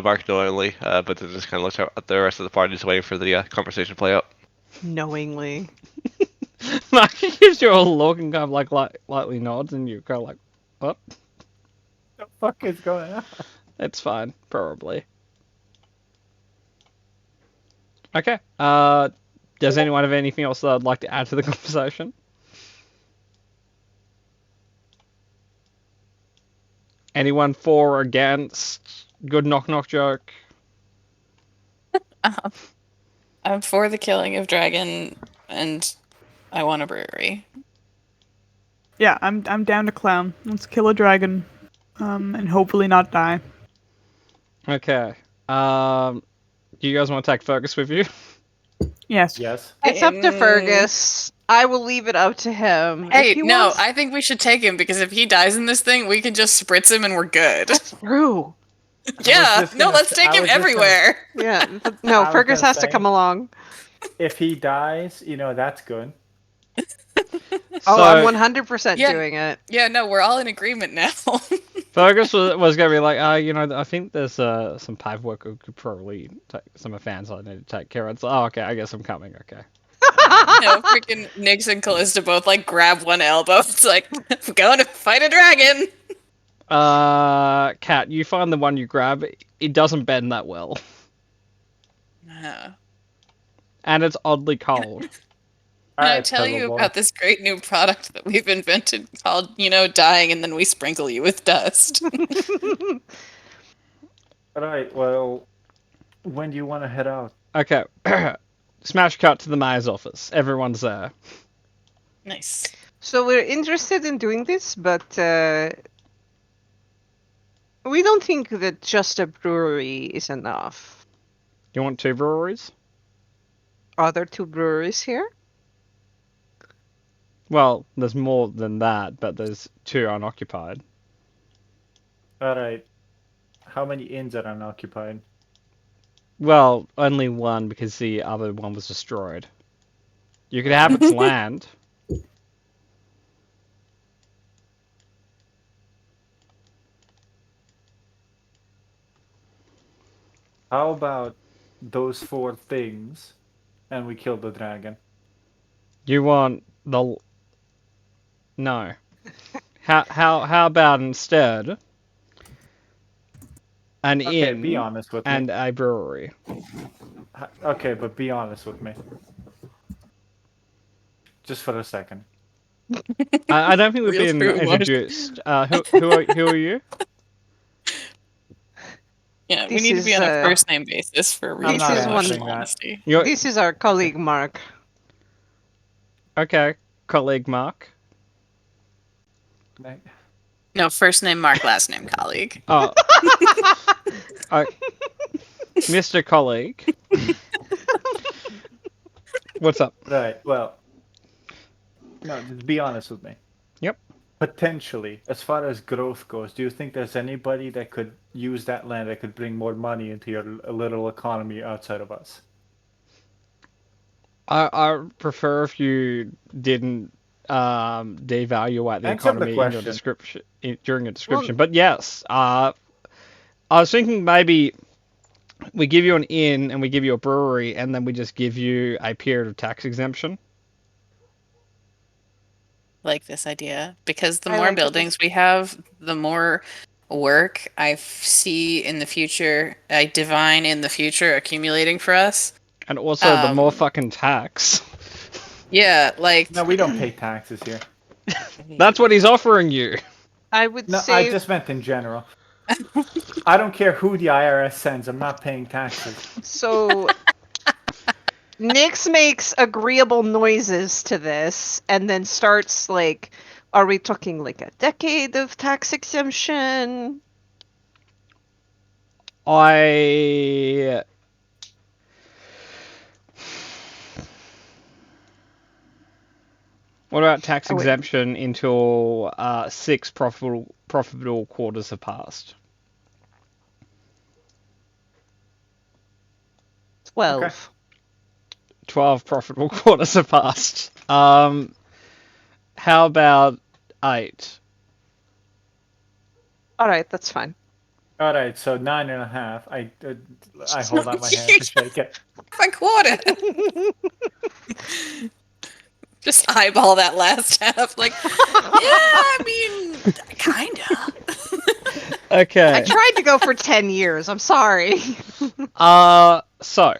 Mark knowingly, but then just kind of looks at the rest of the party, just waiting for the conversation to play out. Knowingly. Mark gives you a look and kind of like lightly nods, and you kind of like, what? The fuck is going on? It's fine, probably. Okay. Does anyone have anything else that I'd like to add to the conversation? Anyone for or against? Good knock joke. I'm for the killing of dragon, and I want a brewery. Yeah, I'm down to clown. Let's kill a dragon, and hopefully not die. Okay. Do you guys want to take Fergus with you? Yes. Yes. It's up to Fergus. I will leave it up to him. Hey, If he no, wants- I think we should take him because if he dies in this thing, we can just spritz him and we're good. True. Yeah, just no, gonna let's s- take I him was just gonna- everywhere. Yeah. I No, was Fergus gonna has to say- come along. If he dies, that's good. Oh, I'm 100% Yeah. doing it. Yeah, no, we're all in agreement now. Fergus was going to be like, I think there's some paperwork we could probably take, some fans I need to take care of. It's like, oh, okay, I guess I'm coming, okay. Freaking Nyx and Callista both like grab one elbow. It's like, I'm going to fight a dragon. Kat, you find the one you grab, it doesn't bend that well. And it's oddly cold. Can I Alright, tell you Pebble Boy. about this great new product that we've invented called, dying and then we sprinkle you with dust? Alright, well, when do you want to head out? Okay. Smash cut to the mayor's office. Everyone's there. Nice. So we're interested in doing this, but we don't think that just a brewery is enough. You want 2 breweries? Are there 2 breweries here? Well, there's more than that, but there's 2 unoccupied. Alright. How many inns are unoccupied? Well, only one because the other one was destroyed. You could have its land. How about those 4 things and we kill the dragon? You want the... No. How about instead an Okay, inn be honest with and me. a brewery? Okay, but be honest with me. Just for a second. I don't think we've Real been true emotion. introduced. Who are you? Yeah, we This need to be on a is, first name basis for This real is one- emotional honesty. You're, This is our colleague Mark. okay, colleague Mark. No, first name Mark, last name colleague. Oh, Mr. Colleague. What's up? Right, well. No, just be honest with me. Yep. Potentially, as far as growth goes, do you think there's anybody that could use that land that could bring more money into your little economy outside of us? I prefer if you didn't devaluate the Answer the economy in your question. description during your description. But yes, I was thinking maybe we give you an inn and we give you a brewery, and then we just give you a period of tax exemption. Like this idea because the I more like it. buildings we have, the more work I see in the future, I divine in the future accumulating for us. And also, the more fucking tax. Yeah, like No, we don't pay taxes here. That's what he's offering you. I would No, say I just meant in general. I don't care who the IRS sends. I'm not paying taxes. so. Nyx makes agreeable noises to this, and then starts like, "Are we talking like a decade of tax exemption?" I What about tax Oh, wait. exemption until 6 profitable quarters have passed? 12. Okay. 12 profitable quarters have passed. How about 8? All right, that's fine. All right, so 9.5. I hold out my hand to shake it. A quarter. Just eyeball that last half. Like, yeah, I mean, kinda. Okay. I tried to go for 10 years. I'm sorry. So.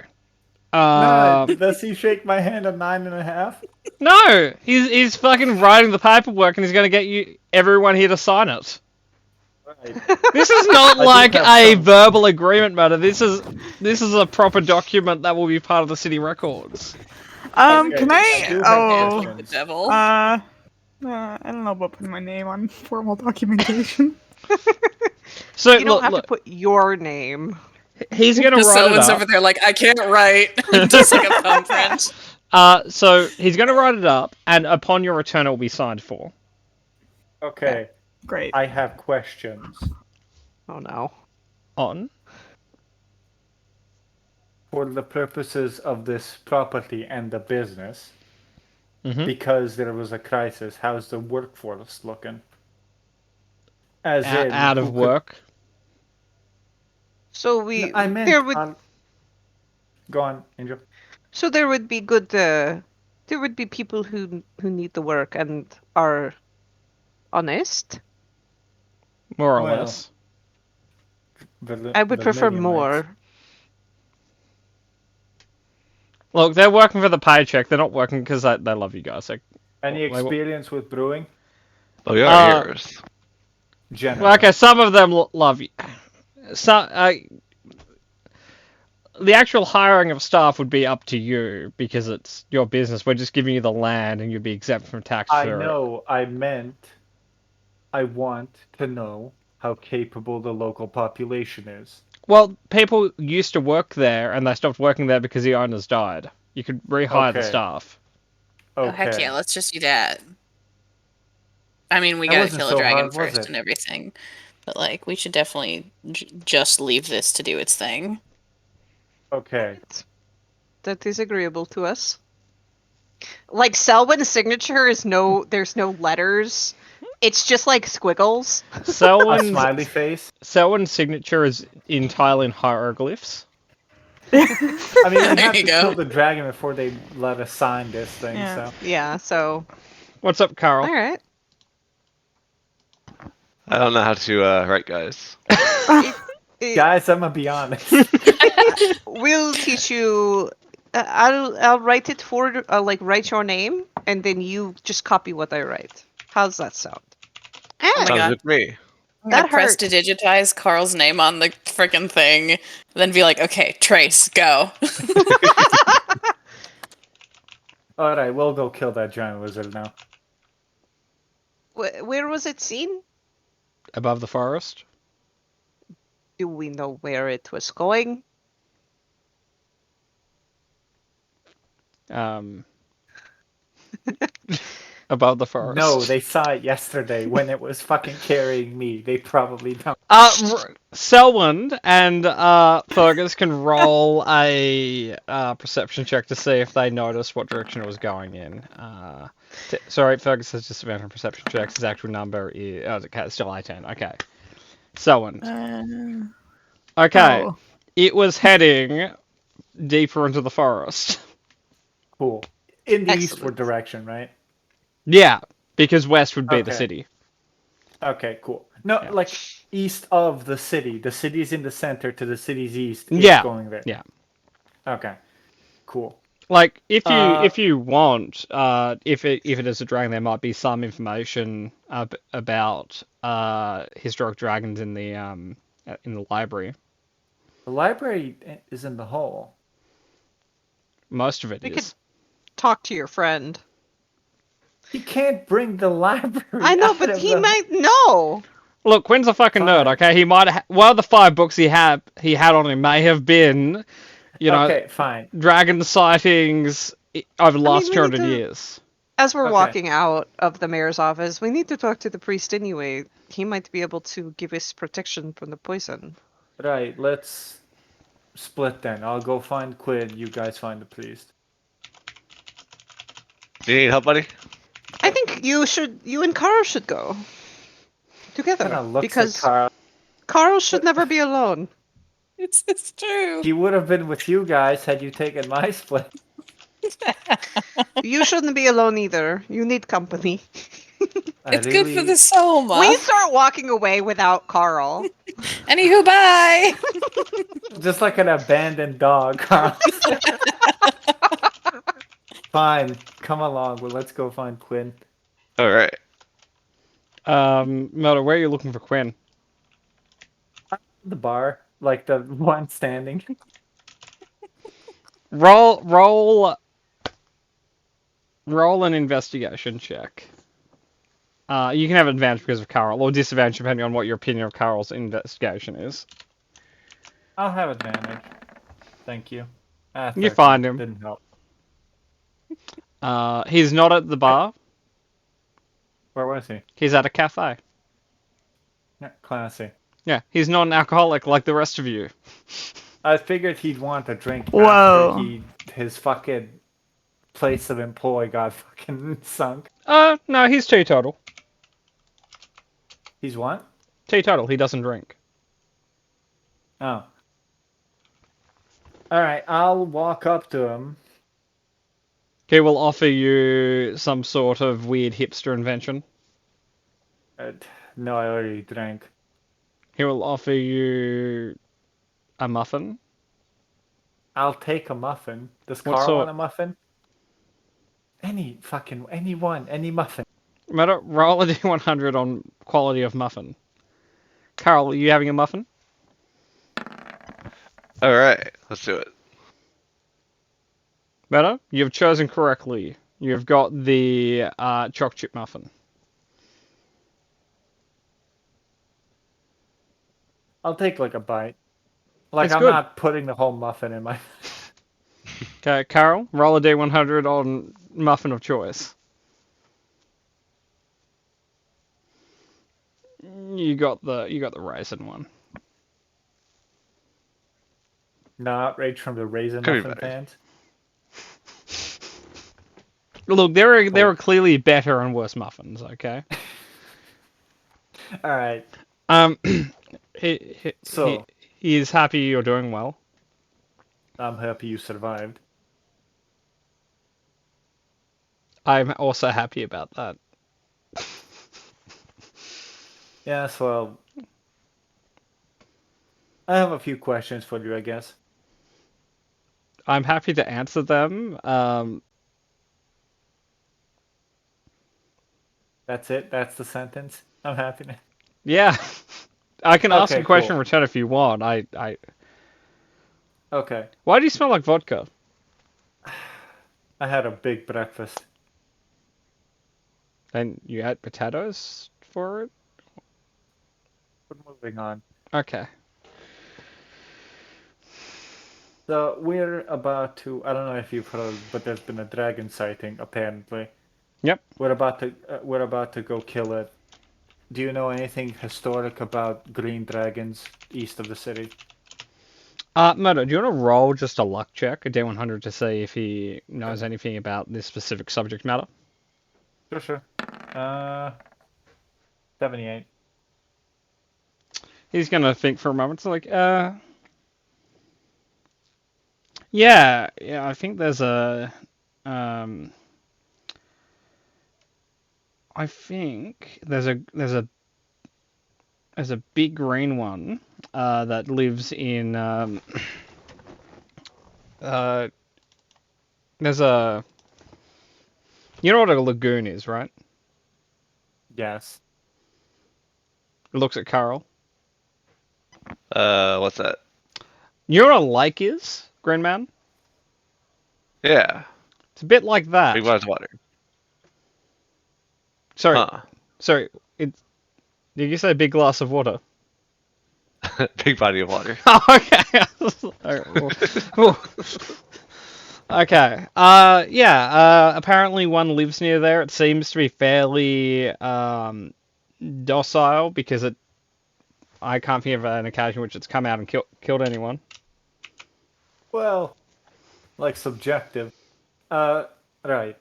No, does he shake my hand at 9.5? No! He's fucking writing the paperwork and he's gonna get everyone here to sign it. Right. This is not I do like have a some. verbal agreement matter. This is a proper document that will be part of the city records. Can do I? have Oh, The devil. I don't know about putting my name on formal documentation. So You don't look, have look, to put your name. he's gonna Just write it someone's up. over there like, I can't write. Just like a thumbprint. So he's gonna write it up, and upon your return, it will be signed for. Okay, Great. I have questions. Oh no. On. For the purposes of this property and the business, Mhm. because there was a crisis, how's the workforce looking? As in, Out who of could- work. So we I meant there would go on, Angel. so there would be good there would be people who need the work and are honest. More or Well, less. I would prefer Millenniumites. more. Look, they're working for the paycheck. They're not working because they love you guys. Like, Any Like, experience with brewing? Oh, we are heroes. Generally. well, okay, some of them love you. The actual hiring of staff would be up to you because it's your business. We're just giving you the land, and you'd be exempt from tax. I for it. know. I want to know how capable the local population is. Well, people used to work there, and they stopped working there because the owners died. You could rehire the Okay. staff. Okay. Oh, heck yeah, let's just do that. I mean, we That gotta wasn't kill a so dragon hard, was first it? and everything. But, like, we should definitely just leave this to do its thing. Okay. That is agreeable to us. Like Selwyn's signature is there's no letters. It's just like squiggles. A Selwyn's, smiley face. Selwyn's signature is entirely in hieroglyphs. I mean, we There have you to go. kill the dragon before they let us sign this thing. Yeah. So Yeah, so What's up, Carl? all right. I don't know how to write, guys. guys, I'm gonna be honest. We'll teach you. I'll write it for like write your name, and then you just copy what I write. How's that sound? Oh my Sounds god. good to me. I'm gonna That press hurt. to digitize Carl's name on the freaking thing, then be like, okay, Trace, go. All right, we'll go kill that giant wizard now. Where was it seen? Above the forest. Do we know where it was going? Above the forest. No, they saw it yesterday when it was fucking carrying me. They probably don't. Selwyn and Fergus can roll a perception check to see if they notice what direction it was going in. Sorry, Fergus has just advantage on perception checks. His actual number is okay, it's still 18. Okay, Selwyn. Okay, Oh. it was heading deeper into the forest. Cool. In the Excellent. eastward direction, right? Yeah, because west would be the Okay. city. Okay, cool. No, Yeah. like east of the city. The city's in the center to the city's east. It's Yeah, going there. yeah. Okay. Cool. Like if Uh, you want, if it is a dragon, there might be some information about historic dragons in the library. The library is in the hall. Most of it We is. could talk to your friend. He can't bring the library. I know, out but of he the- might know. Look, Quinn's a fucking nerd. Fine. Okay, he might one of the 5 books he had on him may have been, Okay, fine. dragon sightings over the last we need 200 to- years. As we're Okay. walking out of the mayor's office, we need to talk to the priest anyway. He might be able to give us protection from the poison. Right, let's split then. I'll go find Quinn, you guys find the priest. Do you need help, buddy? I think you and Carl should go together. Kinda looks Because at Carl. Carl should never be alone. It's true. He would have been with you guys had you taken my split. You shouldn't be alone either. You need company. It's good for the soul, Ma. We start walking away without Carl. Anywho, bye. Just like an abandoned dog, Carl. Fine, come along. Well, let's go find Quinn. All right. Melda, where are you looking for Quinn? The bar, like the one standing. Roll an investigation check. You can have advantage because of Carl, or disadvantage depending on what your opinion of Carl's investigation is. I'll have advantage. Thank you. You find him. Didn't help. He's not at the bar. Where was he? He's at a cafe. Yeah, classy. Yeah, he's not an alcoholic like the rest of you. I figured he'd want a drink Whoa. after his fucking place of employ got fucking sunk. No, he's teetotal. He's what? Teetotal, he doesn't drink. Oh. Alright, I'll walk up to him. He will offer you some sort of weird hipster invention. No, I already drank. He will offer you a muffin. I'll take a muffin. Does What Carl sort? want a muffin? Any muffin. Matter, roll a d100 on quality of muffin. Carl, are you having a muffin? All right. Let's do it. Matter, you've chosen correctly. You've got the choc chip muffin. I'll take like a bite. Like It's I'm good. not putting the whole muffin in my. Okay, Carol, roll a d100 on muffin of choice. You got the raisin one. No outrage from the raisin Could be muffin better. fans. Look, there are clearly better and worse muffins. Okay. All right. He So- he is happy you're doing well. I'm happy you survived. I'm also happy about that. Yes, well, I have a few questions for you, I guess. I'm happy to answer them. That's it. That's the sentence. I'm happy. Yeah, I can ask Okay, a question cool. in return if you want. Okay. Why do you smell like vodka? I had a big breakfast. And you had potatoes for it? We're moving on. Okay. So we're about to. I don't know if you've heard, but there's been a dragon sighting apparently. Yep. We're about to go kill it. Do you know anything historic about green dragons east of the city? Murdo, do you want to roll just a luck check, a D100, to see if he knows anything about this specific subject matter? Sure. 78. He's gonna think for a moment. It's like, yeah, I think there's a, I think there's a big green one, that lives in, there's a, you know what a lagoon is, right? Yes. It looks at Carl. What's that? You know what a lake is, Green Man? Yeah. It's a bit like that. Big body of water. Sorry, Huh. sorry. Did you say big glass of water? Big body of water. Oh, okay. Alright, Okay. Apparently one lives near there. It seems to be fairly docile because I can't think of an occasion which it's come out and killed anyone. Well, like subjective. Right.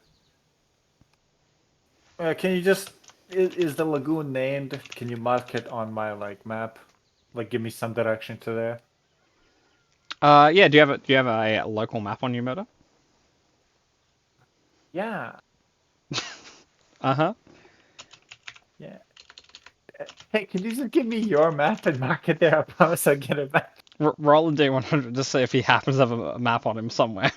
Can you just is the lagoon named? Can you mark it on my like map? Like give me some direction to there. Yeah. Do you have a local map on your motor? Yeah. Uh-huh. Yeah. Hey, can you just give me your map and mark it there? I promise I'll get it back. Roll a D100 to see if he happens to have a map on him somewhere.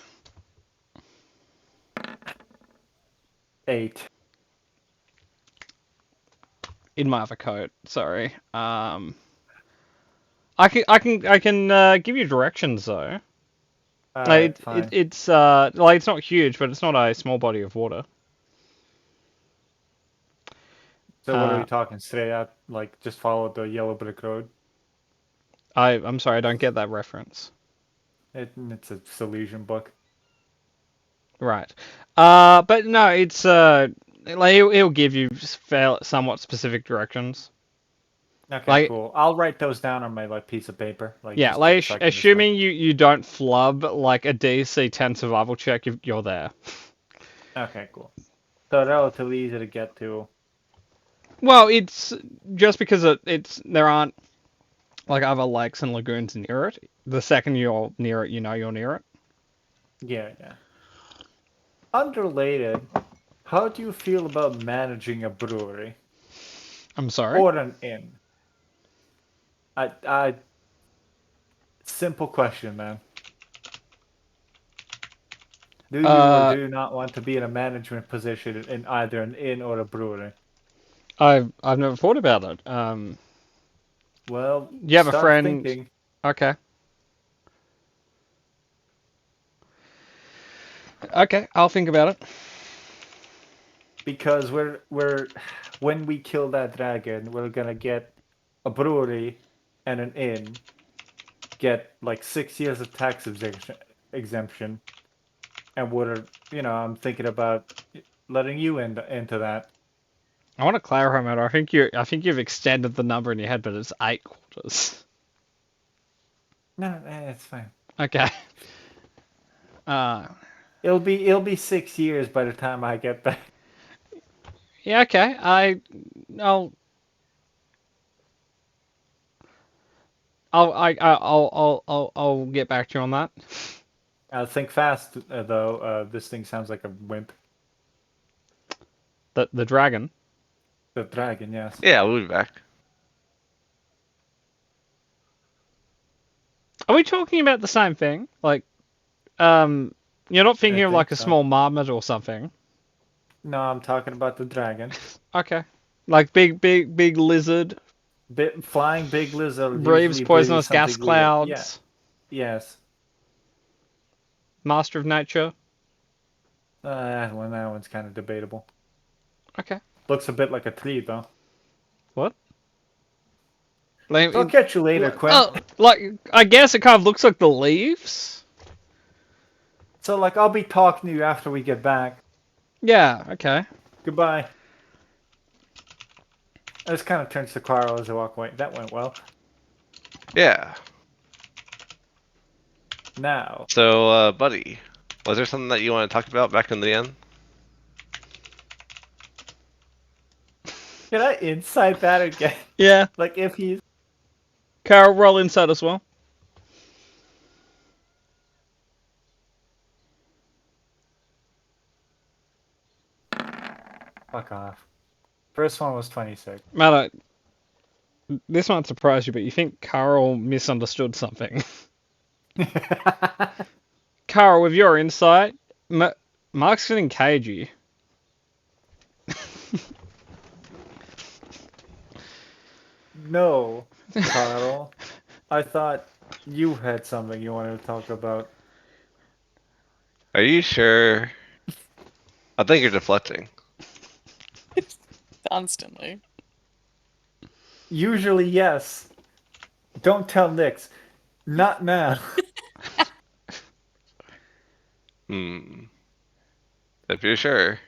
8. In my other coat. Sorry. I can give you directions though. Alright, fine. It's it's not huge, but it's not a small body of water. So what are we talking? Straight out, like just follow the yellow brick road. I'm sorry, I don't get that reference. It's a Silesian book. Right. But no, it's like he'll give you somewhat specific directions. Okay, Like- cool. I'll write those down on my like piece of paper. Like Yeah, just like so I can just, assuming you don't flub like a DC 10 survival check, you're there. Okay, cool. So relatively easy to get to. Well, it's just because there aren't like other lakes and lagoons near it. The second you're near it, you know you're near it. Yeah. Unrelated, how do you feel about managing a brewery I'm sorry. or an inn? I simple question, man. Do you or do you not want to be in a management position in either an inn or a brewery? I've never thought about it. Well, You have a start friend. thinking, Okay. Okay, I'll think about it. because when we kill that dragon, we're gonna get a brewery and an inn, get like 6 years of tax exemption, and I'm thinking about letting you into that. I want to clarify, matter. I think you've extended the number in your head, but it's 8 quarters. No, it's fine. Okay. It'll be 6 years by the time I get back. Yeah. Okay. I'll get back to you on that. Think fast though. This thing sounds like a wimp. The dragon. The dragon, yes. Yeah, we'll be back. Are we talking about the same thing? Like, you're not thinking I of like think a so. small marmot or something? No, I'm talking about the dragon. Okay. Like big lizard, Flying big lizard. breathes usually poisonous something gas weird. clouds, Yeah. Yes. master of nature. That one's kind of debatable. Okay. Looks a bit like a tree, though. What? Like, I'll catch you later, Quinn. oh, like I guess it kind of looks like the leaves. So, like, I'll be talking to you after we get back. Yeah. Okay. Goodbye. I just kind of turns to Carl as I walk away. That went well. Yeah. Now, So, buddy, was there something that you want to talk about back in the end? can I insight that again? Yeah. Like, if he's Carol, roll inside as well. fuck off. First one was 26. Matter, this might surprise you, but you think Carl misunderstood something. Carl, with your insight, Mark's getting cagey. No, Carl. I thought you had something you wanted to talk about. Are you sure? I think you're deflecting. Constantly. Usually, yes. Don't tell Nix. Not now. if you're sure.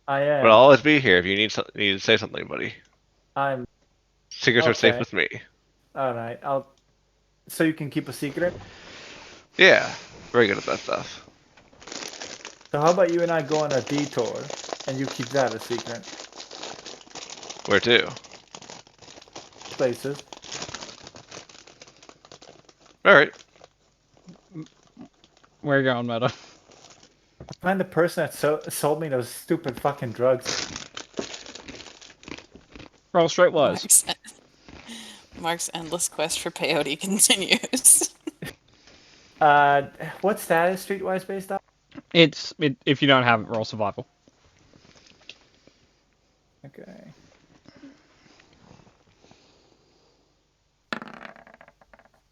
I am. But I'll always be here if you need to say something, buddy. I'm. Secrets are safe Okay. with me. All right. So you can keep a secret. Yeah, very good at that stuff. So how about you and I go on a detour, and you keep that a secret? Where to? Places. All right. Where are you going, Meta? Find the person that sold me those stupid fucking drugs. Roll streetwise. Mark's endless quest for peyote continues. What status Streetwise based on? If you don't have it, roll survival. Okay.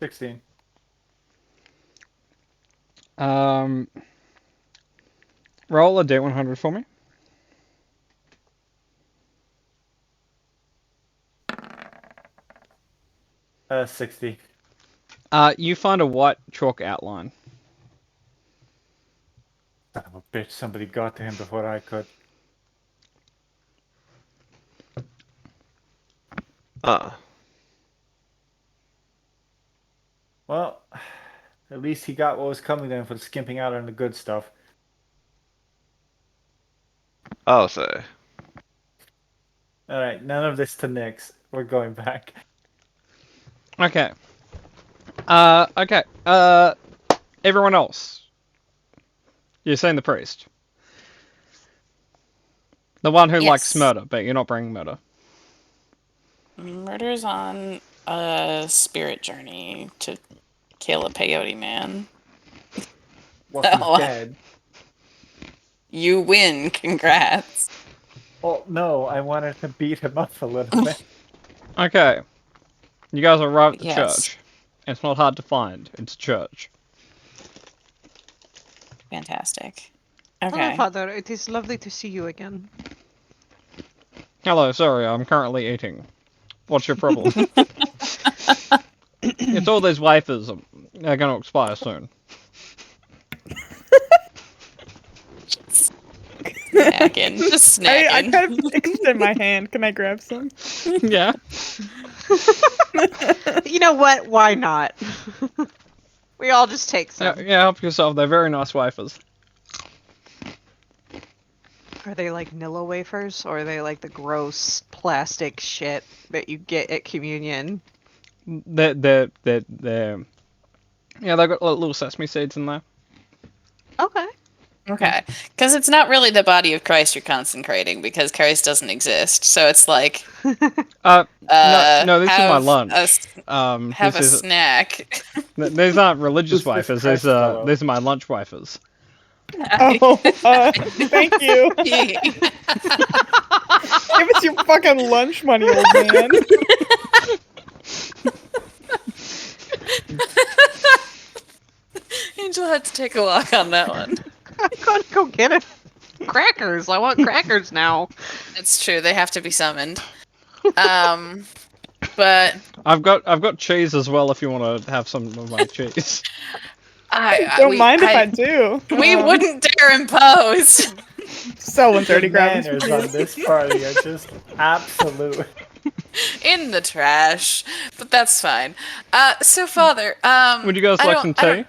$16. Roll a D100 for me. $60. You find a white chalk outline. Son of a bitch! Somebody got to him before I could. Well, at least he got what was coming to him for skimping out on the good stuff. I'll say. All right, none of this to Nyx. We're going back. Okay. Okay. Everyone else. You're saying the priest. The one who likes Yes. murder, but you're not bringing murder. Murder's on a spirit journey to kill a peyote man. Well, he's Oh. dead. You win. Congrats. Oh no, I wanted to beat him up a little bit. Okay. You guys arrive at the Yes. church. It's not hard to find. It's a church. Fantastic. Hello, Okay. Father. It is lovely to see you again. Hello, sorry, I'm currently eating. What's your problem? It's all these wafers. They're going to expire soon. Snacking. Just snacking. I kind of extend my hand. Can I grab some? Yeah. You know what? Why not? We all just take some. Yeah, help yourself. They're very nice wafers. Are they like Nilla wafers, or are they like the gross plastic shit that you get at communion? They're yeah, they've got little sesame seeds in there. Okay. Okay. Because it's not really the body of Christ you're consecrating, because Christ doesn't exist. So it's like, No, this is my have lunch. have This a is snack. these aren't religious Who's this wafers. Christ These fellow? are my lunch wafers. Oh, thank you. Give us your fucking lunch money, old man. Angel had to take a walk on that one. I'm gonna go get it. Crackers. I want crackers now. It's true. They have to be summoned. But I've got cheese as well if you want to have some of my cheese. Don't mind if I do. We wouldn't dare impose. Selling 30 The grams. manners on this party are just absolute. In the trash, but that's fine. So Father, Would you guys I like don't- some I tea? don't-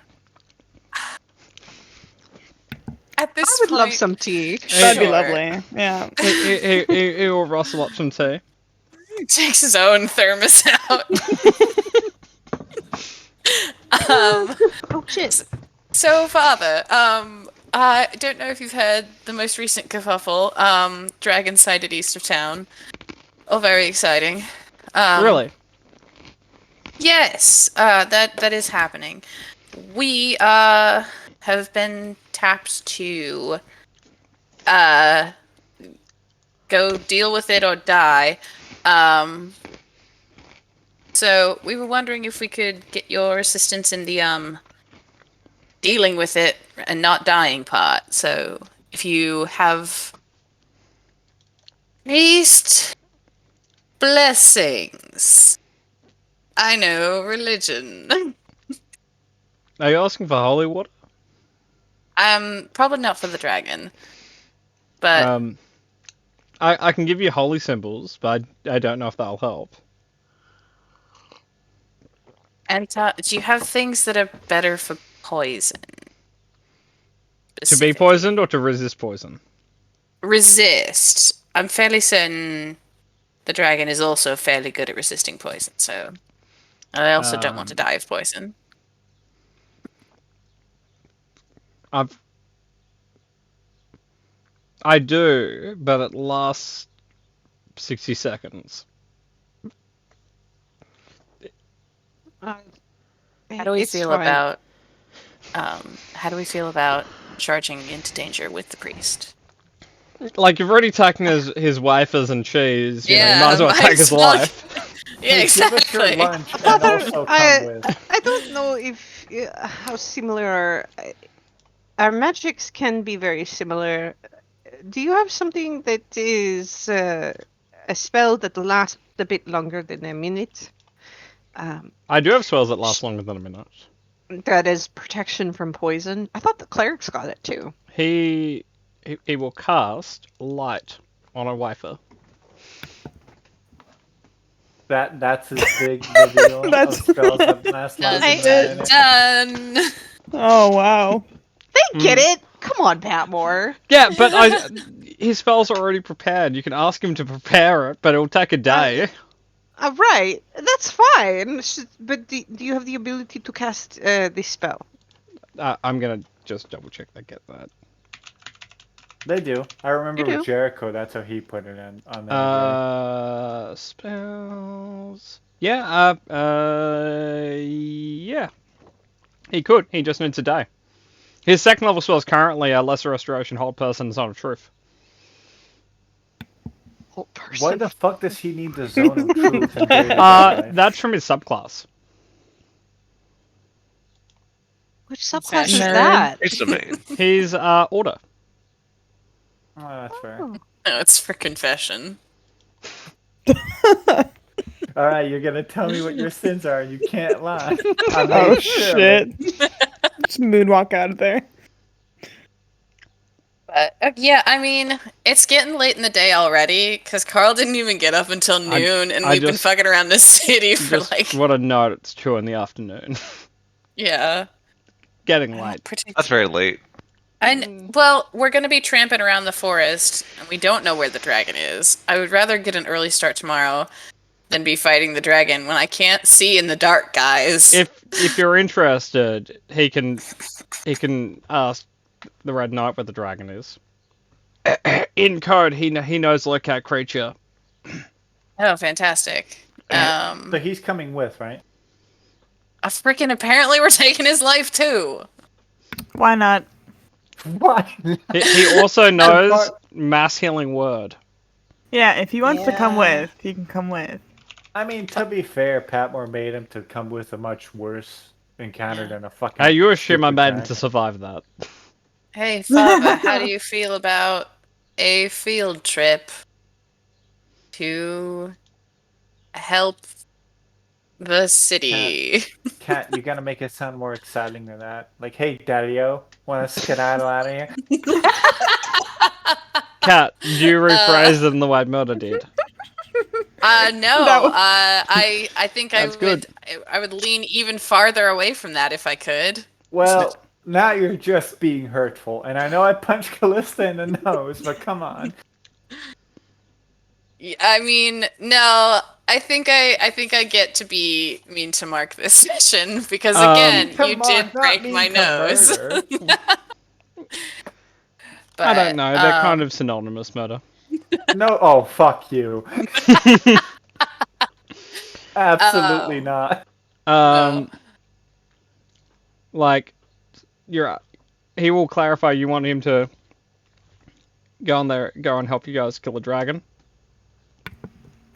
At this I would point, love some tea. That'd be Sure. lovely. Yeah. He will rustle up some tea. Takes his own thermos out. Oh shit. So Father, I don't know if you've heard the most recent kerfuffle. Dragon sighted east of town. Oh, very exciting. Really? Yes, that is happening. We have been tapped to go deal with it or die. So we were wondering if we could get your assistance in the dealing with it and not dying part. So if you have priest blessings. I know, religion. Are you asking for holy water? Probably not for the dragon. But I can give you holy symbols, but I don't know if that'll help. and do you have things that are better for poison? To be poisoned or to resist poison? Resist. I'm fairly certain the dragon is also fairly good at resisting poison, so I also don't want to die of poison. I do, but it lasts 60 seconds. How do we feel about charging into danger with the priest? Like, you've already taken his wafers and cheese, you know, you might as well might take as his well. life. Yeah, exactly. Give us your lunch and also come with. I don't know if how similar our magics can be very similar. Do you have something that is a spell that lasts a bit longer than a minute? I do have spells that last longer than a minute. That is protection from poison. I thought the clerics got it too. He will cast light on a wafer. That's his big reveal That's of spells that last longer than a minute. Done. Oh wow. They get it. Come on, Patmore. Yeah, but his spells are already prepared. You can ask him to prepare it, but it'll take a day. Right, that's fine. But do you have the ability to cast this spell? I'm gonna just double check they get that. They do. I remember They do. with Jericho, that's how he put it in on the Spells. Yeah, yeah. He could. He just needs a day. His second level spell is currently a Lesser Restoration, Hold Person, and Zone of Truth. Whole person. Why the fuck does he need the zone of truth? And David die? That's from his subclass. Which subclass is Nerd. that? It's the main. He's Order. Oh, that's fair. Oh. No, it's for confession. All right, you're gonna tell me what your sins are, and you can't lie. I Oh made sure of it. shit. Just moonwalk out of there. But yeah, I mean, it's getting late in the day already because Carl didn't even get up until noon, and I we've been just- fucking around this city for Just like, want to note it's 2 in the afternoon. yeah. Getting late. That's very late. Well, we're gonna be tramping around the forest, and we don't know where the dragon is. I would rather get an early start tomorrow than be fighting the dragon when I can't see in the dark, guys. If you're interested, he can ask the Red Knight where the dragon is. In code, he knows locate creature. Oh, fantastic. So he's coming with, right? Apparently we're taking his life too. Why not? What? He also knows mass healing word. Yeah, if he wants to come Yeah. with, he can come with. I mean, to be fair, Patmore made him to come with a much worse encounter than a fucking. Hey, you assume I stupid made him dragon. to survive that. Hey, Father, how do you feel about a field trip to help the city? Cat, you gotta make it sound more exciting than that. Like, hey, Daddy-O, wanna skedaddle out of here? Cat, do you rephrase it in the way Murder did? No. That was- I think I That's good. would lean even farther away from that if I could. Well, now you're just being hurtful, and I know I punched Callista in the nose, but come on. I mean, no. I think I get to be mean to Mark this session because again, Come you on, did not break mean my to nose. murder. But, I don't know. They're kind of synonymous, Murder. No, oh, fuck you. Absolutely not. Like, he will clarify. You want him to go and help you guys kill a dragon.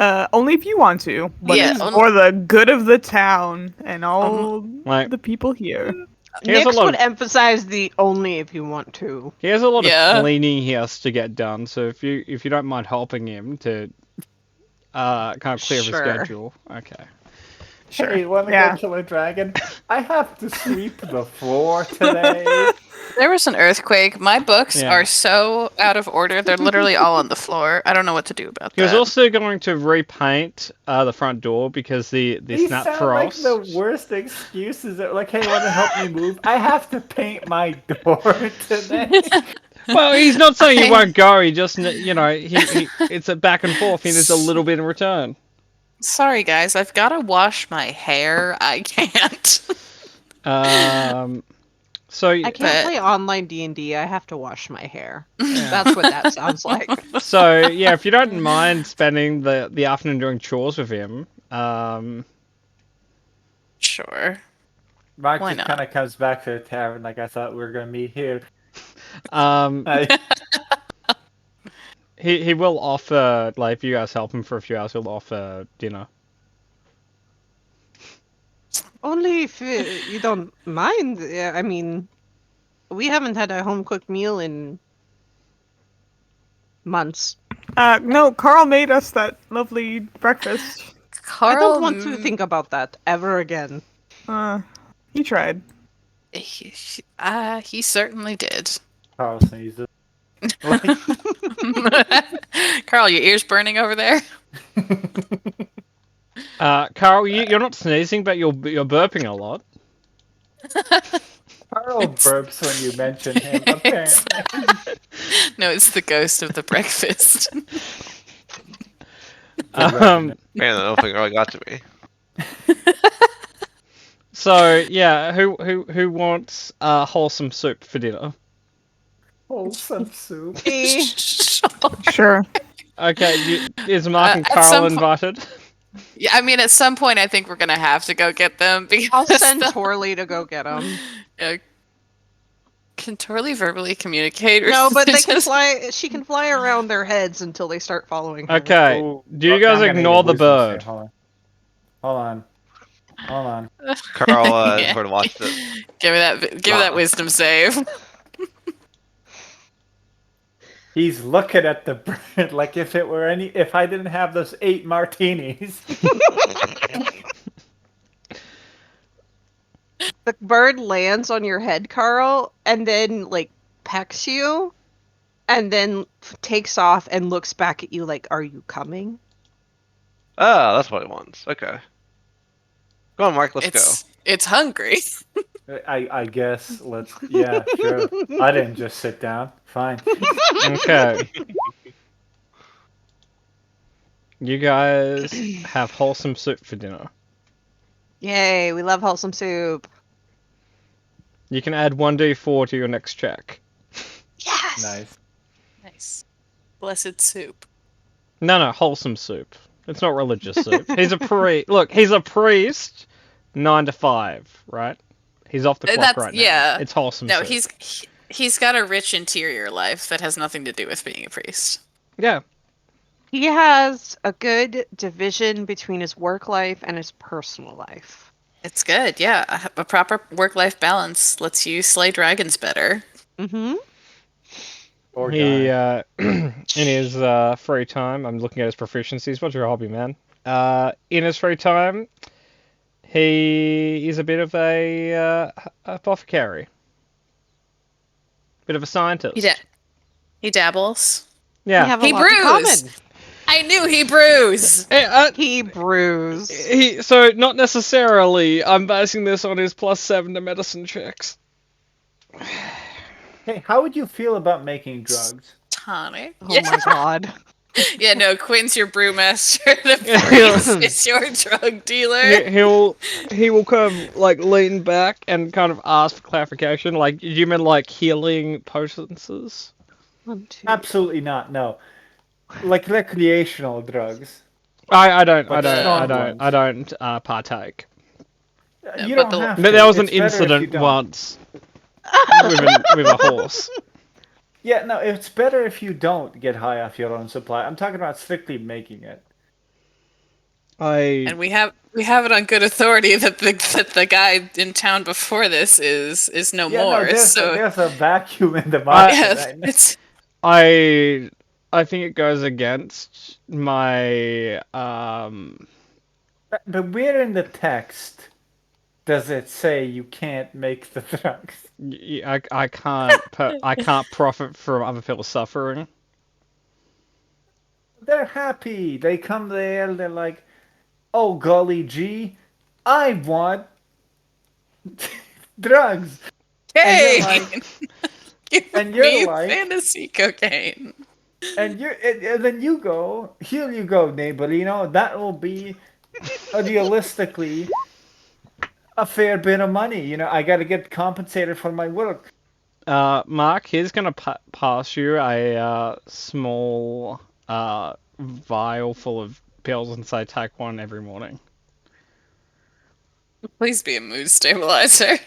Only if you want to. But Yeah, it's only- for the good of the town and all Like, the people here. he has a Nix lot would of, emphasize the only if you want to. he has a lot Yeah. of cleaning he has to get done. So if you don't mind helping him to kind of clear his Sure. schedule, okay. Sure. Hey, wanna Yeah. go kill a dragon? I have to sweep the floor today. There was an earthquake. My books Yeah. are so out of order. They're literally all on the floor. I don't know what to do about He was that. also going to repaint the front door because the These snap sound like frost. the worst excuses. Like, hey, wanna help me move? I have to paint my door today. Well, he's not saying he Okay. won't go. He just, it's a back and forth. He needs a little bit in return. Sorry, guys. I've got to wash my hair. I can't. So I can't But- play online D&D. I have to wash my hair. That's what that sounds like. So yeah, if you don't mind spending the afternoon doing chores with him, Sure. Mark Why just not? kind of comes back to the tavern like I thought we were gonna meet here. he will offer, like, if you guys help him for a few hours, he'll offer dinner. Only if you don't mind. I mean, we haven't had a home cooked meal in months. No, Carl made us that lovely breakfast. Carl, I don't want to think about that ever again. He tried. He certainly did. Carl sneezes. Like, Carl, your ears burning over there? Carl, you're not sneezing, but you're burping a lot. Carl burps when you mention him, apparently. No, it's the ghost of the breakfast. Man, I don't think it got to me. So yeah, who wants wholesome soup for dinner? Wholesome soup. Eh, Sure. Okay, is Mark and at Carl some po- invited? Yeah, I mean, at some point, I think we're gonna have to go get them because I'll send Torley to go get him. Can Torley verbally communicate? Or No, but they can just- fly. She can fly around their heads until they start following her. Okay. Ooh, Do you look, guys I'm gonna ignore need a the wisdom bird? save. Hold on. Hold on. Carl Yeah. sort of watched it. Give me that wisdom save. He's looking at the bird like if I didn't have those 8 martinis. The bird lands on your head, Carl, and then like pecks you, and then takes off and looks back at you like, "Are you coming?" Oh, that's what it wants. Okay. Go on, Mark. Let's It's hungry. I guess yeah, sure. I didn't just sit down. Fine. Okay. You guys have wholesome soup for dinner. Yay, we love wholesome soup. You can add 1d4 to your next check. Yes. Nice. Nice. Blessed soup. No, wholesome soup. It's not religious soup. He's a priest. Look, he's a priest. 9 to 5, right? He's off the clock That's- right now. yeah. It's wholesome No, soup. he's got a rich interior life that has nothing to do with being a priest. Yeah. He has a good division between his work life and his personal life. It's good, yeah. A proper work-life balance lets you slay dragons better. Mm-hmm. Or He, die. in his free time, I'm looking at his proficiencies. What's your hobby, man? In his free time, he is a bit of a apothecary. Bit of a scientist. He dabbles. Yeah. We have a He lot in brews! common. I knew he brews! He brews. So not necessarily. I'm basing this on his +7 to medicine checks. Hey, how would you feel about making drugs? Tonic. Oh my god. Yeah, no, Quinn's your brewmaster. The priest is your drug dealer. He will kind of like lean back and kind of ask for clarification. Like, do you mean like healing potencies? 1, 2. Absolutely not. No. Like recreational drugs. I don't strong partake. You but don't the- have to. But there was an It's better if you incident don't. once with a horse. Yeah, no, it's better if you don't get high off your own supply. I'm talking about strictly making it. And we have it on good authority that the guy in town before this is no Yeah, more. no, So there's a vacuum in the market yeah, right now. it's I think it goes against my But where in the text does it say you can't make the drugs? I can't. I can't profit from other people's suffering. They're happy. They come there. They're like, "Oh golly gee, I want drugs." Hey, like- give and you're me like- fantasy cocaine. And then you go, here you go, neighborino. That will be realistically a fair bit of money. You know, I got to get compensated for my work. Mark, here's gonna pass you a small vial full of pills and say take one every morning. Please be a mood stabilizer.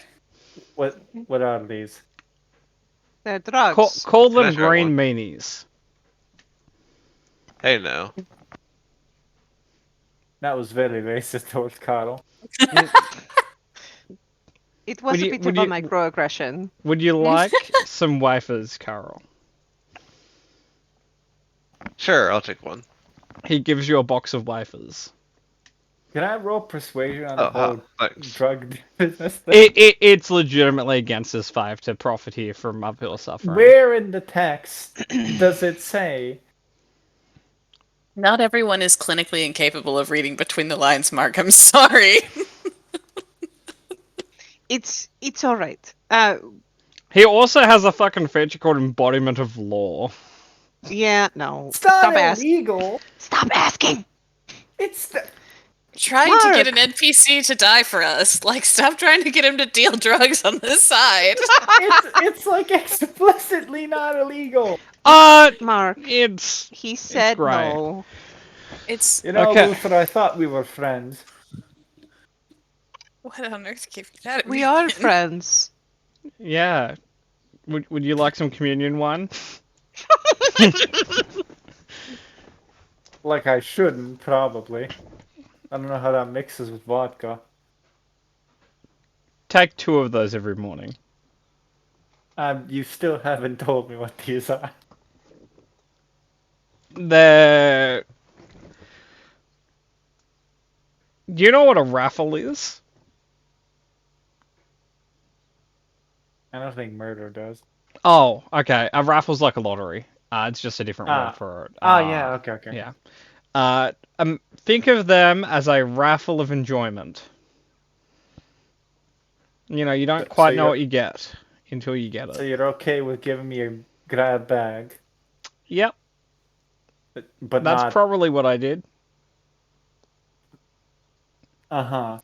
What are these? They're drugs. Call them Can I try green one? meanies. Hey, no. That was very racist towards Carl. It was a bit of a microaggression. Would you like some wafers, Carol? Sure, I'll take one. He gives you a box of wafers. Can I roll persuasion on the whole thanks. drug business thing? It's legitimately against his 5 to profit here from uphill suffering. Where in the text does it say? Not everyone is clinically incapable of reading between the lines, Mark. I'm sorry. It's all right. He also has a fucking feature called embodiment of law. Yeah, no. It's not Stop asking. illegal. Stop asking. It's Trying to get an NPC to die for us. Like, stop trying to get him to deal drugs on this side. it's like explicitly not illegal. Mark. It's He said great. no. It's You know, Okay. Luther, I thought we were friends. what on earth gave you that? We are opinion? friends. Yeah. Would you like some communion wine? Like I shouldn't, probably. I don't know how that mixes with vodka. Take 2 of those every morning. You still haven't told me what these are. Do you know what a raffle is? I don't think murder does. Oh, okay. A raffle's like a lottery. It's just a different word for it. Yeah, okay. Yeah. Think of them as a raffle of enjoyment. You know, you don't So quite know you're- what you get until you get So it. you're okay with giving me a grab bag, Yep, but that's not... probably what I did. Uh-huh.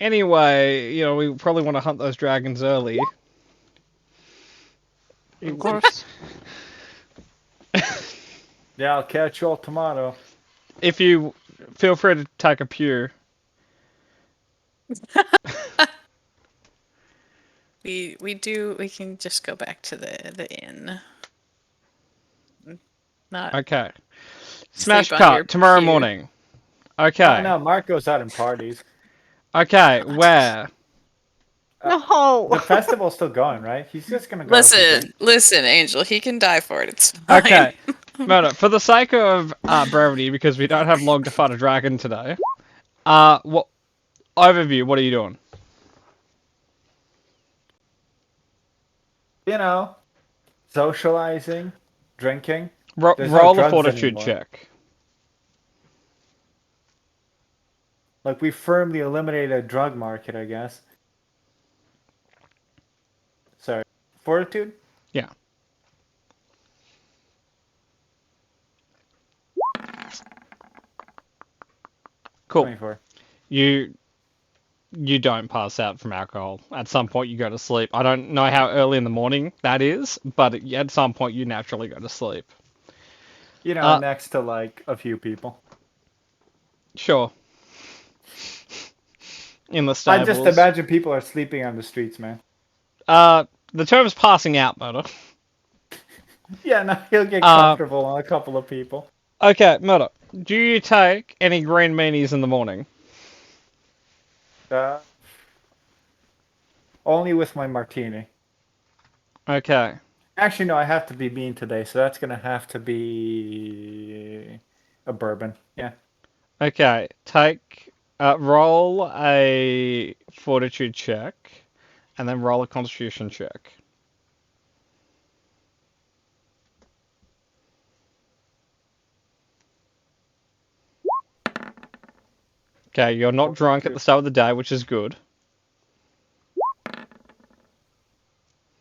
Anyway, you know, we probably want to hunt those dragons early. Of course. Yeah, I'll catch you all tomorrow. If you feel free to take a pew. We can just go back to the inn. Not Okay. Smash Sleep on your cut tomorrow pew. morning. Okay. Oh, no, Mark goes out in parties. Okay, where? No. The festival's still going, right? He's just gonna go out and listen, Angel. He can die for it. It's fine. Okay. Murder. For the sake of brevity, because we don't have long to fight a dragon today. What overview? What are you doing? you know, socializing, drinking. There's no Roll a drugs fortitude anymore. check. Like, we firmly eliminated a drug market, I guess. Sorry. Fortitude? Yeah. Cool. 24. You don't pass out from alcohol. At some point, you go to sleep. I don't know how early in the morning that is, but at some point, you naturally go to sleep. You know, next to, like, a few people. Sure. In the I stables. just imagine people are sleeping on the streets, man. The term's passing out, Murder. Yeah, no, he'll get comfortable on a couple of people. Okay, Murder. Do you take any green meanies in the morning? Only with my martini. Okay. Actually, no, I have to be mean today, so that's gonna have to be a bourbon. Yeah. Okay, roll a fortitude check, and then roll a constitution check. Okay, you're not drunk at the start of the day, which is good.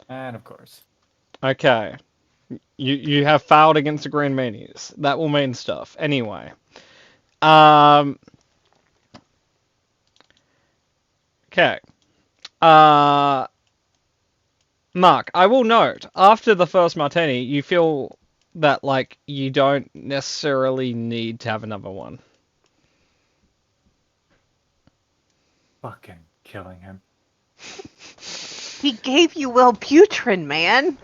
And of course. Okay. You have failed against the green meanies. That will mean stuff. Anyway. Okay. Mark, I will note, after the first martini, you feel that, like, you don't necessarily need to have another one. Fucking killing him. He gave you Wellbutrin, man.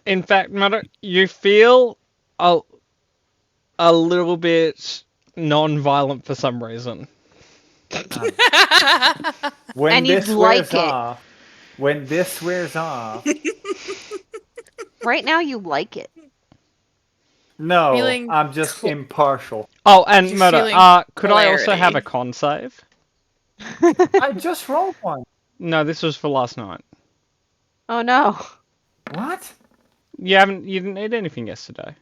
In fact, Mother, you feel a little bit non-violent for some reason. When And this you'd wears like it. off, when this wears off, Right now, you like it. no, Feeling I'm just cool. impartial. Oh, and You're Murder, feeling could I also have polarity. a con save? I just rolled one. No, this was for last night. Oh no. What? You didn't eat anything yesterday.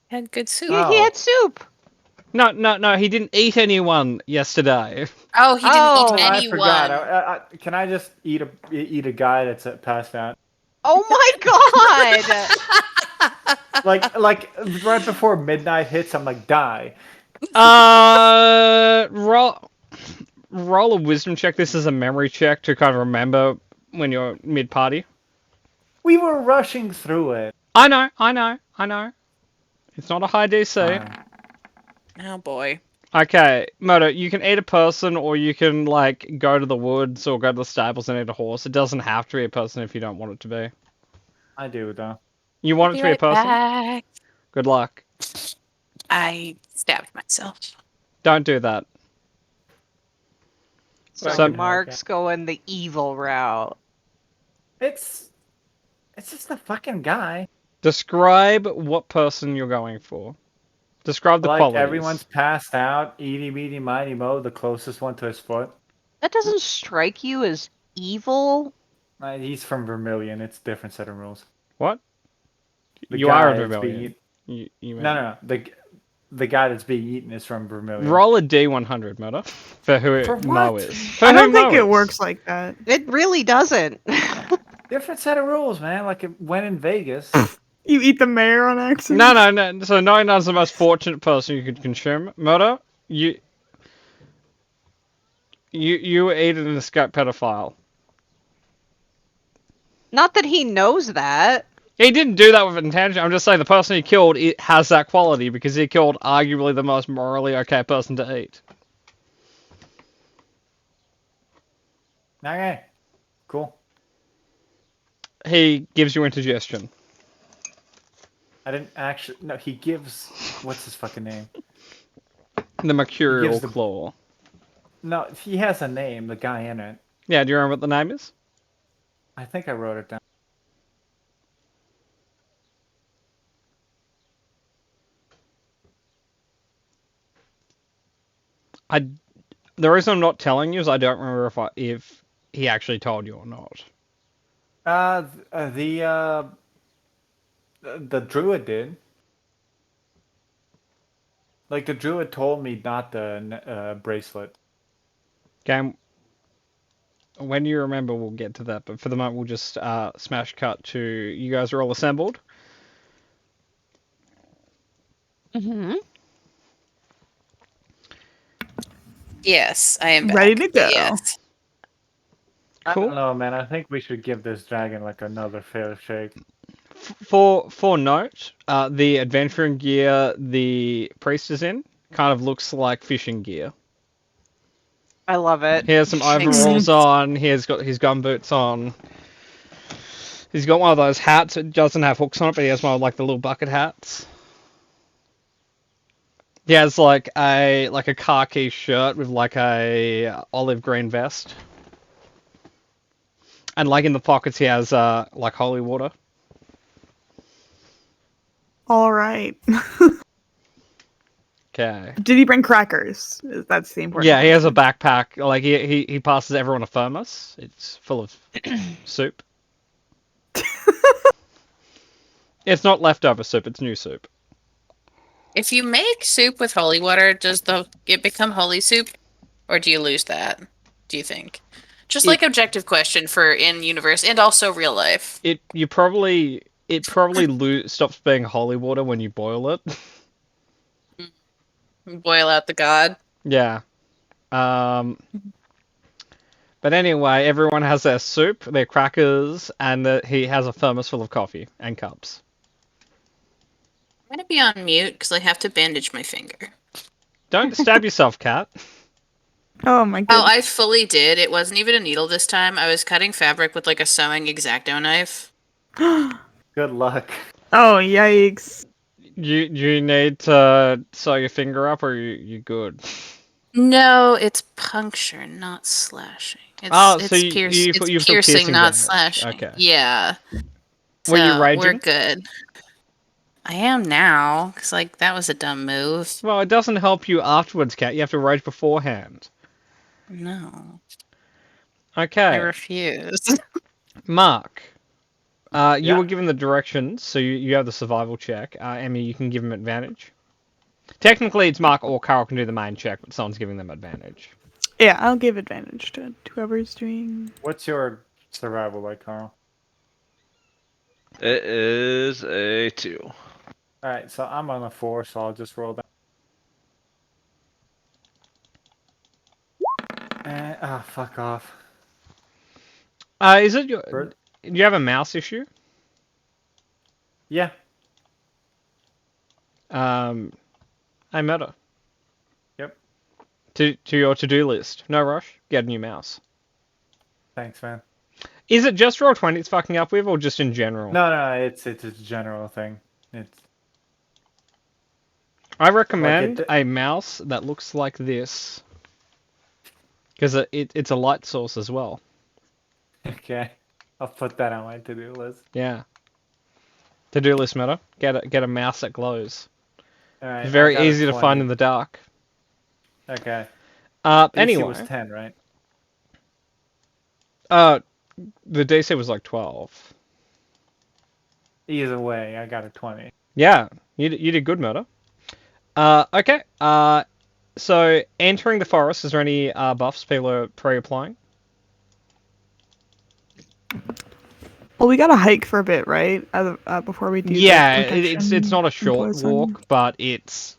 Had good soup. Oh. He had soup. No, he didn't eat anyone yesterday. Oh, he didn't Oh, eat I anyone. forgot. Can I just eat a guy that's passed out? Oh my god. Like right before midnight hits, I'm like, die. Roll a wisdom check. This is a memory check to kind of remember when you're mid-party. We were rushing through it. I know. It's not a high DC. Oh boy. Okay, Moto, you can eat a person, or you can, like, go to the woods or go to the stables and eat a horse. It doesn't have to be a person if you don't want it to be. I do though. You want it to be a person? Back. Good luck. I stabbed myself. Don't do that. So So- Mark's going the evil route. It's just a fucking guy. Describe what person you're going for. Describe the Like qualities. everyone's passed out. Eeny, meeny, miny, mo. The closest one to his foot. That doesn't strike you as evil. He's from Vermilion. It's a different set of rules. What? The You are a guy that's Vermilion. being You No. The guy that's being eaten is from Vermilion. Roll a D100, Meta, for who For Mo what? is. For I who don't think Mo it is. works like that. It really doesn't. Different set of rules, man. Like it went in Vegas. You eat the mayor on accident. No. So 99's the most fortunate person you could consume. Meta, you ate an escaped pedophile. Not that he knows that. He didn't do that with intention. I'm just saying the person he killed has that quality because he killed arguably the most morally okay person to eat. Okay. Cool. He gives you indigestion. I didn't actually. No, he gives. What's his fucking name? The Mercurial gives the- Claw. No, he has a name. The guy in it. Yeah, do you remember what the name is? I think I wrote it down. The reason I'm not telling you is I don't remember if he actually told you or not. The druid did. Like the druid told me not the bracelet. Okay. When you remember, we'll get to that. But for the moment, we'll just smash cut to you guys are all assembled. Mm-hmm. Yes, I am back. Ready to go. Yes. I Cool. don't know, man. I think we should give this dragon like another fair shake. For note, the adventuring gear the priest is in kind of looks like fishing gear. I love it. He has some Makes overalls sense. on. He has got his gumboots on. He's got one of those hats. It doesn't have hooks on it, but he has one of like the little bucket hats. He has like a khaki shirt with like a olive green vest. And like in the pockets, he has like holy water. All right. Okay. Did he bring crackers? That's the important. Yeah, he has a question. backpack. Like he passes everyone a thermos. It's full of soup. It's not leftover soup. It's new soup. If you make soup with holy water, does it become holy soup, or do you lose that? Do you think? Just like objective question for in universe and also real life. It probably stops being holy water when you boil it. Boil out the god. Yeah. But anyway, everyone has their soup, their crackers, and he has a thermos full of coffee and cups. I'm gonna be on mute because I have to bandage my finger. Don't stab yourself, Kat. Oh my Oh, god. I fully did. It wasn't even a needle this time. I was cutting fabric with like a sewing X-Acto knife. Good luck. Oh yikes. You need to sew your finger up, or you good? No, it's puncture, not slashing. It's, Oh, it's so you it's took piercing, not damage. slashing. Okay. Yeah. Were you So, raging? we're good. I am now, because like that was a dumb move. Well, it doesn't help you afterwards, Kat. You have to rage beforehand. No, I Okay, refuse. Mark. You Yeah. were given the directions, so you have the survival check. Emmy, you can give him advantage. Technically, it's Mark or Carl can do the main check, but someone's giving them advantage. Yeah, I'll give advantage to whoever's doing. What's your survival like, Carl? It is a 2. All right, so I'm on a 4, so I'll just roll that. And fuck off. Is it your? Bird? Do you have a mouse issue? Yeah. I meta. Yep. To your to-do list. No rush. Get a new mouse. Thanks, man. Is it just Roll20 it's fucking up with, or just in general? No, it's a general thing. It's I recommend Like a mouse that looks like this. Because it's a light source as well. okay. I'll put that on my to-do list. Yeah. To-do list meta. Get a mouse that glows. All right. Very I got a easy to 20. find in the dark. Okay. DC Anyway. was 10, right? The DC was like 12. Either way, I got a 20. Yeah, you did good, murder. Okay. So entering the forest, is there any buffs people are pre-applying? Well, we gotta hike for a bit, right? Before we do. the Yeah, protection it's not a from short poison. walk, but it's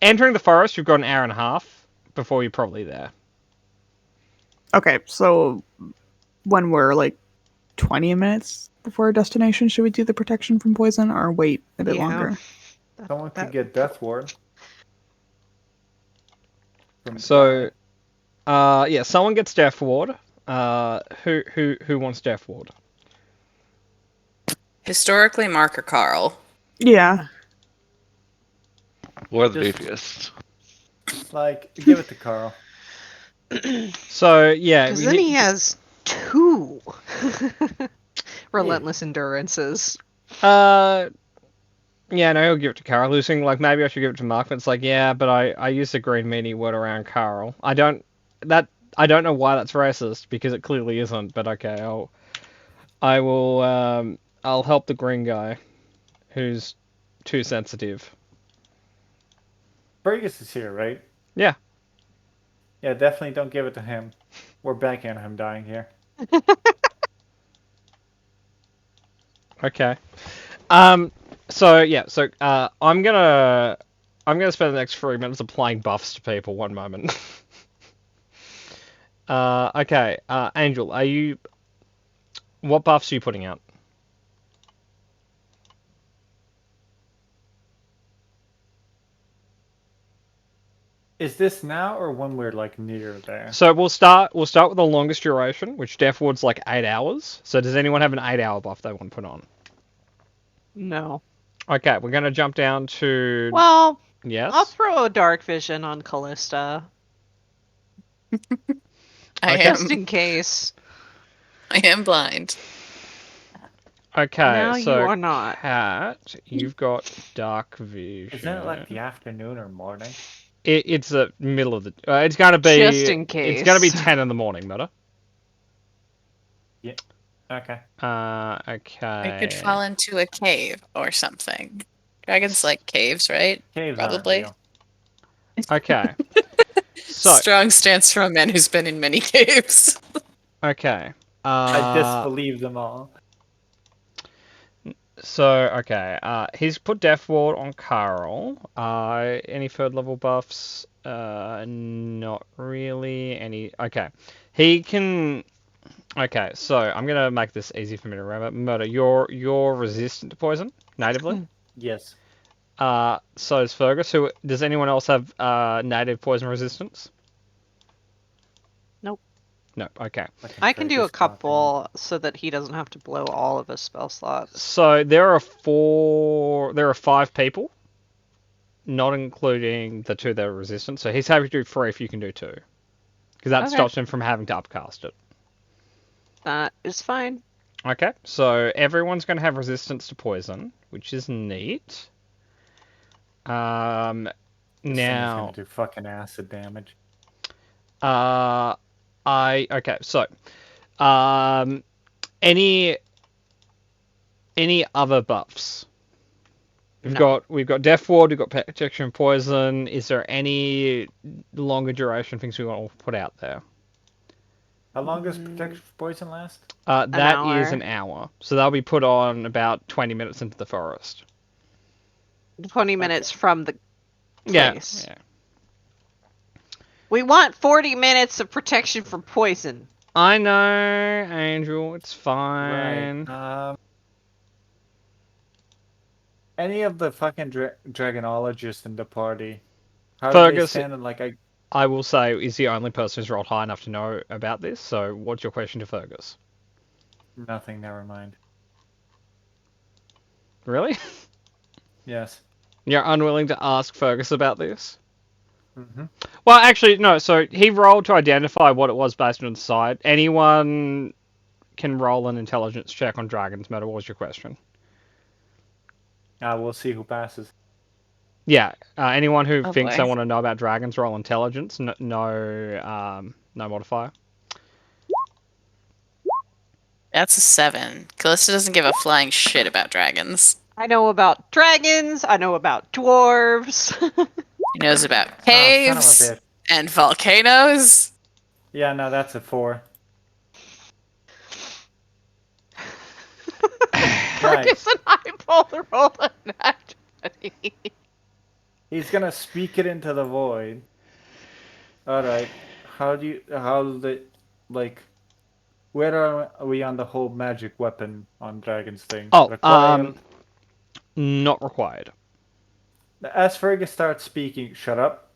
entering the forest. You've got an hour and a half before you're probably there. Okay, so when we're like 20 minutes before our destination, should we do the protection from poison or wait a bit Yeah. longer? Someone could get Death Ward. So, yeah, someone gets Death Ward. Who wants Death Ward? Historically, Mark or Carl. Yeah. Or the Just- beefiest. Like, give it to Carl. So yeah, Because then he has 2 relentless endurances. Yeah, no, he'll give it to Carl. Losing, like, maybe I should give it to Mark, but it's like, yeah, but I used the green meanie word around Carl. I don't know why that's racist, because it clearly isn't, but okay, I'll help the green guy, who's too sensitive. Fergus is here, right? Yeah. Yeah, definitely don't give it to him. We're banking on him dying here. Okay. So yeah, I'm gonna spend the next 3 minutes applying buffs to people. One moment. Okay. Angel, what buffs are you putting out? Is this now or when we're like near there? So we'll start with the longest duration, which Death Ward's like 8 hours. So does anyone have an 8-hour buff they want to put on? No. Okay, we're gonna jump down to Well, yes. I'll throw a dark vision on Callista. I Okay. am. Just in case. I am blind. Okay, Now so you are not. Cat, you've got dark vision. Isn't it like the afternoon or morning? It's the middle of the. It's gonna be. Just in It's gonna be case. 10 in the morning, Murder. Yeah. Okay. Okay. We could fall into a cave or something. Dragons like caves, right? Caves Probably. aren't Okay. So. Strong stance from a man who's been in many caves. Okay. I disbelieve them all. So, okay. He's put Death Ward on Carl. Any third level buffs? Not really. Any. Okay. He can. Okay, so I'm gonna make this easy for me to remember. Murder, you're resistant to poison natively. Yes. So is Fergus. Who does anyone else have native poison resistance? Nope. No. Okay. I can do a couple so that he doesn't have to blow all of his spell slots. So there are 5 people, not including the 2 that are resistant. So he's happy to do 3 if you can do 2, because that Okay. stops him from having to upcast it. That is fine. Okay, so everyone's going to have resistance to poison, which is neat. This thing is Now, gonna do fucking acid damage. okay, so, any other buffs? We've got Death Ward, we've got Protection Poison. Is there any longer duration things we want to put out there? How long does protection poison last? That is hour. an hour, so that'll be put on about 20 minutes into the forest. 20 minutes from the place. Yeah. We want 40 minutes of protection from poison. I know, Angel. It's fine. Right. Any of the fucking dragonologists in the party? How do they Fergus, stand in like I will say, is the only person who's rolled high enough to know about this. So, what's your question to Fergus? nothing? Never mind. Really? Yes. You're unwilling to ask Fergus about this? Mm-hmm. Well, actually, no. So he rolled to identify what it was based on the side. Anyone can roll an intelligence check on dragons. Matter what was your question? We'll see who passes. Yeah. Anyone who Oh, thinks boy. they want to know about dragons, roll intelligence. No modifier. That's a 7. Callista doesn't give a flying shit about dragons. I know about dragons. I know about dwarves. He knows about Oh, son of a caves bitch. and volcanoes. Yeah, no, that's a 4. Fergus and I both rolled a nat 20. He's gonna speak it into the void. Alright. Where are we on the whole magic weapon on dragons thing? Oh, Required? not required. As Fergus starts speaking, shut up.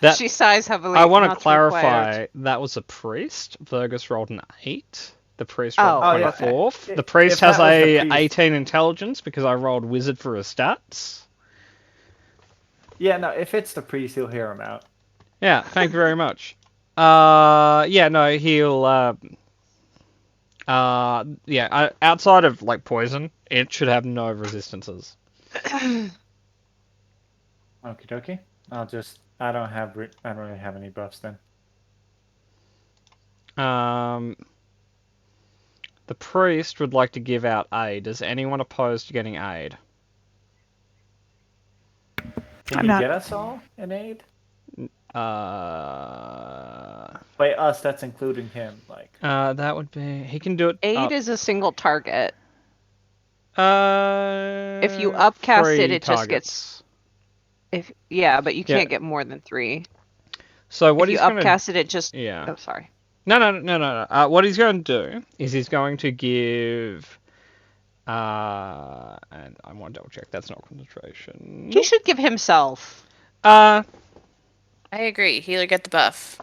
That She sighs heavily. I want to "Not clarify. required." That was a priest. Fergus rolled an 8. The priest rolled Oh, a yeah. 24th. If The priest that has was the a priest- 18 intelligence because I rolled wizard for his stats. Yeah, no, if it's the priest, he'll hear him out. Yeah, thank you very much. Yeah, no, he'll. Outside of like poison, it should have no resistances. Okie dokie. I don't really have any buffs then. The priest would like to give out aid. Is anyone opposed to getting aid? Can I'm you not- get us all an aid? Uh, By us, that's including him. that would be. He can do it. Aid is a single target. If If you upcast it, it just gets. But you Yeah. can't get more than 3. So what if you he's gonna upcast it, it just. yeah. Oh, sorry. No. What he's going to do is he's going to give. And I want to double check. That's not concentration. He should give himself. I agree. Healer get the buff.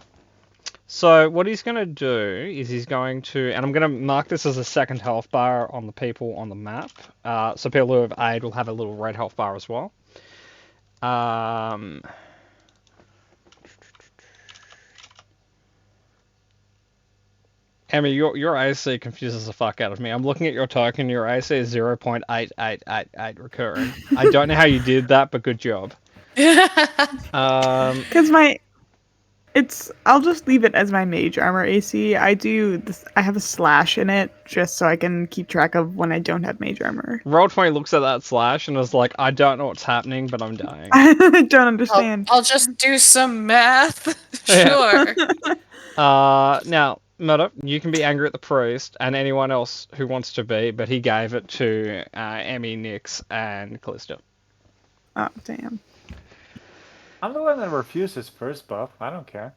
So what he's going to do is he's going to, and I'm going to mark this as a second health bar on the people on the map. So people who have aid will have a little red health bar as well. Emmy, your AC confuses the fuck out of me. I'm looking at your token. Your AC is 0.8888 recurring. I don't know how you did that, but good job. Because I'll just leave it as my mage armor AC. I have a slash in it just so I can keep track of when I don't have mage armor. Roll20 looks at that slash and is like, I don't know what's happening, but I'm dying. I don't understand. I'll just do some math. Sure. Now, Murder, you can be angry at the priest and anyone else who wants to be, but he gave it to Emmy, Nyx, and Callista. Oh, damn. I'm the one that refuses first buff. I don't care.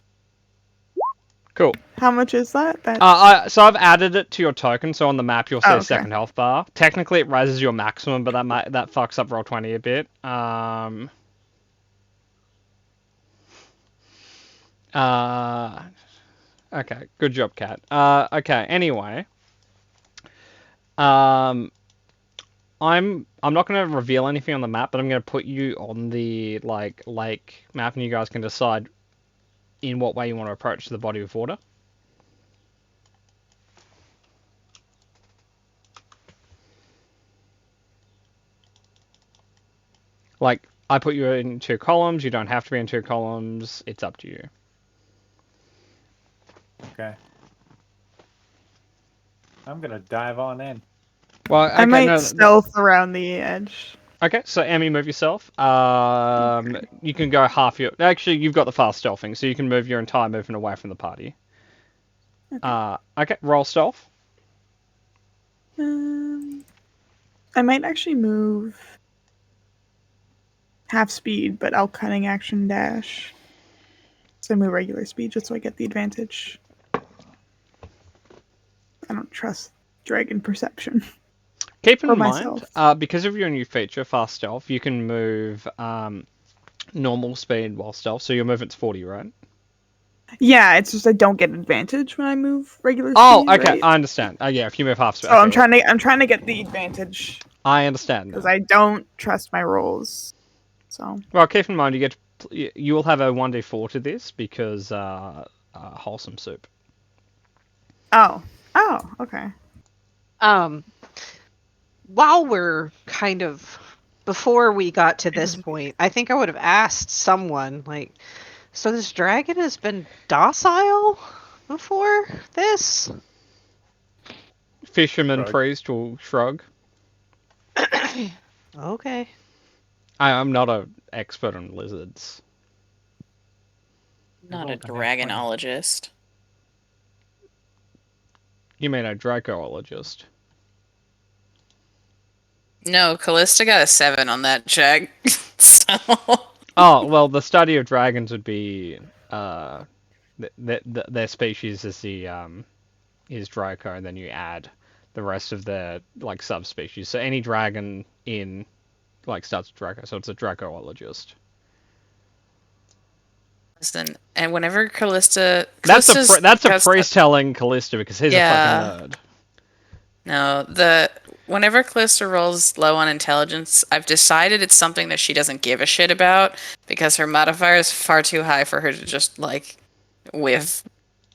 Cool. How much is that? That's... So I've added it to your token, so on the map you'll see okay. second health bar. Technically it raises your maximum, but that fucks up Roll20 a bit. Okay, good job, Kat. Okay, anyway. I'm not going to reveal anything on the map, but I'm going to put you on the lake map, and you guys can decide in what way you want to approach the body of water. Like, I put you in 2 columns. You don't have to be in 2 columns. It's up to you. Okay. I'm gonna dive on in. Well, okay, I might stealth around the edge. Okay, so Emmy, move yourself. You can go half your... Actually, you've got the fast stealthing, so you can move your entire movement away from the party. Okay, roll stealth. I might actually move half speed, but I'll cunning action dash. So I move regular speed just so I get the advantage. I don't trust dragon perception. Keep in mind, because of your new feature, fast stealth, you can move normal speed while stealth, so your movement's 40, right? Yeah, it's just I don't get advantage when I move regular speed. Oh, okay, right? I understand. Yeah, if you move half speed. So Okay, I'm trying to get the advantage. I understand because I don't trust my rolls. So well, keep in mind you will have a 1d4 to this because wholesome soup. Oh, okay. While we're kind of before we got to this point, I think I would have asked someone like, so this dragon has been docile before this? Fisherman priest will shrug. Okay. I'm not an expert on lizards. Not a dragonologist. You mean a dracoologist? No, Callista got a 7 on that check. So. Oh, well, the study of dragons would be their species is is Draco, and then you add the rest of their subspecies. So any dragon in starts with Draco, so it's a dracoologist. Listen, and whenever Callista that's a priest telling Callista because he's a fucking nerd. No, whenever Callista rolls low on intelligence, I've decided it's something that she doesn't give a shit about because her modifier is far too high for her to just whiff.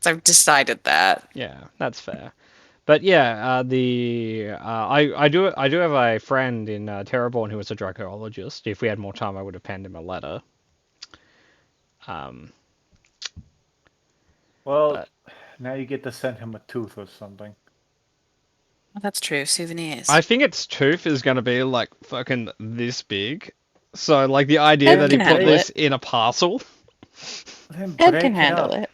So I've decided that. Yeah, that's fair. But yeah, I do have a friend in Terraborn who was a dracoologist. If we had more time, I would have penned him a letter. Well, now you get to send him a tooth or something. Well, that's true. Souvenirs. I think its tooth is going to be fucking this big. So the idea that he put this in a parcel. Ed can handle it.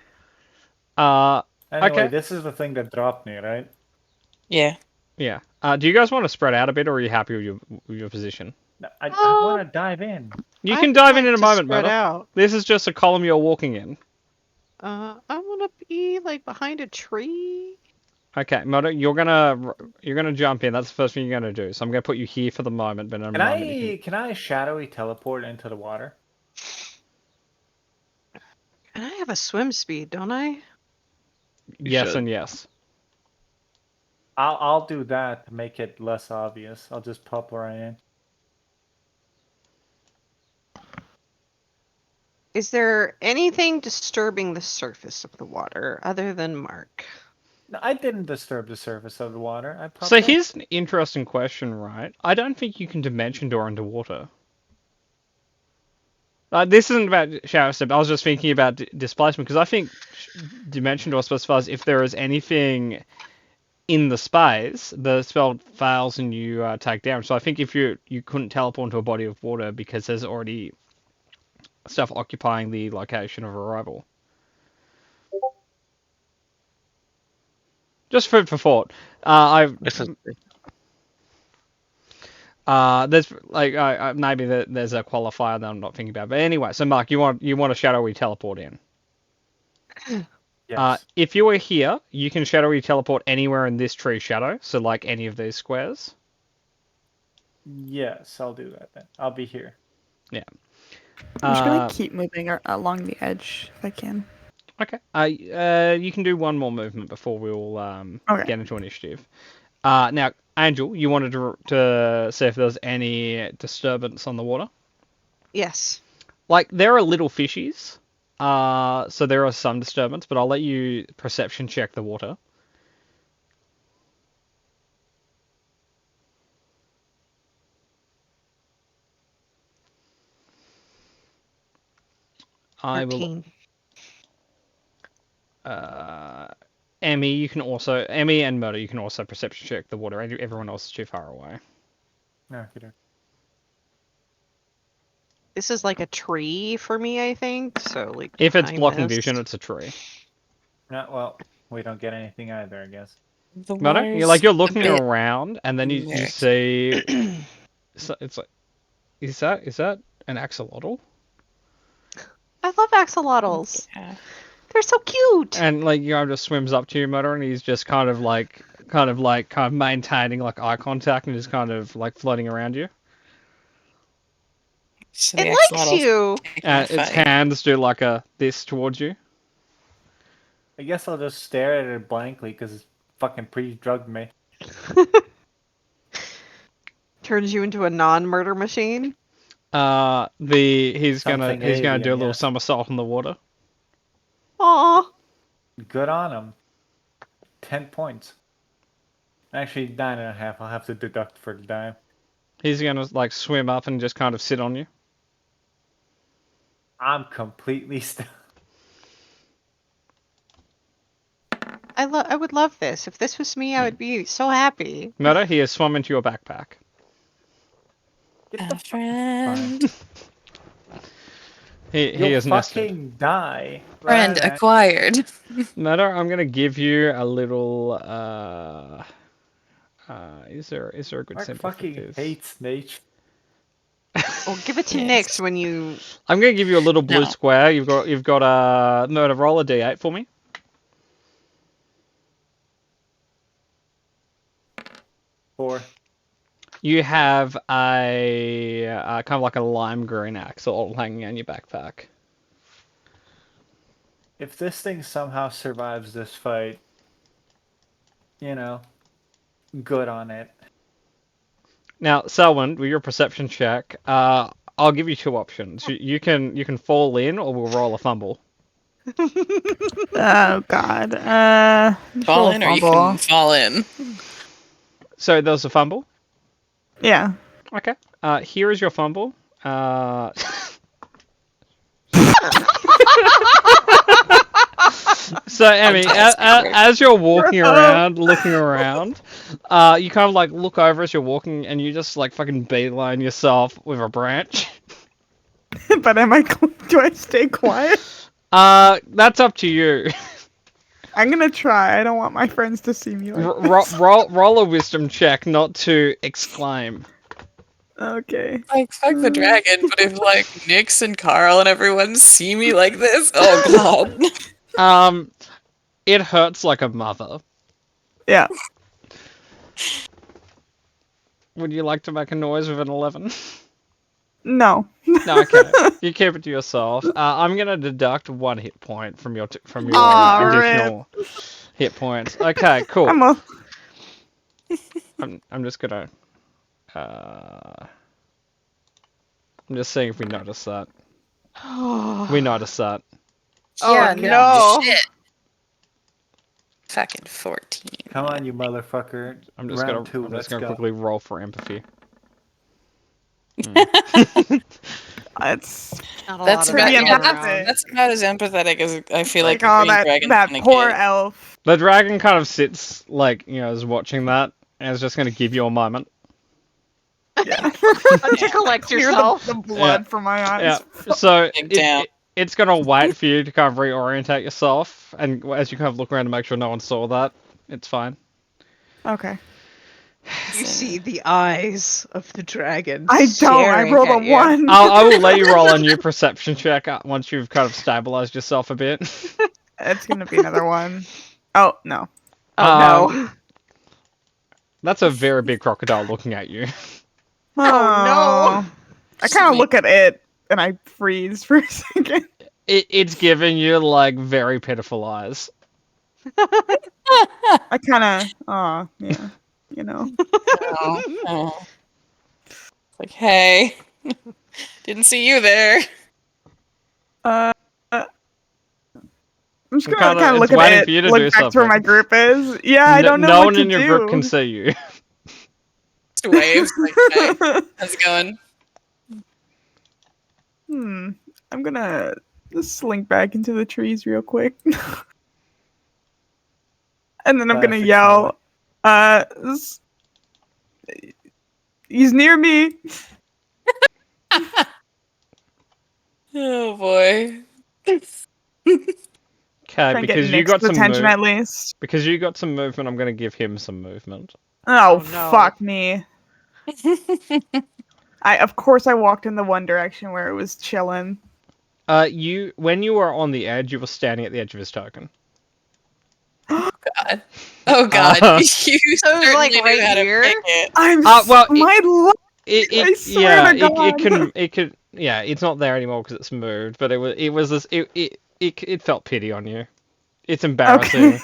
Anyway, okay. This is the thing that dropped me, right? Yeah. Yeah. Do you guys want to spread out a bit, or are you happy with your position? I want to dive in. You can dive in a moment, Murder. Out. This is just a column you're walking in. I want to be behind a tree. Okay, Murder, you're gonna jump in. That's the first thing you're gonna do. So I'm gonna put you here for the moment. But Can I shadowy teleport into the water? And I have a swim speed, don't I? Yes and yes. I'll do that to make it less obvious. I'll just pop where I am. Is there anything disturbing the surface of the water other than Mark? No, I didn't disturb the surface of the water. I popped So up. here's an interesting question, right? I don't think you can dimension door underwater. This isn't about shower step. I was just thinking about displacement because I think dimension door specifies if there is anything in the space, the spell fails and you take damage. So I think if you couldn't teleport into a body of water because there's already stuff occupying the location of arrival. Just food for thought. This is There's like maybe there's a qualifier that I'm not thinking about. But anyway, so Mark, you want a shadowy teleport in. Yes. If you were here, you can shadowy teleport anywhere in this tree shadow. So like any of these squares. Yes, I'll do that then. I'll be here. Yeah. I'm just gonna keep moving along the edge if I can. Okay. You can do one more movement before we'll Okay. get into initiative. Now, Angel, you wanted to see if there's any disturbance on the water. Yes. Like there are little fishies, so there are some disturbance, but I'll let you perception check the water. I will. 13. Emmy and Murder, you can also perception check the water. Everyone else is too far away. Okay. This is like a tree for me, I think. So like. If it's I blocking missed. vision, it's a tree. No, well, we don't get anything either, I guess. The Murder, water's you're a looking bit around, and then you mixed. see. So it's like, is that an axolotl? I love axolotls. Yeah. They're so cute. And like just swims up to you, Murder, and he's just kind of maintaining like eye contact and just kind of like floating around you. So It the likes axolotls you. take that Its fight. hands do like a this towards you. I guess I'll just stare at it blankly because it's fucking pre-drugged me. Turns you into a non-murder machine. He's gonna Something do a alien, little yes. somersault in the water. Aw. Good on him. 10 points. Actually, 9.5. I'll have to deduct for the dime. He's gonna like swim up and just kind of sit on you. I'm completely still. I would love this. If this was me, I would be so happy. Murder, he has swum into your backpack. Get the A friend. He You'll is nested. fucking die. Friend Right? acquired. Murder, I'm gonna give you a little. Is there a good Mark symbol for fucking this? hates nature. Well, give it to Yes. Nyx when you. I'm gonna give you a little blue No. square. You've got a Murder, roll a d8 for me. 4. You have a kind of like a lime green axle hanging on your backpack. If this thing somehow survives this fight, good on it. Now, Selwyn, with your perception check, I'll give you two options. You can fall in, or we'll roll a fumble. Oh God. Fall in or you can fall in. So there's a fumble. Yeah. Okay. Here is your fumble. So, Emmy, as you're walking around, looking around, you kind of like look over as you're walking, and you just like fucking beeline yourself with a branch. But do I stay quiet? That's up to you. I'm gonna try. I don't want my friends to see me like this. Roll a wisdom check, not to exclaim. Okay. Like, fuck the dragon, but if, like, Nyx and Carl and everyone see me like this, oh god. It hurts like a mother. Yeah. Would you like to make a noise with an 11? No. No, okay. You keep it to yourself. I'm gonna deduct 1 hit point from your Aw, additional hit points. Okay, cool. I'm just gonna. I'm just seeing if we notice that. We notice that. Oh Yeah, no. Shit. Fucking 14. Come on, you motherfucker. I'm just Round two, gonna let's go. quickly roll for empathy. It's Not a That's lot of pretty that empathetic. going around. That's about as empathetic as I feel like, like, a oh, green dragon's that gonna poor get. elf. The dragon kind of sits, like, is watching that, and is just gonna give you a moment. Yeah. To collect Clear yourself. the blood from my eyes. Yeah, so Dig down. it's gonna wait for you to kind of reorientate yourself, and as you kind of look around to make sure no one saw that, it's fine. Okay. You see the eyes of the dragon. I don't. I staring rolled a at you. 1. I will let you roll a new perception check once you've kind of stabilized yourself a bit. It's gonna be another 1. Oh no. Oh no. That's a very big crocodile looking at you. Oh, I kind Sweet. of look at it and I freeze for a second. It's giving you, like, very pitiful eyes. I kind of. Oh yeah. You know. Oh. Like, hey, didn't see you there. I'm just I'm gonna kinda- kind of it's look waiting at for you it, to look do back to where my something. group is. Yeah, I don't know no what one to in your do. group can see you. Just waves. Like, hey, how's it going? I'm gonna just slink back into the trees real quick. And then I'm gonna Classic yell, s- he's near me. Oh boy. Okay, Try and get because you Nick's got some attention at least. because you got some movement, I'm gonna give him some movement. Oh, no. fuck me. Of course I walked in the one direction where it was chilling. When you were on the edge, you were standing at the edge of his token. God. Oh God. Uh, You So it was, certainly like, knew right how to here? pick it. well, my life. I swear to God. it could, yeah, it's not there anymore because it's moved, but it felt pity on you. It's embarrassing.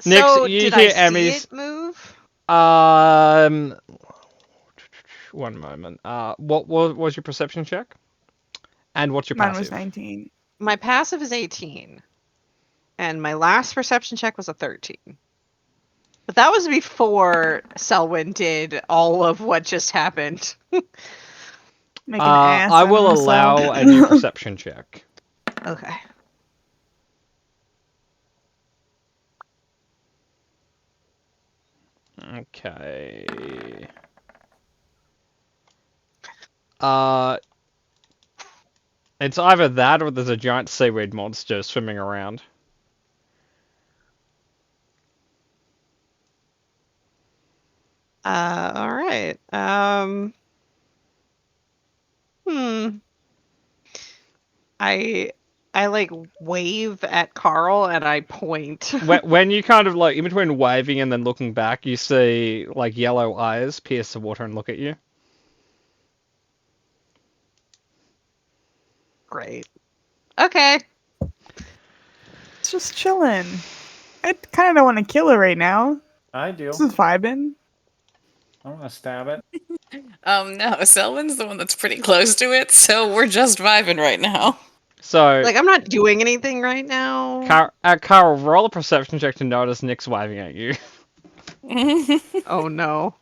Next, So you did hear I see Emmy's. it move? One moment. What was your perception check? And what's your Mine passive? was 19. My passive is 18. And my last perception check was a 13. But that was before Selwyn did all of what just happened. Make an ass I out of will himself. allow a new perception check. Okay. Okay. It's either that or there's a giant seaweed monster swimming around. All right. I like wave at Carl and I point. When you kind of, like, in between waving and then looking back, you see, like, yellow eyes pierce the water and look at you. Great. Okay. It's just chilling. I kind of don't want to kill it right now. I do. This is vibing. I'm gonna stab it. No, Selwyn's the one that's pretty close to it, so we're just vibing right now. So, Like I'm not doing anything right now. Carl, roll a perception check to notice Nick's waving at you. Oh no.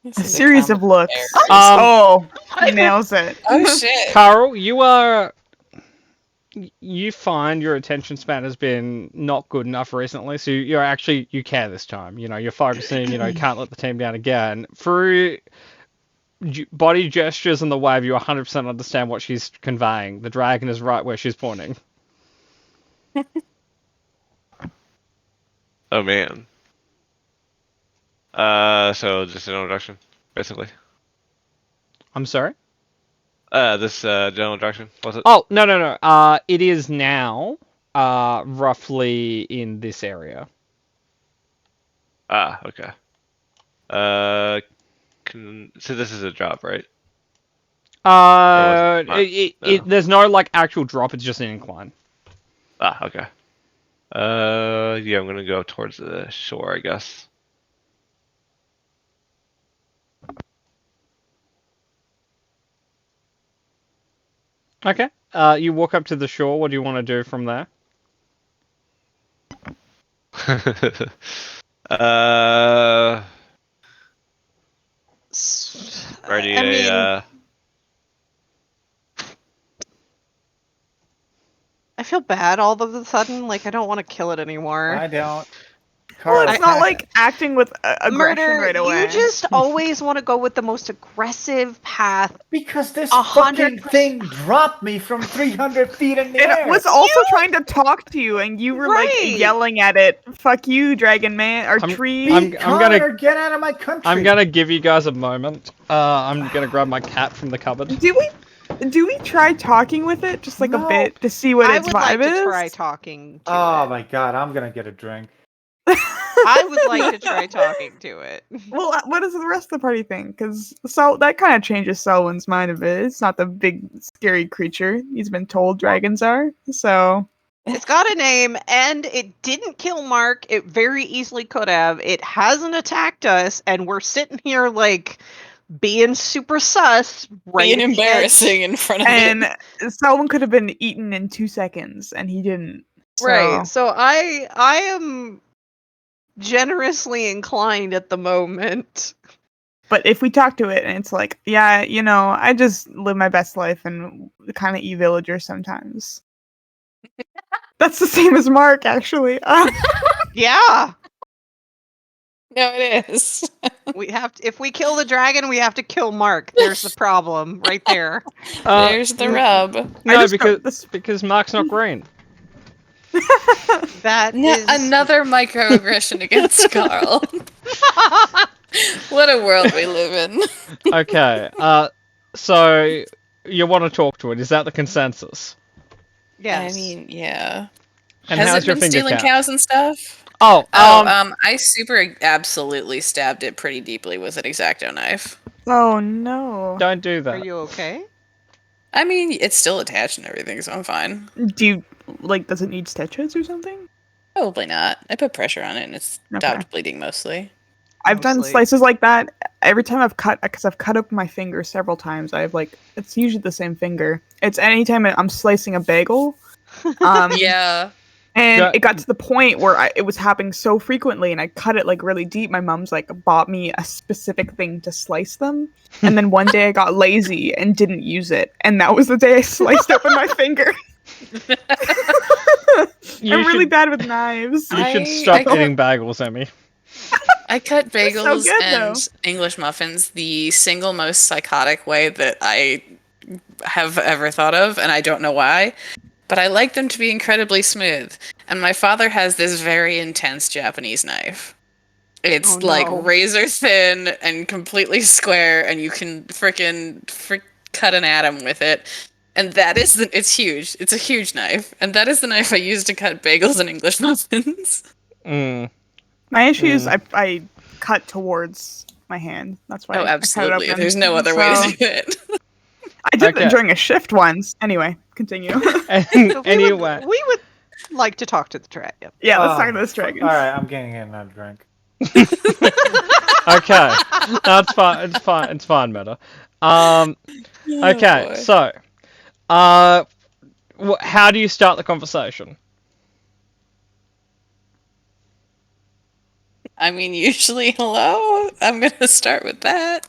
A series of looks. Um, He nails it. Oh shit. Carl, you find your attention span has been not good enough recently, so you care this time. You're focusing, you can't let the team down again. Through body gestures and the wave, you 100% understand what she's conveying. The dragon is right where she's pointing. Oh man. So just an introduction, basically. I'm sorry? This general direction, was it? Oh, no. It is now, roughly in this area. Ah, okay. So this is a job, right? Or was it not? No. There's no, like, actual drop, it's just an incline. Ah, okay. Yeah, I'm gonna go towards the shore, I guess. Okay. You walk up to the shore, what do you want to do from there? uh, ready I mean, I feel bad all of a sudden. Like I don't want to kill it anymore. I don't. Well, Carl, it's not pass like it. acting with aggression Murder, right away. you just always want to go with the most aggressive path. Because this 100%. fucking thing dropped me from 300 feet in the It air. was also trying to talk to you, and you were Right. like yelling at it. "Fuck you, Dragon Man!" or "Tree." I'm Be gonna- kind or get out of my country. I'm gonna give you guys a moment. I'm gonna grab my cat from the cupboard. Do we try talking with it just like a No. bit to see what I its would vibe like is? to try talking to Oh it. my god, I'm gonna get a drink. I would like to try talking to it. Well, what does the rest of the party think? Because that kind of changes Selwyn's mind a bit. It's not the big scary creature he's been told dragons are. So It's got a name, and it didn't kill Mark. It very easily could have. It hasn't attacked us, and we're sitting here like being super sus, right? Being at the edge. embarrassing in front of and it. Selwyn could have been eaten in 2 seconds, and he didn't. So. Right. So I am generously inclined at the moment. But if we talk to it and it's like, yeah, you know, I just live my best life and kind of e-villager sometimes. That's the same as Mark, actually. Yeah. No, it is. We have to, if we kill the dragon, we have to kill Mark. There's the problem right there. There's the rub. No, just because wrote this- because Mark's not green. That No, is another microaggression against Carl. What a world we live in. Okay. So you want to talk to it? Is that the consensus? yes. I mean, yeah. And Has how's it your been finger stealing count? cows and stuff? Oh, I super absolutely stabbed it pretty deeply with an X-Acto knife. Oh no. don't do Are that. you okay? I mean, it's still attached and everything, so I'm fine. Do you, like, does it need stitches or something? Probably not. I put pressure on it and it's Okay. stopped bleeding mostly. I've done Mostly. slices like that every time because I've cut up my finger several times. It's usually the same finger. It's anytime I'm slicing a bagel. Yeah. And Yeah. it got to the point where it was happening so frequently, and I cut it like really deep. My mom's like bought me a specific thing to slice them, and then one day I got lazy and didn't use it, and that was the day I sliced open my finger. You I'm really should- bad with knives. You should I stop cut- eating bagels, Emmy. I cut so bagels good, and though. English muffins the single most psychotic way that I have ever thought of, and I don't know why. But I like them to be incredibly smooth. And my father has this very intense Japanese knife. It's Oh, like no. razor thin and completely square, and you can frickin' cut an atom with it. And that is it's huge. It's a huge knife. And that is the knife I use to cut bagels and English muffins. Mm. My issue is I cut towards my hand. That's why. Oh, I cut it absolutely. open. There's no other way So- to do it. I did Okay. it during a shift once. Anyway, continue. So Anyway, we would like to talk to the dragon. Yeah, let's Oh, talk to this dragon. Alright, I'm getting another drink. okay, that's fine. It's fine. It's fine, Meta. Okay, boy. so, how do you start the conversation? I mean, usually, hello? I'm gonna start with that.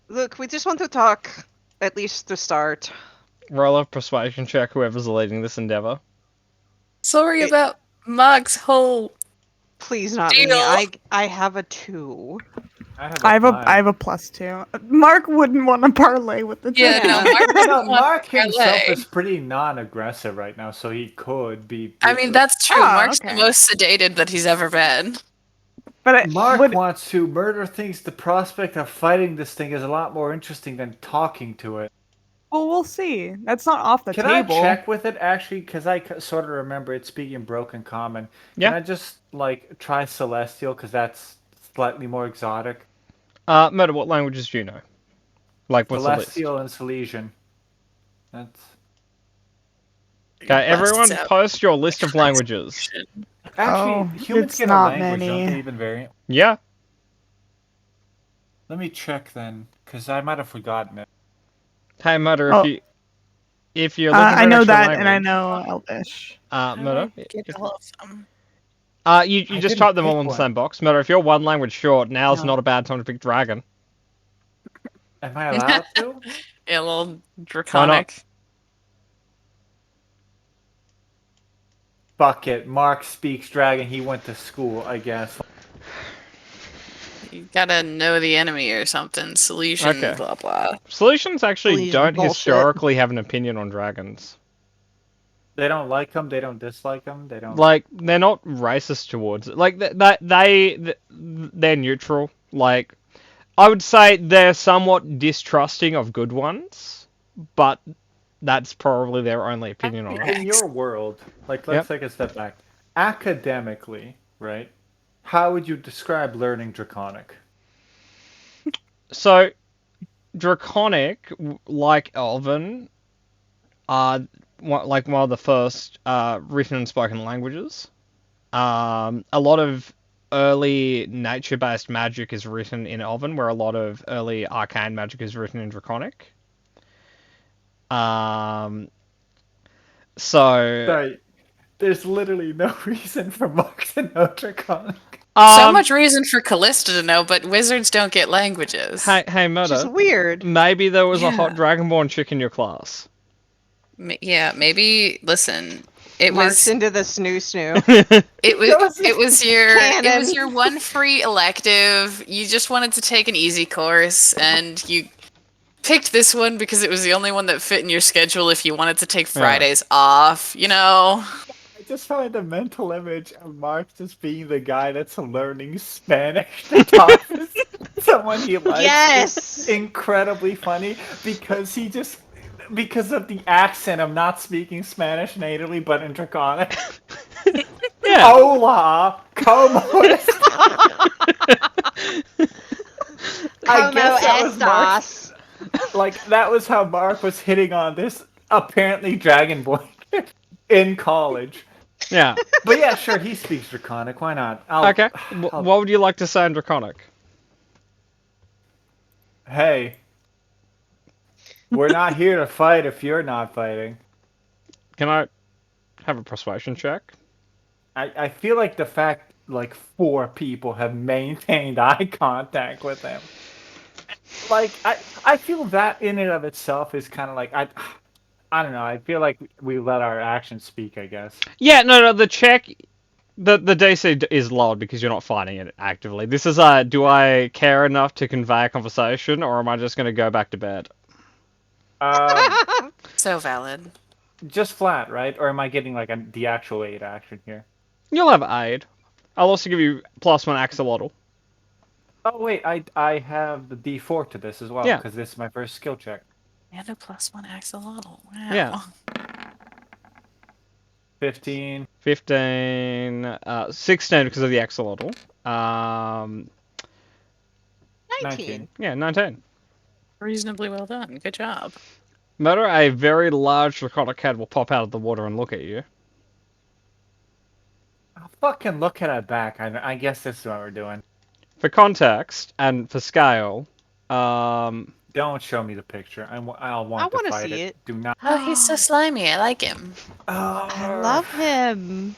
Look, we just want to talk, at least to start. Roll a persuasion check, whoever's leading this endeavor. Sorry It- about Mark's whole... Please not me. Deal. I have a 2. I have a +2. Mark wouldn't want to parlay with the Yeah, dragon. no, Mark doesn't No, want Mark to himself parlay. is pretty non-aggressive right now, so he could be. I mean, that's true. Oh, Mark's okay. the most sedated that he's ever been. But Mark would, wants to murder things. The prospect of fighting this thing is a lot more interesting than talking to it. well, we'll see. That's not off the Can table. I check with it actually? Because I sort of remember it speaking Broken Common. Yeah. Can I just like try Celestial? Because that's slightly more exotic. Meta, what languages do you know? Like, what's the list? Celestial and Silesian. That's Okay, everyone Busts out. post your list of languages. actually Oh, humans it's get not a language, don't many. they? Even variant. Yeah. Let me check then, because I might have forgotten it. Hey, Meta, Oh. if you're looking for I an know extra that, and I language, know Elvish. Murder. Get all of them. You I just didn't type them all pick in the one. same box. Murder. If you're one language short, now's No. not a bad time to pick dragon. Am I allowed to? Yeah, a little draconic. Fuck it. Mark speaks dragon. He went to school, I guess. You gotta know the enemy or something. Solution, Okay. blah blah. Solutions actually Please, don't bullshit. historically have an opinion on dragons. They don't like him. They don't dislike him. They don't. Like they're not racist towards it. Like they're neutral. Like I would say they're somewhat distrusting of good ones, but that's probably their only opinion on it. In your world, like, let's take a step back. Academically, right? How would you describe learning Draconic? So, Draconic, like Elven, are like one of the first written and spoken languages. A lot of early nature-based magic is written in Elven, where a lot of early arcane magic is written in Draconic. Sorry, there's literally no reason for Mark to know Draconic. So much reason for Callista to know, but wizards don't get languages. Hey, Which is Murder. weird. Maybe there was a hot Yeah. Dragonborn chick in your class. Yeah, maybe. Listen, it Mark's was into the snoo. it was Canon. your one free elective. You just wanted to take an easy course, and you picked this one because it was the only one that fit in your schedule. If you wanted to take Fridays off, you know. I just find a mental image of Mark just being the guy that's learning Spanish to talk to someone he likes. Yes. It's incredibly funny because of the accent of not speaking Spanish natively, but in Draconic. Yeah. Hola, como estas? I Como guess that was estas? Mark's. Like that was how Mark was hitting on this apparently Dragon Boy in college. Yeah. But yeah, sure, he speaks Draconic. Why not? Okay. What would you like to say in Draconic? Hey, we're not here to fight if you're not fighting. Can I have a persuasion check? I feel like the fact like 4 people have maintained eye contact with him. Like I feel that in and of itself is kind of like I don't know. I feel like we let our actions speak. I guess. Yeah, no, the check, the DC is lowered because you're not fighting it actively. This is do I care enough to convey a conversation, or am I just going to go back to bed? So valid. Just flat, right? Or am I getting like the actual 8 action here? You'll have aid. I'll also give you +1 axolotl. Oh wait, I have the D4 to this as well Yeah. because this is my first skill check. And a +1 axolotl. Wow. Yeah. 15. 15, 16 because of the axolotl. 19. Yeah, 19. Reasonably well done. Good job. Murder, a very large draconic head will pop out of the water and look at you. I'll fucking look at it back. I guess this is what we're doing. For context and for scale, Don't show me the picture. I'll want to wanna fight see it. it. Do not. Oh, he's so slimy. I like him. Oh, I love him.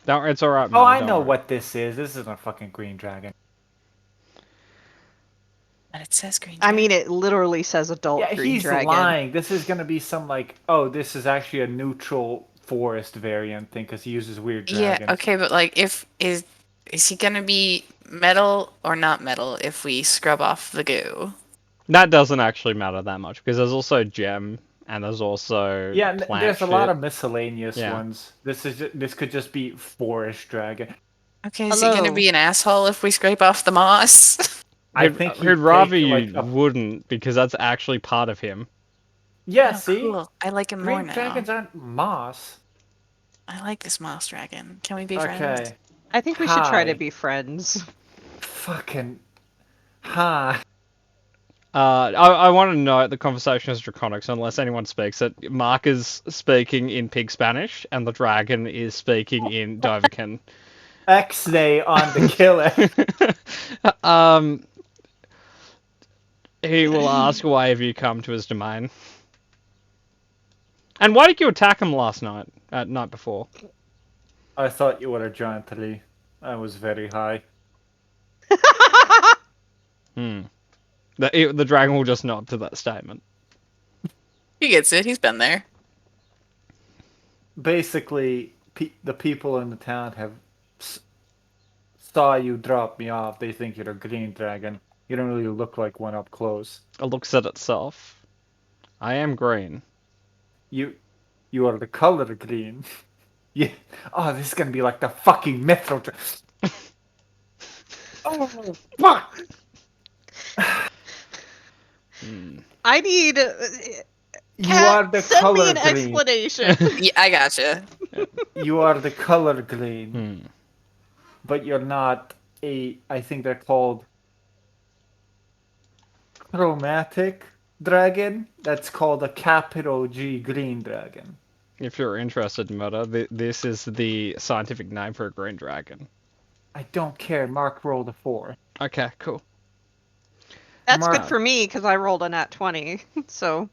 don't, it's alright. Oh, Murder, I don't know worry. what this is. This isn't a fucking green dragon. But it says green. I mean, it literally says adult Yeah, green he's dragon. lying. This is gonna be some like, oh, this is actually a neutral forest variant thing because he uses weird dragons. Yeah. Okay, but like, is he gonna be metal or not metal if we scrub off the goo? That doesn't actually matter that much because there's also gem and there's also Yeah, plant there's a lot shit. of miscellaneous Yeah. ones. This could just be forest dragon. Okay, is he Hello. gonna be an asshole if we scrape off the moss? I He'd- think he'd rather take, you like, a- wouldn't because that's actually part of him. Yeah, Oh, see, cool. I like him more green now. dragons aren't moss. I like this moss dragon. Can we be friends? Okay, I think we should try to Hi. be friends. fucking, huh? I want to note the conversation is draconic, so unless anyone speaks it, Mark is speaking in pig Spanish and the dragon is speaking in Dovahkiin. X-Day on the killer. He will ask why have you come to his domain. And why did you attack him last night? Night before? I thought you were a giant tree. I was very high. Hmm. The dragon will just nod to that statement. He gets it. He's been there. Basically, the people in the town have saw you drop me off. They think you're a green dragon. You don't really look like one up close. It looks at itself. I am green. You are the color green. Yeah. Oh, this is gonna be like the fucking Metro. Oh fuck! I need. You are the Send me color an green. explanation. Yeah, I gotcha. You are the color green, Hmm. but you're not a. I think they're called chromatic dragon. That's called a capital G green dragon. If you're interested, Murder, this is the scientific name for a green dragon. I don't care. Mark rolled a 4. Okay, cool. That's Mark. good for me because I rolled a nat 20. So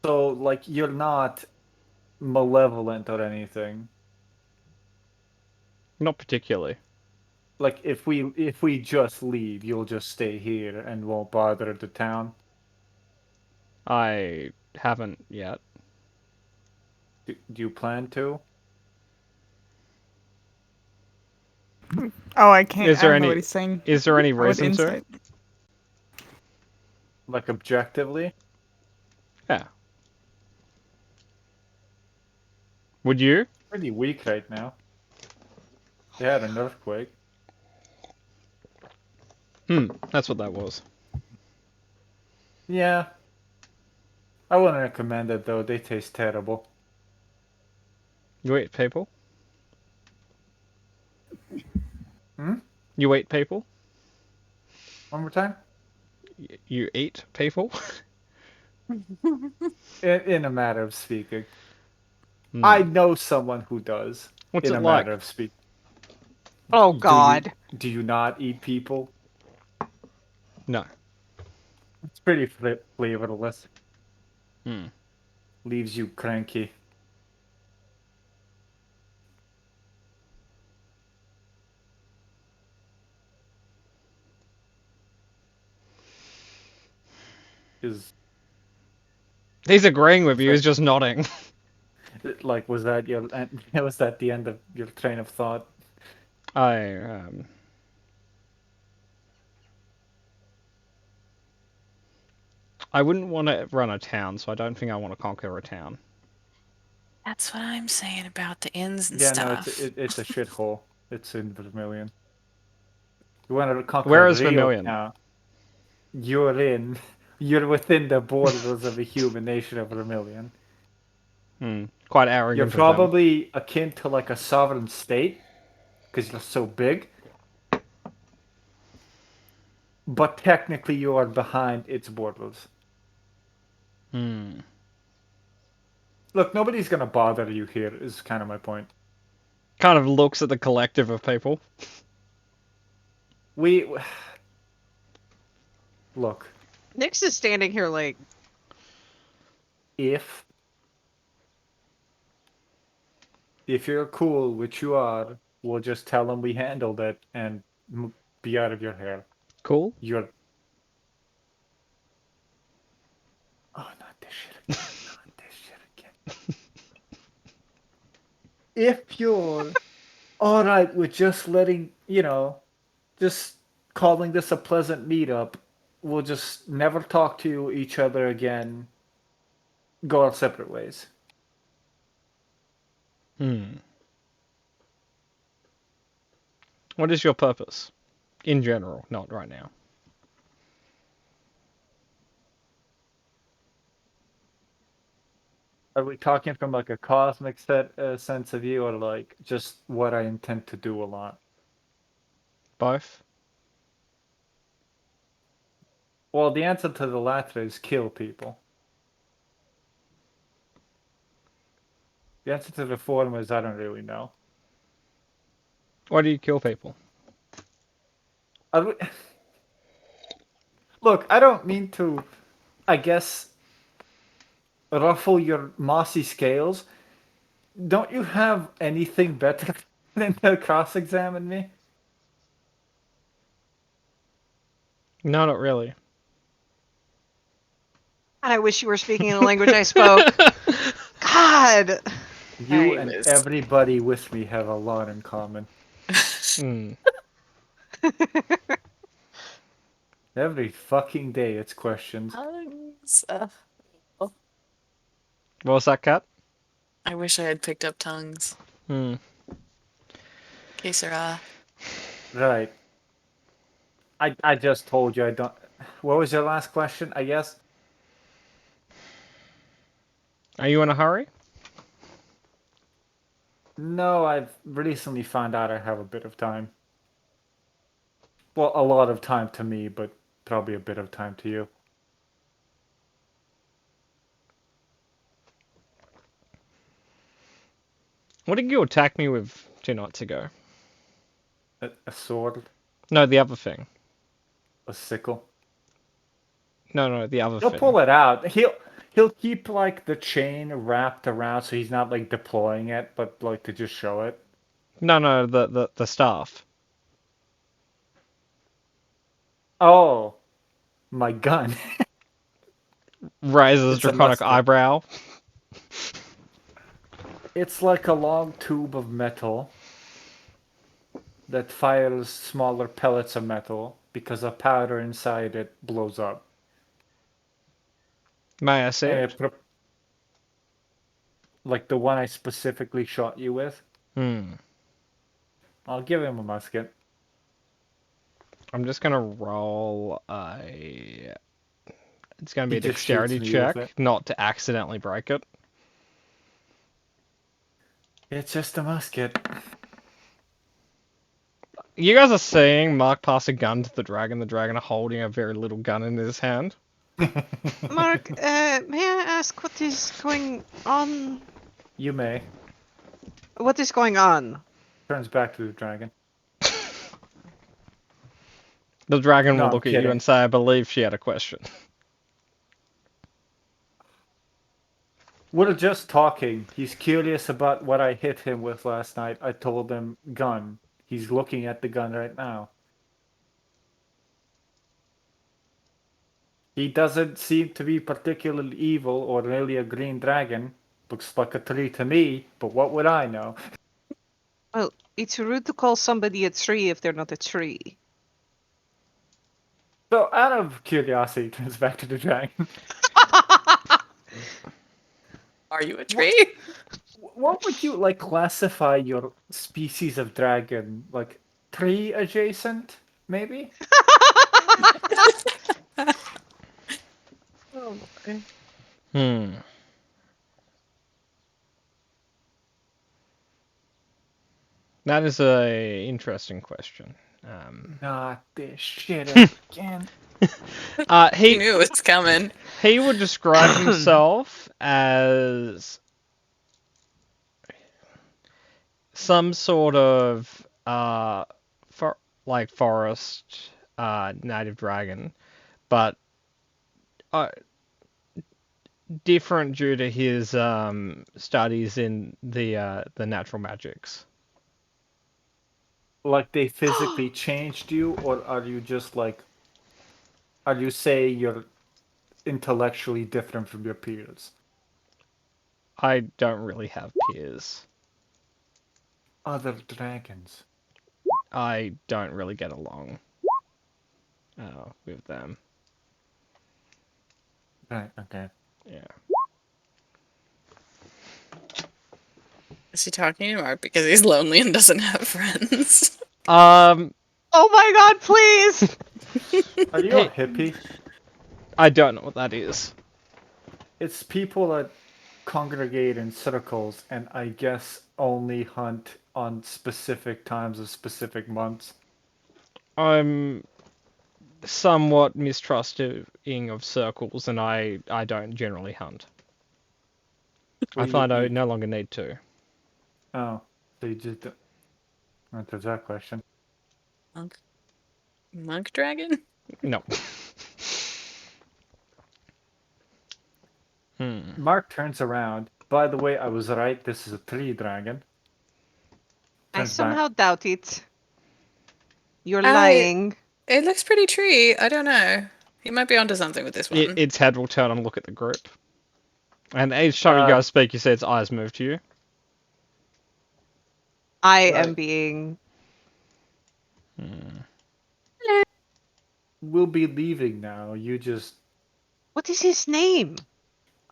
So, like, you're not malevolent or anything. Not particularly. Like, if we just leave, you'll just stay here and won't bother the town. I haven't yet. Do you plan to? Oh, I can't. Is I there don't know any- what he's saying. Is there any What reason to? insight? Like, objectively? Yeah. Would you? Pretty weak right now. They had an earthquake. That's what that was. Yeah. I wouldn't recommend it, though. They taste terrible. You eat people? Hmm? You eat people? One more time? You eat people? In a matter of speaking. Hmm. I know someone who does. What's in it a like? matter of speaking. oh god. Do you not eat people? No. It's pretty flavorless. Hmm. Leaves you cranky. Is He's agreeing with you. He's just nodding. like was that the end of your train of thought? I wouldn't want to run a town, so I don't think I want to conquer a town. That's what I'm saying about the inns and Yeah, stuff. no, it's a shithole. It's in Vermilion. You want to conquer Where is Rio Vermilion? now. You're within the borders of the human nation of Vermilion. Quite arrogant. You're of them. probably akin to like a sovereign state because you're so big. But technically, you are behind its borders. Look, nobody's gonna bother you here. Is kind of my point. Kind of looks at the collective of people. Look. Nyx is standing here like, If you're cool, which you are, we'll just tell them we handled it and be out of your hair. Cool. You're. Oh, not this shit again. Not this shit again. If you're alright with just letting, just calling this a pleasant meetup, we'll just never talk to each other again, go our separate ways. What is your purpose? In general, not right now. Are we talking from like a cosmic sense of view, or like just what I intend to do a lot? Both? Well, the answer to the latter is kill people. The answer to the former is I don't really know. Why do you kill people? Look, I don't mean to I guess, ruffle your mossy scales. Don't you have anything better than to cross-examine me? No, not really. And I wish you were speaking in a language I spoke. God. You and Anyways. everybody with me have a lot in common. Hmm. Every fucking day it's questions. Tongues. What was that, Cat? I wish I had picked up tongues. Hmm. Que sera. Right. I just told you I don't. What was your last question? I guess. Are you in a hurry? No, I've recently found out I have a bit of time. Well, a lot of time to me, but probably a bit of time to you. What did you attack me with 2 nights ago? A sword, No, the other thing. a sickle. No, the other He'll thing. pull it out. He'll keep like the chain wrapped around so he's not like deploying it, but like to just show it. No, the staff. Oh, my gun. Raises It's a draconic musket. eyebrow. It's like a long tube of metal that fires smaller pellets of metal because a powder inside it blows up. May I see And it? like the one I specifically shot you with. Hmm. I'll give him a musket. I'm just gonna roll a. It's gonna be He a just shoots dexterity me with check, it. not to accidentally break it. It's just a musket. You guys are seeing Mark pass a gun to the dragon holding a very little gun in his hand. Mark, may I ask what is going on? You may. What is going on? Turns back to the dragon. The dragon No, will I'm look at you kidding. and say, I believe she had a question. We're just talking. He's curious about what I hit him with last night. I told him gun. He's looking at the gun right now. He doesn't seem to be particularly evil or really a green dragon. Looks like a tree to me, but what would I know? Well, it's rude to call somebody a tree if they're not a tree. So, out of curiosity, turns back to the dragon. Are you a tree? What would you like classify your species of dragon? Like tree adjacent, maybe? Oh, boy. Hmm. That is a interesting question. Not this shit again. You He knew it was coming. he would describe himself as some sort of forest native dragon, but different due to his studies in the natural magics. Like they physically changed you, or are you just like, are you saying you're intellectually different from your peers? I don't really have peers. Other dragons. I don't really get along with them. Right, okay. Yeah. Is he talking to Mark because he's lonely and doesn't have friends? Um, Oh my god, please! Are you a hippie? I don't know what that is. It's people that congregate in circles and I guess only hunt on specific times of specific months. I'm somewhat mistrusting of circles, and I don't generally hunt. Well, I find I no longer need to. Oh, so you just don't answer that question. Monk dragon? No. Mark turns around. By the way, I was right. This is a tree dragon. I Turns back. somehow doubt it. You're I- lying. It looks pretty tree. I don't know. He might be onto something with this one. Its head will turn and look at the group. And each time you guys speak, you see its eyes move to you. I Right. am being. We'll be leaving now. You just. What is his name?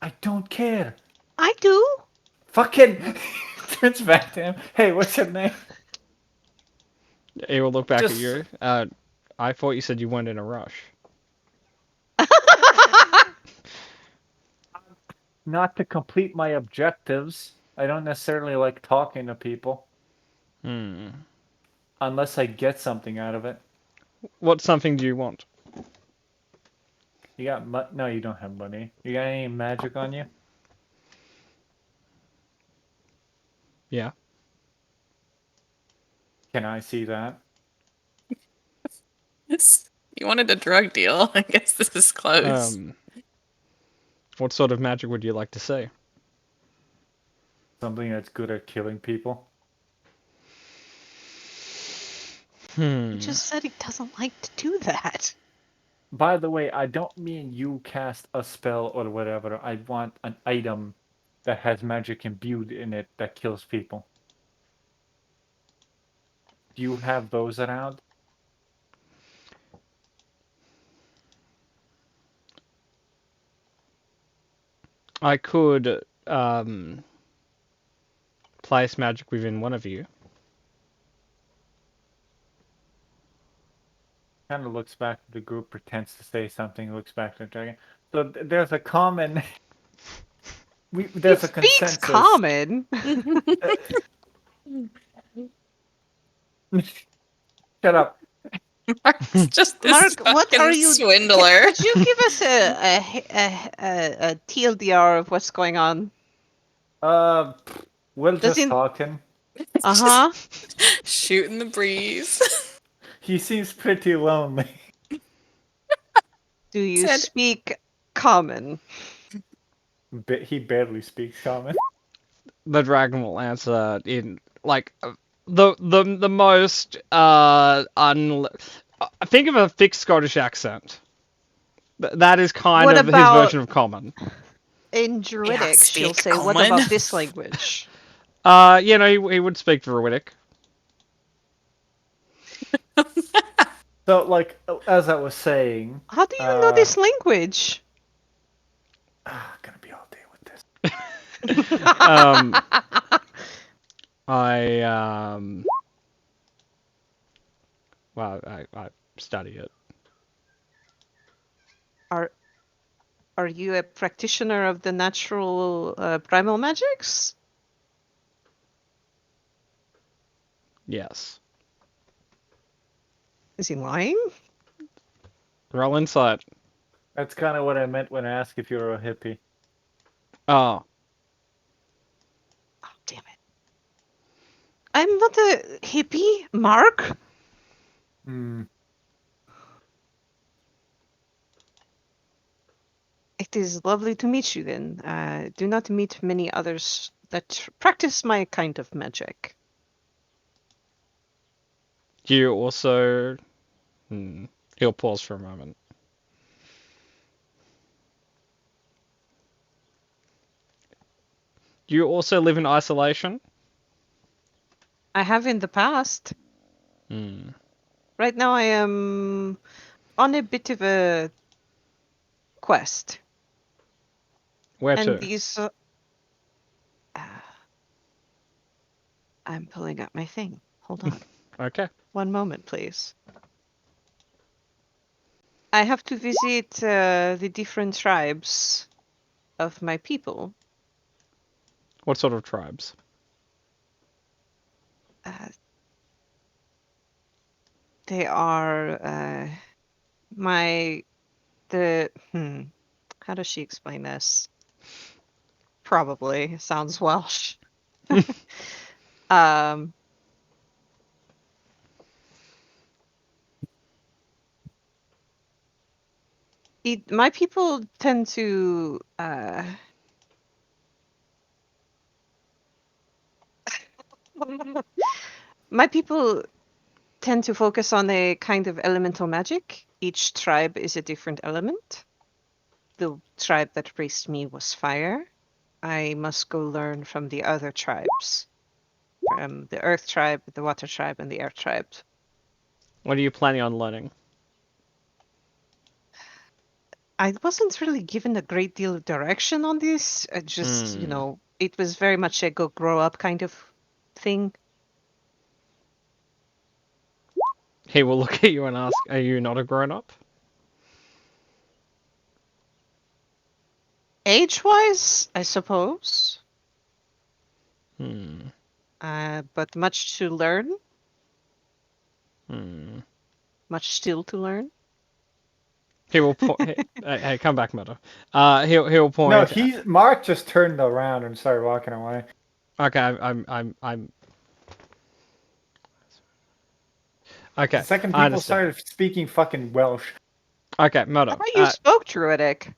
I don't care. I do. Fucking. Turns back to him. Hey, what's your name? He will look back at Just- you. I thought you said you weren't in a rush. Not to complete my objectives. I don't necessarily like talking to people unless I get something out of it. What something do you want? You got no, you don't have money. You got any magic on you? Yeah. Can I see that? You wanted a drug deal. I guess this is close. What sort of magic would you like to see? Something that's good at killing people. He just said he doesn't like to do that. By the way, I don't mean you cast a spell or whatever. I want an item that has magic imbued in it that kills people. Do you have those around? I could place magic within one of you. Kind of looks back to the group, pretends to say something, looks back to the dragon. So there's a common. There's He a consensus. speaks common. Shut up. Mark's just this Mark, what fucking are you- swindler. Could you give us a TLDR of what's going on? Will just Doesn't- talking. Uh huh. Shooting the breeze. He seems pretty lonely. Do you Said- speak common? He barely speaks common. The dragon will answer in like the most think of a thick Scottish accent. That is kind What of his about- version of common. In Druidic, she'll speak say, "What common." about this language?" You know, he would speak Druidic. So, like, as I was saying, How do you know this language? gonna be all day with this. Well, I study it. Are you a practitioner of the natural primal magics? Yes. Is he lying? Roll insight. That's kind of what I meant when I asked if you were a hippie. Oh, Oh, damn it. I'm not a hippie, Mark. Hmm. It is lovely to meet you then. Do not meet many others that practice my kind of magic. do you also? He'll pause for a moment. Do you also live in isolation? I have in the past. Right now I am on a bit of a quest. Where And to? these... I'm pulling up my thing. Hold on. Okay. One moment, please. I have to visit the different tribes of my people. What sort of tribes? They are how does she explain this? Probably sounds Welsh. My people tend to my people tend to focus on a kind of elemental magic. Each tribe is a different element. The tribe that raised me was fire. I must go learn from the other tribes. From the earth tribe, the water tribe, and the air tribe. What are you planning on learning? I wasn't really given a great deal of direction on this. I just, it was very much a go grow up kind of thing. He will look at you and ask, "Are you not a grown-up?" Age-wise, I suppose. Hmm. But much to learn. Hmm. Much still to learn. He will point. Hey, come back, Meta. He'll point. No, Mark just turned around and started walking away. Okay, I'm. Okay. The second I people understand. started speaking fucking Welsh. Okay, Meta. I thought you spoke Druidic.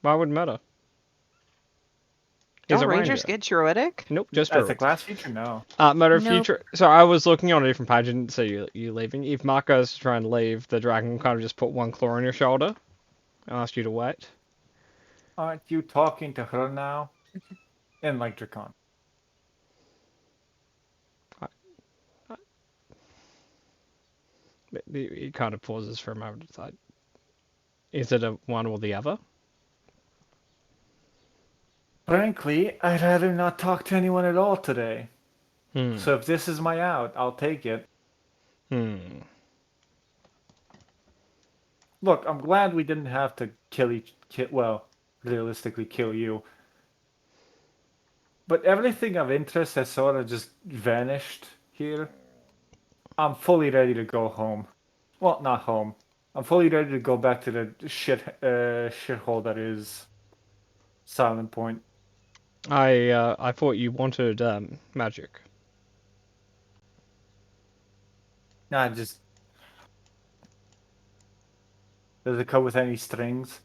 Why would Meta? He's Don't a Rangers ranger. get Druidic? Nope, just As a Druid. class feature, no. Meta Nope. future. So I was looking on a different page and so you leaving. If Mark goes to try and leave, the dragon will kind of just put one claw on your shoulder and ask you to wait. Aren't you talking to her now? In like Dracon. He kind of pauses for a moment. It's like, is it a one or the other? Frankly, I'd rather not talk to anyone at all today. Hmm. So if this is my out, I'll take it. Hmm. Look, I'm glad we didn't have to realistically kill you. But everything of interest has sort of just vanished here. I'm fully ready to go home. Well, not home. I'm fully ready to go back to the shithole that is Silent Point. I thought you wanted magic. Nah, just... Does it come with any strings?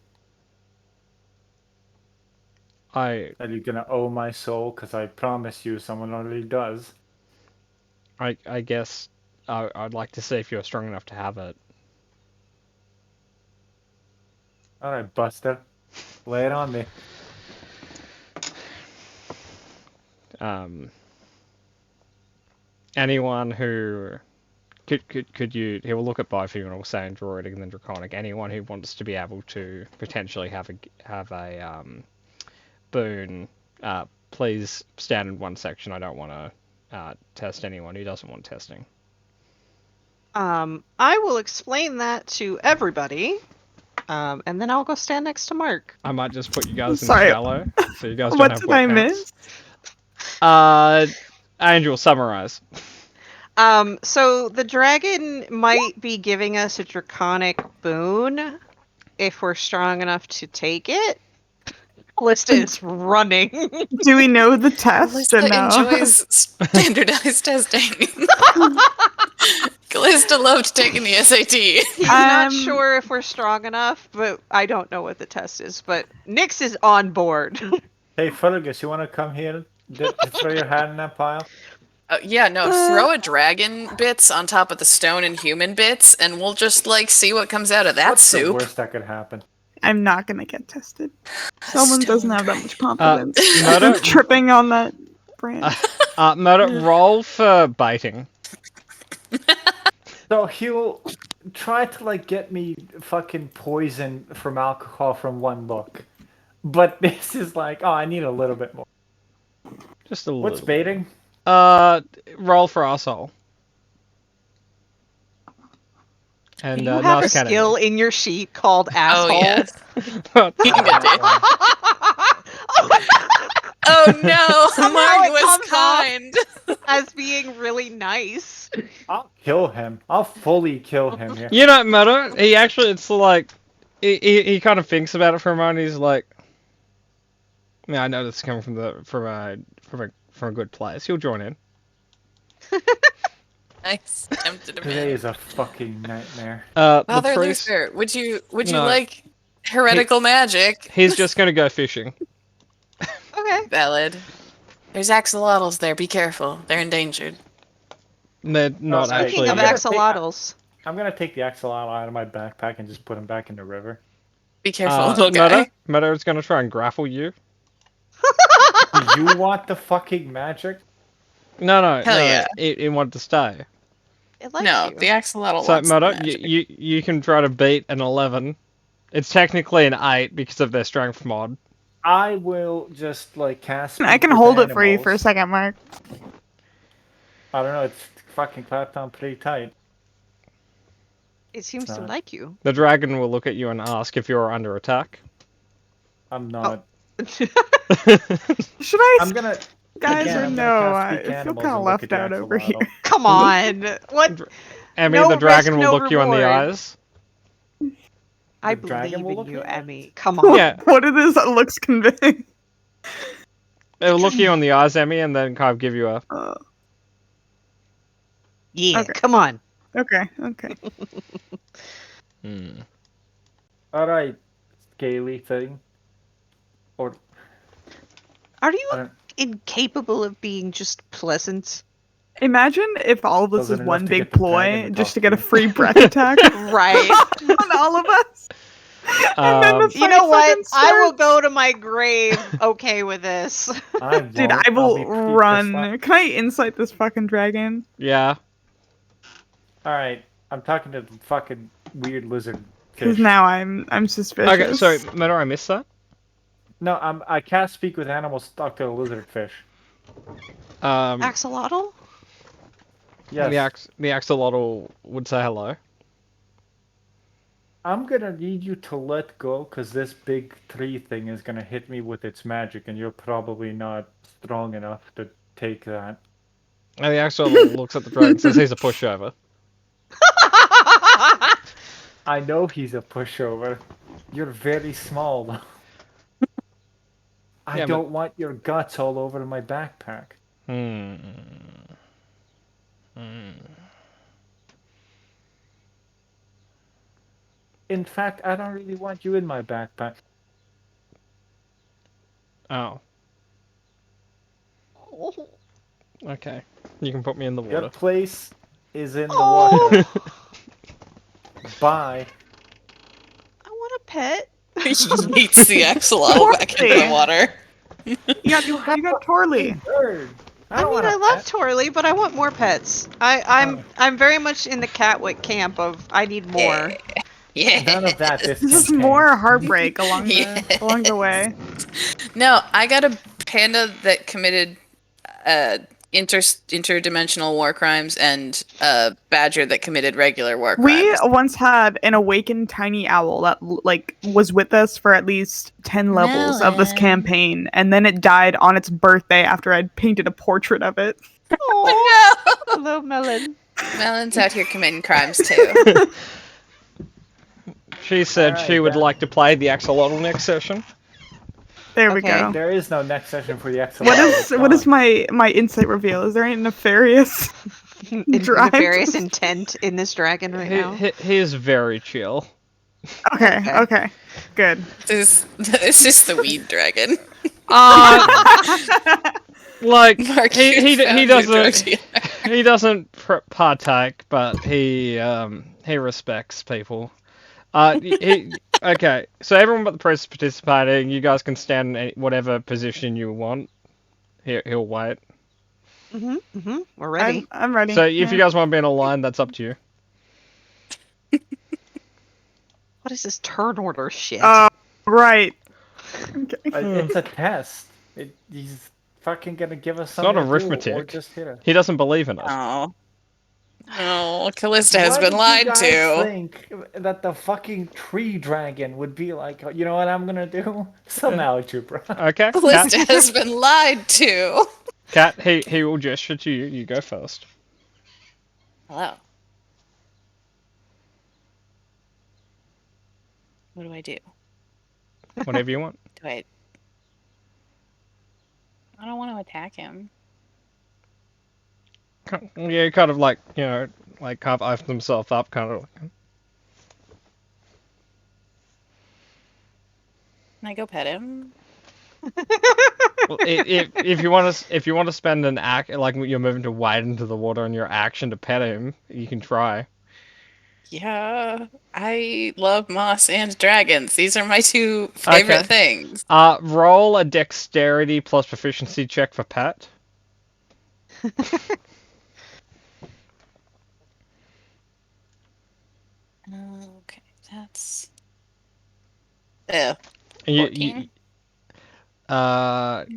Are you gonna owe my soul? Because I promise you someone already does. I guess I'd like to see if you're strong enough to have it. Alright, Buster. Lay it on me. Anyone who could you? He will look at both of you and will say in Druidic and then Draconic. Anyone who wants to be able to potentially have a boon, please stand in one section. I don't want to test anyone who doesn't want testing. I will explain that to everybody. And then I'll go stand next to Mark. I might just put you guys in Sorry. shallow, so you guys don't What have did wet I pants. miss? Angel, summarize. So the dragon might be giving us a draconic boon if we're strong enough to take it. Callista is running. Do we know the test? Callista or no? enjoys standardized testing. Callista loved taking the SAT. He's not sure if we're strong enough, but I don't know what the test is. But Nyx is on board. Hey, Fergus, you want to come here? Throw your hand in that pile? Yeah, no, throw a dragon bits on top of the stone and human bits, and we'll just, like, see what comes out of that What's soup. the worst that could happen? I'm not gonna get tested. Someone doesn't have that much confidence. Murder- I'm tripping on that branch. Murder, roll for biting. So he'll try to like get me fucking poison from alcohol from one look. But this is like, oh, I need a little bit more. Just a little. What's baiting? Roll for asshole. And You have nice a cannon. skill in your sheet called asshole. Oh, yes. Oh, no! Somehow Mark it was comes off. kind. As being really nice. I'll kill him. I'll fully kill him here. You know, Murder, he actually, it's like, he kind of thinks about it for a moment. He's like, yeah, I know this is coming from a good place. He'll join in. Nice. Tempted him Today in. is a fucking nightmare. The Father priest, Luther, would you No. like heretical magic? he's just gonna go fishing. Okay. Valid. There's axolotls there. Be careful. They're endangered. They're not Speaking Speaking actually. of I'm gonna axolotls, I'm gonna take the axolotl out of my backpack and just put him back in the river. Be careful, little Meta? guy. Meta's gonna try and grapple you. Do you want the fucking magic? No, Hell yeah. It wanted to stay. it likes No, you. the axolotl So, wants the Meta, magic. you can try to beat an 11. It's technically an 8 because of their strength mod. I will just like cast. I Speak can with hold it for you for a animals. second, Mark. I don't know. It's fucking clapped on pretty tight. It seems to Sorry. like you. The dragon will look at you and ask if you're under attack. I'm not. Should I, I'm gonna. guys, again, or I'm gonna no? cast I Speak feel Animals kind of and look left at the out over here. axolotl. Come on. What? Emmy, No the dragon risk, will no look you in the reward. eyes. I The dragon believe will in look you, at me? Emmy. Come on. Yeah, What it is that looks convincing. it'll look you in the eyes, Emmy, and then kind of give you a. Yeah. Okay. Come on. Okay. All right, scaly thing. Or Are I you don't. incapable of being just pleasant? Imagine if all of this Wasn't is enough one to big get the dragon ploy to just talk to get to a you. free breath attack Right. on all of us. And then the Um, You know fight what? fucking I will starts. go to my grave okay with this. I Dude, won't. I I'll will be pretty pissed run. off. Can I insight this fucking dragon? yeah. All right, I'm talking to the fucking weird lizard Because fish. now I'm suspicious. Okay, sorry, Meta, I missed that. No, I can't speak with animals. Talk to a lizard fish. Axolotl? Yes. The axolotl would say hello. I'm gonna need you to let go because this big tree thing is gonna hit me with its magic, and you're probably not strong enough to take that. And the axolotl looks at the dragon and says he's a pushover. I know he's a pushover. You're very small, though. I Yeah, but- don't want your guts all over my backpack. In fact, I don't really want you in my backpack. Oh. Okay. You can put me in the Your water. place is in the Oh. water. Bye. I want a pet. He yeets the axolotl back into the Poor water. You got Torley. Bird. I don't mean, want a I love pet. Torley, but I want more pets. I'm very much in the Catwick camp of I need more. Yeah. None of that. This This is campaign. more heartbreak along the Yeah. along the way. No, I got a panda that committed interdimensional war crimes and a badger that committed regular war We crimes. once had an awakened tiny owl that like was with us for at least 10 levels of this Melon. campaign, and then it died on its birthday after I'd painted a portrait of it. Oh, hello, Melon. Melon's out here committing crimes too. She said Alright, she would that- like to play the axolotl next session. There we Okay. go. There is no next session for the axolotl. What is my insight reveal? Is there any nefarious? Drive. Nefarious intent in this dragon right now. He is very chill. Okay, Okay. okay, good. This is the weed dragon. Like Mark, he you found your doesn't drug he doesn't partake, but he respects people. Okay, so everyone but the priest is participating. You guys can stand in whatever position you want. He'll wait. We're ready. I'm ready. So if you yeah. guys want to be in a line, that's up to you. What is this turn order shit? Right. Okay. It's a test. He's fucking gonna give us not something to do, or arithmetic. just hit us. He doesn't believe in us. Oh. Oh, Callista has Why been did lied you guys to. think that the fucking tree dragon would be like, you know what I'm gonna do? Some algebra. Okay, Callista Cat, has been lied to. Cat, he will gesture to you. You go first. Hello. What do I do? Whatever you want. I don't want to attack him. Yeah, kind of like, you know, like kind of open himself up, kind of. Can I go pet him? if you want to spend an act like you're moving to wade into the water and your action to pet him, you can try. Yeah, I love moss and dragons. These are my two favorite Okay. things. Roll a dexterity plus proficiency check for pet. Okay, that's You, 14.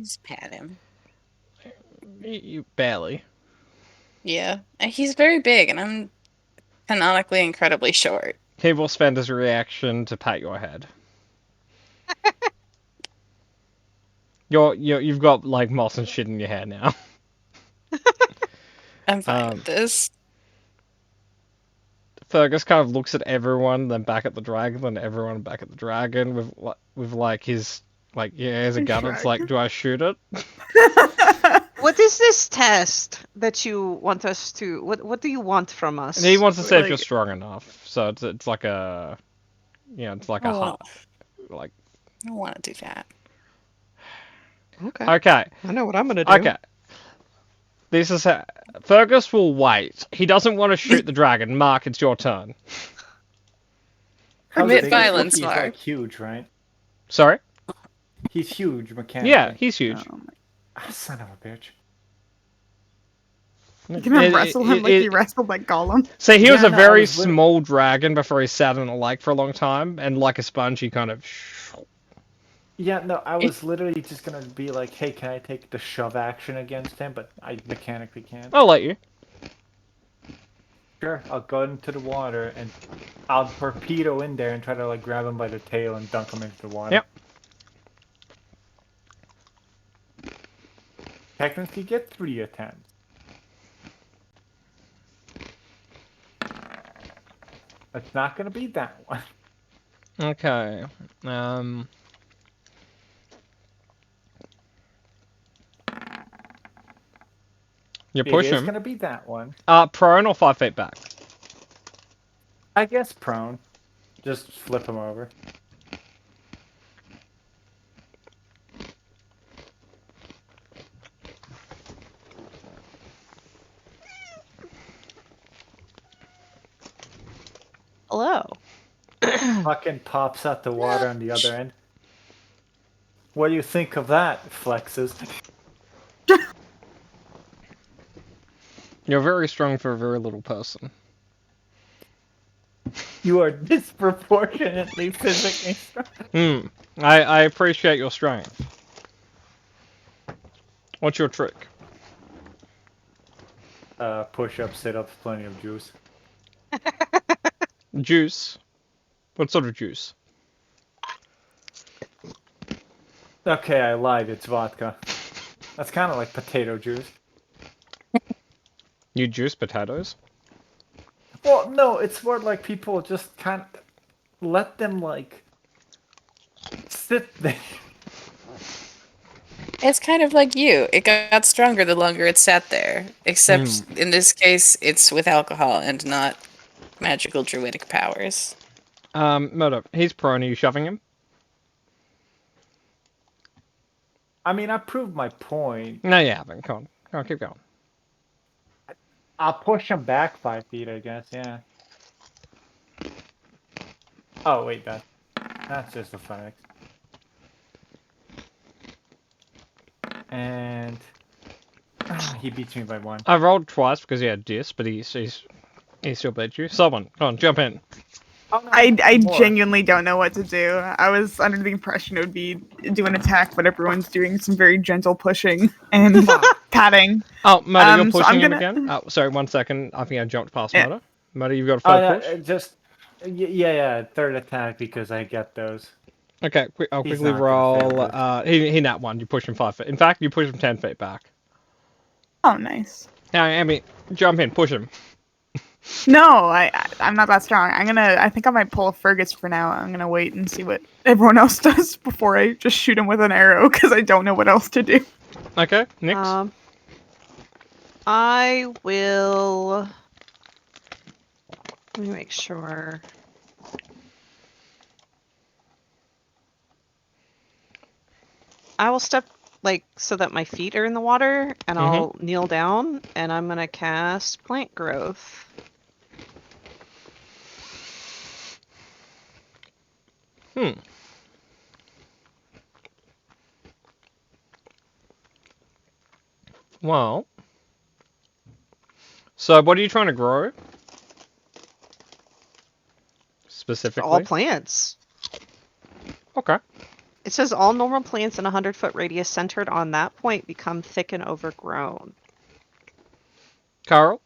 Just pat him. you barely. Yeah, and he's very big, and I'm canonically incredibly short. He will spend his reaction to pat your head. You've got like moss and shit in your hair now. I'm fine with this. Fergus kind of looks at everyone, then back at the dragon, then everyone back at the dragon with like his like here's a gun. It's like, do I shoot it? What is this test that you want us to? What do you want from us? And he wants to see if Like- you're strong enough. So it's like a, it's like a Oh. like. I don't want to do that. Okay. Okay. I know what I'm gonna do. Okay. This is Fergus will wait. He doesn't want to shoot the dragon. Mark, it's your turn. How's Commit big? violence, He's Mark. like huge, right? Sorry. He's huge mechanically. Yeah, he's huge. Oh my- Ah, son of a bitch. You can wrestle him like you wrestled like Gollum. So he was Yeah, a no, I very was literally- small dragon before he sat in a lake for a long time, and like a sponge, he kind of. Yeah, no, I was literally just gonna be like, hey, can I take the shove action against him? But I mechanically can't. I'll let you. Sure, I'll go into the water and I'll torpedo in there and try to like grab him by the tail and dunk him into the water. Yep. Technically get 3 attempts. It's not gonna be that one. Okay. You push It is him. gonna be that one. Prone or 5 feet back? I guess prone. Just flip him over. Hello. Fucking pops out the water on the other end. What do you think of that, Flexes? You're very strong for a very little person. You are disproportionately physically strong. I appreciate your strength. What's your trick? Push-ups, sit-ups, plenty of juice. Juice? What sort of juice? Okay, I lied. It's vodka. That's kind of like potato juice. You juice potatoes? Well, no, it's more like people just kind of let them like sit there. It's kind of like you. It got stronger the longer it sat there. Except in this case, it's with alcohol and not magical druidic powers. Murdo, he's prone. Are you shoving him? I mean, I proved my point. No, you haven't. Come on, keep going. I'll push him back 5 feet, I guess. Yeah. Oh wait, that's just a fact. And he beats me by 1. I rolled twice because he had dis, but he still beat you. Someone, come on, jump in. Oh, no, I more. genuinely don't know what to do. I was under the impression it would be do an attack, but everyone's doing some very gentle pushing and patting. Oh, Murdo, you're so pushing I'm him gonna- again? Oh, sorry, 1 second. I think I jumped past Yeah. Murdo. Murdo, you've got a Oh, third no, push? just yeah, third attack because I get those. Okay, I'll He's quickly not gonna fail roll. He nat 1. You push him 5 feet. In fact, you push him 10 feet back. Oh, nice. Now, Amy, jump in, push him. No, I'm not that strong. I think I might pull a Fergus for now. I'm gonna wait and see what everyone else does before I just shoot him with an arrow because I don't know what else to do. Okay, Nix. I will. Let me make sure. I will step like so that my feet are in the water, and I'll kneel down, and I'm gonna cast plant growth. Well. So, what are you trying to grow? Specifically? All plants. Okay. It says all normal plants in a 100-foot radius centered on that point become thick and overgrown. Carl?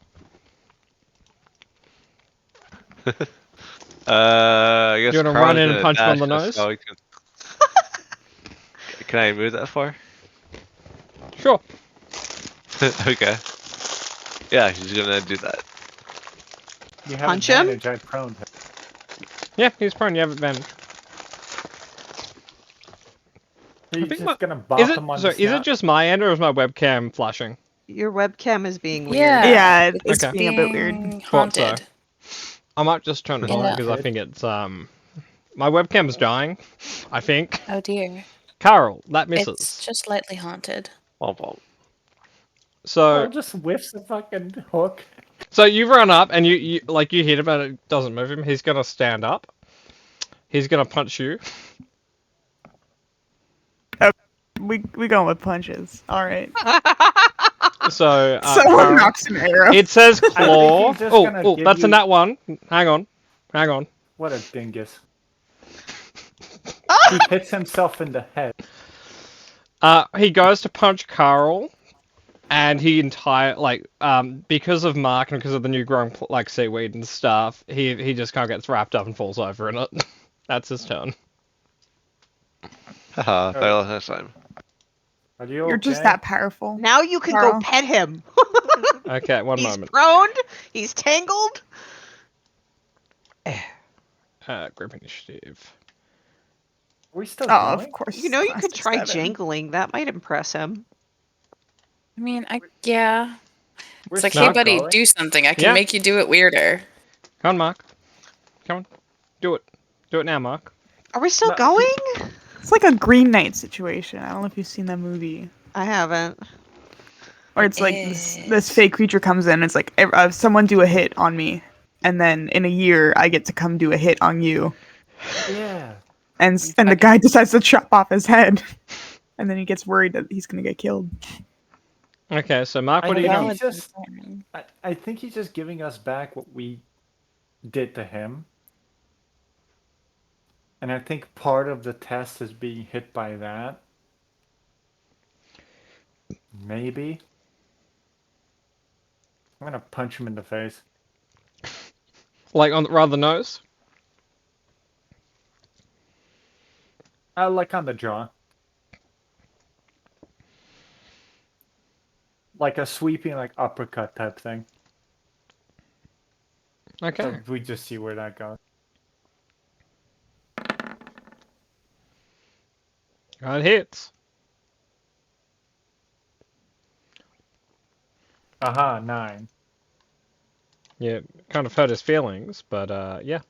I guess You wanna Carl's run in and gonna punch him on the dash nose? so he can... Can I move that far? Sure. Okay. Yeah, he's gonna do that. You have Punch him? advantage, I prone him. Yeah, he's prone. You have advantage. He's think just gonna bop Is it, him on so the is it snout. just my end or is my webcam flashing? Your webcam is being weird. Yeah. Yeah, It's it's being a bit weird. being Thought so. haunted. I might just turn it Yeah. on because I think it's my webcam's dying. I think. Oh dear. Carl, that misses. It's just lightly haunted. Womp womp. So Oh, just whiffs the fucking hook. so you run up and you hit him and it doesn't move him. He's gonna stand up. He's gonna punch you. We going with punches. All right. So Someone Carl, knocks an arrow. it says claw. he's just Oh, gonna oh, give that's a you- nat one. Hang on. What a dingus. He hits himself in the head. He goes to punch Carl, and he because of Mark and because of the new growing seaweed and stuff, he just kind of gets wrapped up and falls over in it. That's his turn. Haha, fail last time. Are you You're just okay? that powerful. Now you can Carl. go pet him. Okay, one He's moment. prone. He's tangled. Group initiative. Are we still Oh, going? of course. You know, you could Classic try 7. jangling. That might impress him. I mean, yeah. We're It's like, still hey buddy, going? do something. I can Yeah. make you do it weirder. Come on, Mark. Come on. Do it. Do it now, Mark. Are we still No. going? It's like a Green Knight situation. I don't know if you've seen that movie. I haven't. Or it's like this fake creature comes in. It's like someone do a hit on me, and then in a year I get to come do a hit on you. Yeah. And the guy decides to chop off his head, and then he gets worried that he's gonna get killed. Okay, so Mark, what I are you think doing? he's just. I think he's just giving us back what we did to him. And I think part of the test is being hit by that. Maybe. I'm gonna punch him in the face. Like on rather the nose? Like on the jaw. Like a sweeping, like uppercut type thing. Okay. So we just see where that goes. It hits. Aha, 9. Yeah, kind of hurt his feelings, but yeah.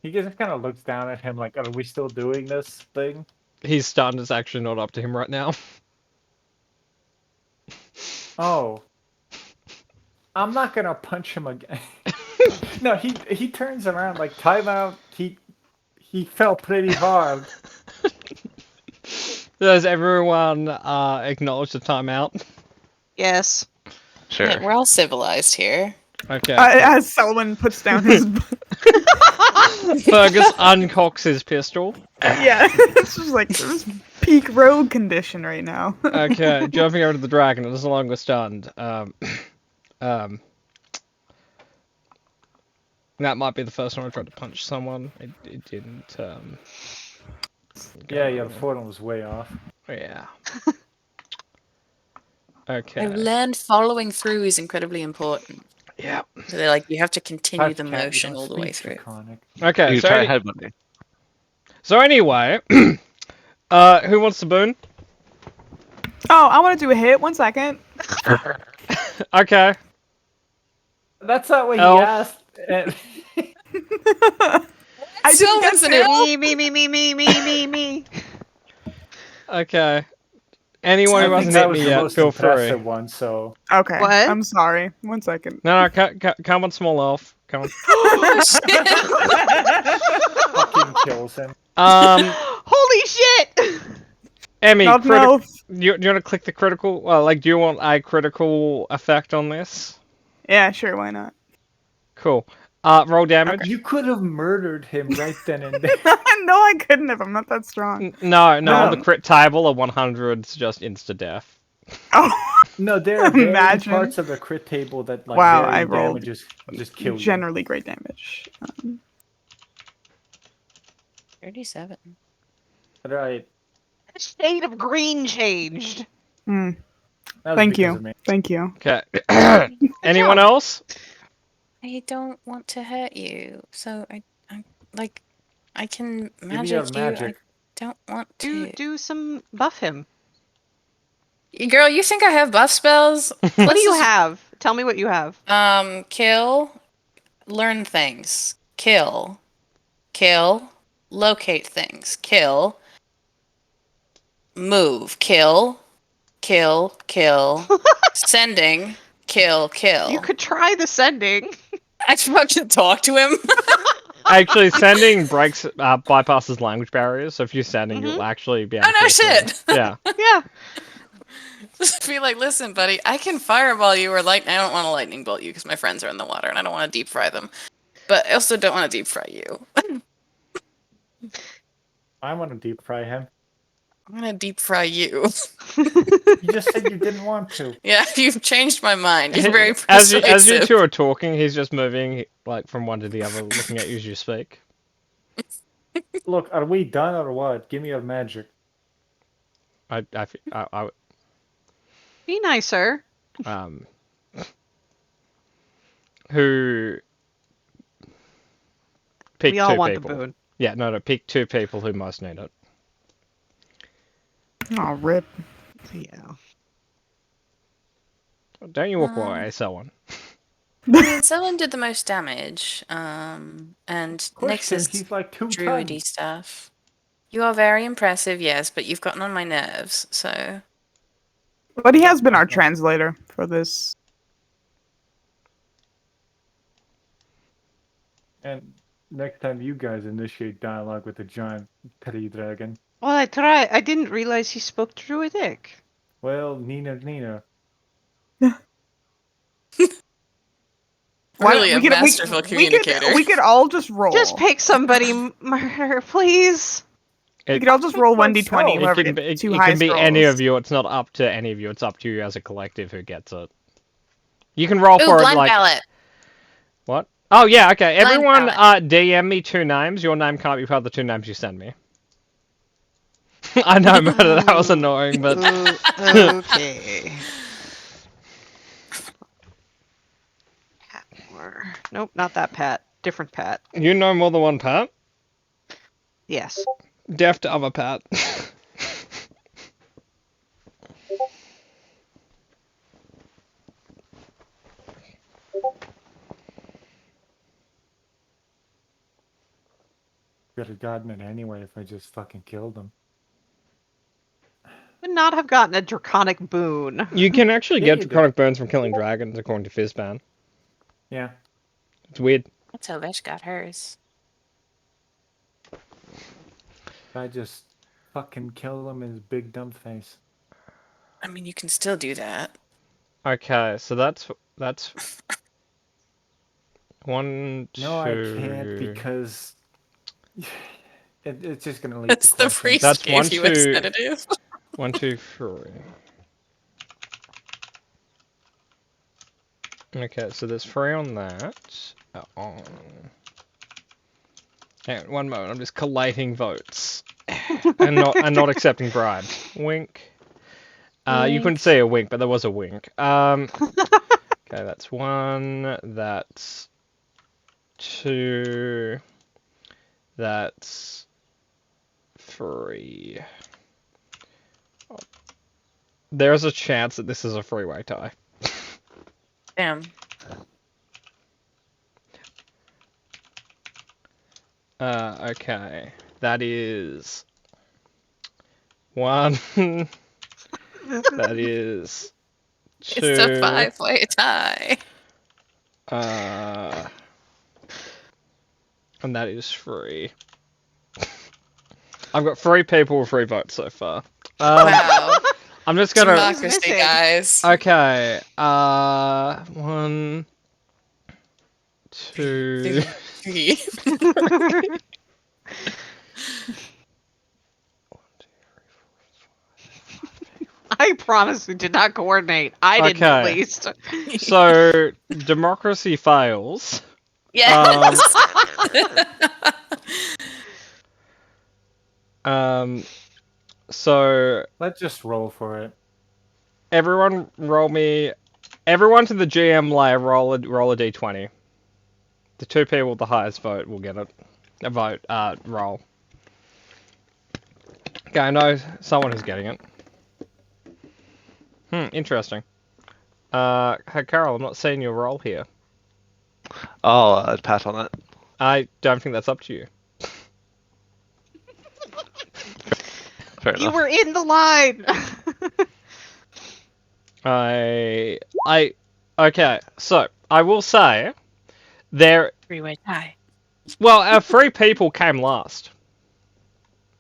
He just kind of looks down at him like, are we still doing this thing? He's stunned. It's actually not up to him right now. Oh. I'm not gonna punch him again. No, he turns around like timeout. He fell pretty hard. Does everyone acknowledge the timeout? Yes. Sure. Yeah, we're all civilized here. Okay. As Selwyn puts down his, Fergus uncocks his pistol. yeah, it's just like this peak rogue condition right now. Okay, jumping over to the dragon. It is no longer stunned. That might be the first time I tried to punch someone. It didn't. Yeah, the portal was way off. Yeah. Okay. I've learned following through is incredibly important. Yeah. So they're like, you have to continue the Cat, you motion don't all the way speak through. Draconic. Okay. You So, try headbutting. so anyway, who wants the boon? Oh, I want to do a hit. 1 second. Okay. That's not what Elf. he asked. I didn't get Someone's an to. elf. Me. Okay. Anyone who I think hasn't that hit was me the yet, most feel free. impressive one. So Okay. What? I'm sorry. 1 second. No, come on, small elf. Come on. Oh, shit. fucking kills him. Holy shit! Emmy, Not critical. enough. Do you want to click the critical? Like, do you want a critical effect on this? Yeah, sure. Why not? Cool. Roll damage. You could have murdered him right then and there. No, I couldn't have. I'm not that strong. No, on the Um, crit table, a 100's just insta death. Oh, No, there are various Imagine. parts of the crit table that like Wow, I varying rolled damages just kill you. generally great damage. 37. Right. The shade of green changed. Hmm. That was Thank because you. of me. Thank you. Okay. Anyone else? I don't want to hurt you, so I can Give me magic your you. magic. I don't want Do to. do some buff him. Girl, you think I have buff spells? What do you have? Tell me what you have. Kill, learn things, kill, locate things, kill, move, kill, sending, kill. You could try the sending. I fucking talk to him. Actually, sending breaks, bypasses language barriers. So if you're sending, you'll actually be able Oh, no to. talk to shit. them. Yeah. Yeah. Just be like, listen, buddy, I can fireball you or I don't want to lightning bolt you because my friends are in the water and I don't want to deep fry them. But I also don't want to deep fry you. I want to deep fry him. I'm gonna deep fry you. You just said you didn't want to. Yeah, you've changed my mind. You're very as persuasive. you two are talking, he's just moving like from one to the other, looking at you as you speak. Look, are we done or what? Give me your magic. I Be nicer. who pick We all two want people. the boon. Yeah, no, pick two people who most need it. Oh, rip. Yeah. Don't you walk away, someone. Selwyn did the most damage, and Question, Nix's he's like 2 druidy tons. stuff. You are very impressive, yes, but you've gotten on my nerves, so... But he has been our translator for this. And next time you guys initiate dialogue with the giant petty dragon. Well, I tried. I didn't realize he spoke Druidic. Well, Nina. Really a we could- masterful communicator. We could all just roll. Just pick somebody, murder, please. We could all just roll Myself. 1d20. It Whoever It can be, gets it two can highest be any rolls. of you. It's not up to any of you. It's up to you as a collective who gets it. You can roll Ooh, for it blind like ballot. what? Oh yeah, okay. Blind Everyone, ballot. DM me two names. Your name can't be part of the two names you send me. I know, murder. That was annoying, but Okay. Patmore. Nope, not that Pat. Different Pat. you know more than one Pat. Yes. Deaf to other Pat. Could have gotten it anyway if I just fucking killed him. Would not have gotten a draconic boon. You can actually Yeah, get you did. draconic burns from killing dragons, according to Fizzban. Yeah. It's weird. That's how Vesh got hers. I just fucking killed him in his big dumb face. I mean, you can still do that. Okay, so that's one, two. No, I can't because it's just gonna lead That's to the questions. priest That's gave one, you a two- sedative. 1, 2, 3. Okay, so there's 3 on that. Hang on, one moment. I'm just collating votes and not accepting bribes. Wink. You couldn't see a wink, but there was a wink. Okay, that's 1. That's 2. That's 3. There's a chance that this is a three-way tie. Damn. Okay. That is 1. That is 2. It's a 5-way tie. And that is 3. I've got 3 people with 3 votes so far. Wow. I'm just gonna. Democracy, guys. Okay. 1, 2. 3. I promise we did not coordinate. I didn't, at Okay. least. So democracy fails. Yes. So Let's just roll for it. everyone to the GM layer roll a d20. The 2 people with the highest vote will get it. A vote, roll. Okay, I know someone is getting it. Interesting. Hey Carol, I'm not seeing your roll here. I'll pass on that. I don't think that's up to you. Fair You enough. were in the line. Okay, so I will say there. 3-way tie. Well, 3 people came last.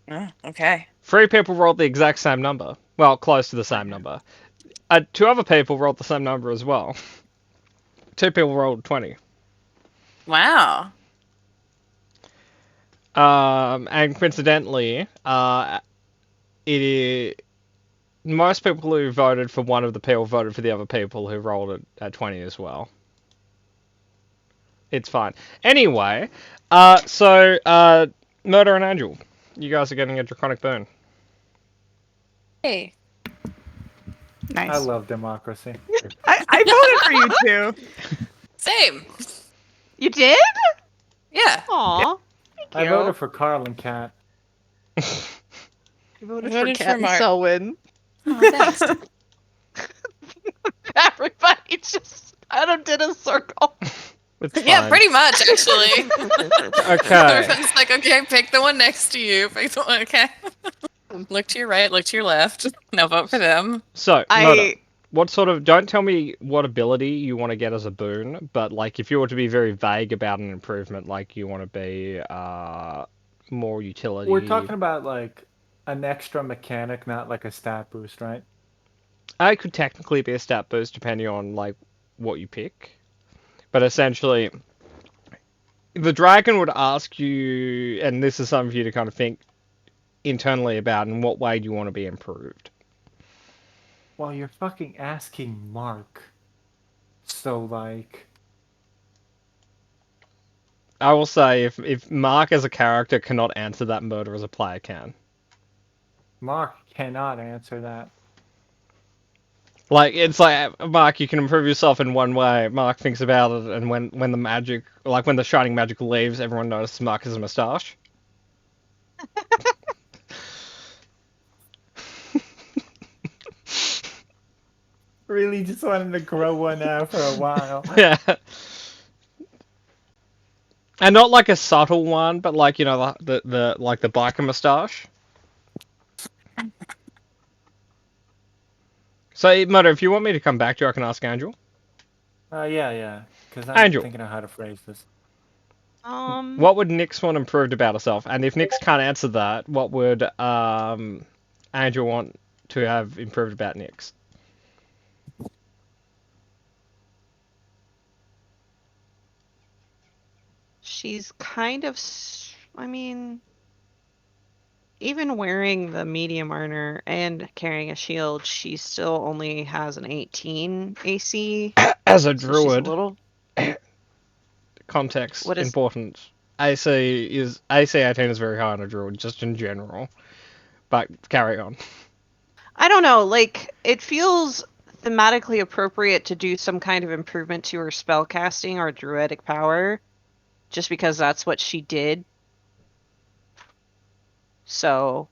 Oh, okay. 3 people rolled the exact same number. Well, close to the same number. 2 other people rolled the same number as well. 2 people rolled 20. Wow. And coincidentally, most people who voted for one of the people voted for the other people who rolled it at 20 as well. It's fine. Anyway, so Murder and Angel, you guys are getting a draconic burn. Hey. Nice. I love democracy. I voted for you too. Same. You did? Yeah. Aw. Thank I you. voted for Carl and Kat. I voted voted for for Kat and Mark. Selwyn. Oh, thanks. Everybody just kind of did a circle. It's Yeah, fine. pretty much, actually. Okay. Everyone's like, okay, pick the one next to you. Pick the one, okay. Look to your right, look to your left. Now vote for them. So, Murder, I what sort of... Don't tell me what ability you want to get as a boon, but, like, if you were to be very vague about an improvement, like, you want to be, more utility... We're talking about like an extra mechanic, not like a stat boost, right? It could technically be a stat boost, depending on, like, what you pick. But essentially, the dragon would ask you, and this is something for you to kind of think internally about, in what way do you want to be improved? Well, you're fucking asking Mark. So like, I will say, if Mark as a character cannot answer that, Murder as a player can. Mark cannot answer that. Like, it's like, Mark, you can improve yourself in one way. Mark thinks about it, and when the magic, like when the shining magic leaves, everyone notices Mark has a moustache. Really just wanted to grow one out for a while. Yeah. And not like a subtle one, but like, you know, the like the biker moustache. So, Murder, if you want me to come back to you, I can ask Angel. Yeah. Because I'm Angel. thinking of how to phrase this. What would Nyx want improved about herself? And if Nyx can't answer that, what would Angel want to have improved about Nyx? she's kind of I mean, even wearing the medium armor and carrying a shield, she still only has an 18 AC. As a So she's druid, a little context What is- important. AC 18 is very high on a druid, just in general. But carry on. I don't know, like, it feels thematically appropriate to do some kind of improvement to her spellcasting or druidic power, just because that's what she did. So,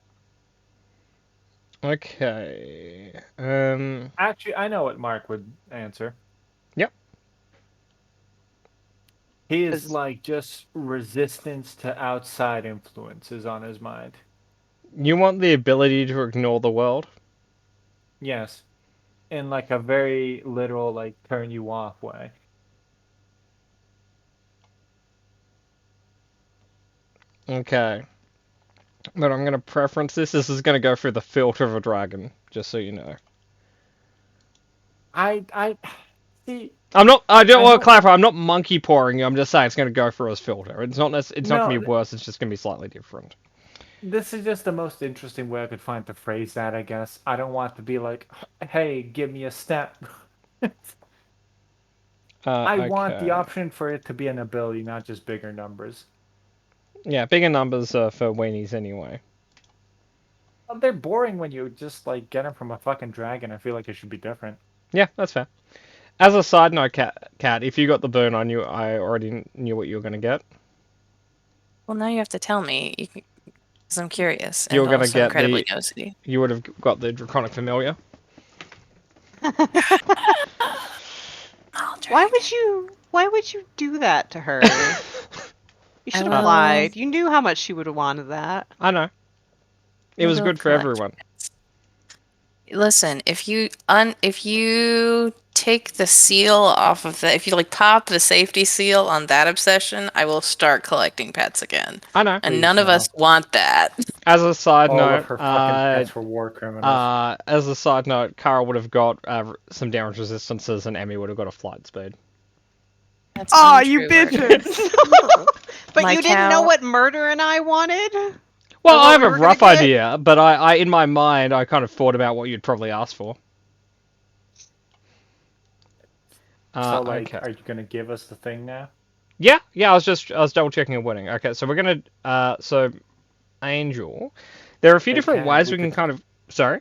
Okay. Actually, I know what Mark would answer. Yep. He is Is- like just resistance to outside influences on his mind. You want the ability to ignore the world? Yes. In like a very literal, like turn you off way. Okay. But I'm going to preference this. This is going to go through the filter of a dragon, just so you know. I see. I don't want to don't- clarify, I'm not monkey pawing you, I'm just saying it's going to go through his filter. It's not going No, to be worse, it's just going to be slightly different. This is just the most interesting way I could find to phrase that, I guess. I don't want to be like, hey, give me a step. I want the Okay. option for it to be an ability, not just bigger numbers. Yeah, bigger numbers are for weenies anyway. Well, they're boring when you just like get them from a fucking dragon. I feel like it should be different. Yeah, that's fair. As a side note, Cat, if you got the boon, I already knew what you were going to get. Well, now you have to tell me, because I'm curious and You're gonna also get incredibly the- nosy. You would have got the Draconic Familiar. Why would you do that to her? You should have will- lied. You knew how much she would have wanted that. I know. It was Little good for collect. everyone. Listen, if you take the seal off of if you like pop the safety seal on that obsession, I will start collecting pets again. I know. And Please none of no. us want that. As a side All note, of her fucking pets were war criminals. as a side note, Kara would have got some damage resistances, and Emmy would have got a flight speed. That's Aw, you untrue, Mark. bitches! But My you didn't know cow- what Murder and I wanted? Well, what I have we a were gonna rough get? idea, but I in my mind, I kind of thought about what you'd probably ask for. So, like, okay. are you gonna give us the thing now? Yeah, I was double checking a winning. Okay, so we're gonna so Angel. There are a few Hey, different Cat, ways we we can could- kind of. Sorry.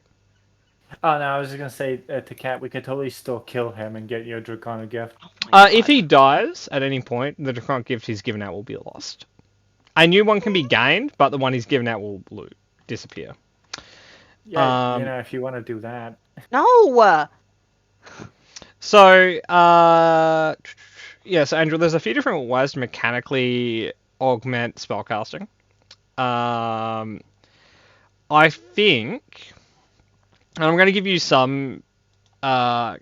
Oh no, I was just gonna say to Cat, we could totally still kill him and get you a Draconic gift. If he dies at any point, the Draconic gift he's given out will be lost. A new one can be gained, but the one he's given out will disappear. Yeah, Um, you know, if you want to do that. No! So, yes, Andrew, there's a few different ways to mechanically augment spellcasting. I think, and I'm going to give you some, I'm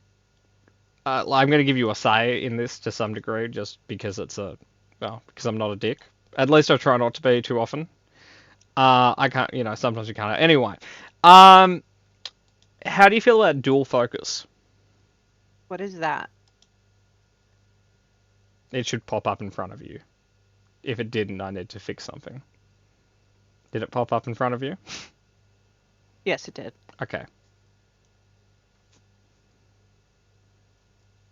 going to give you a say in this to some degree, just because because I'm not a dick. At least I try not to be too often. I can't, sometimes you can't. Anyway, how do you feel about dual focus? What is that? It should pop up in front of you. If it didn't, I need to fix something. Did it pop up in front of you? Yes, it did. Okay.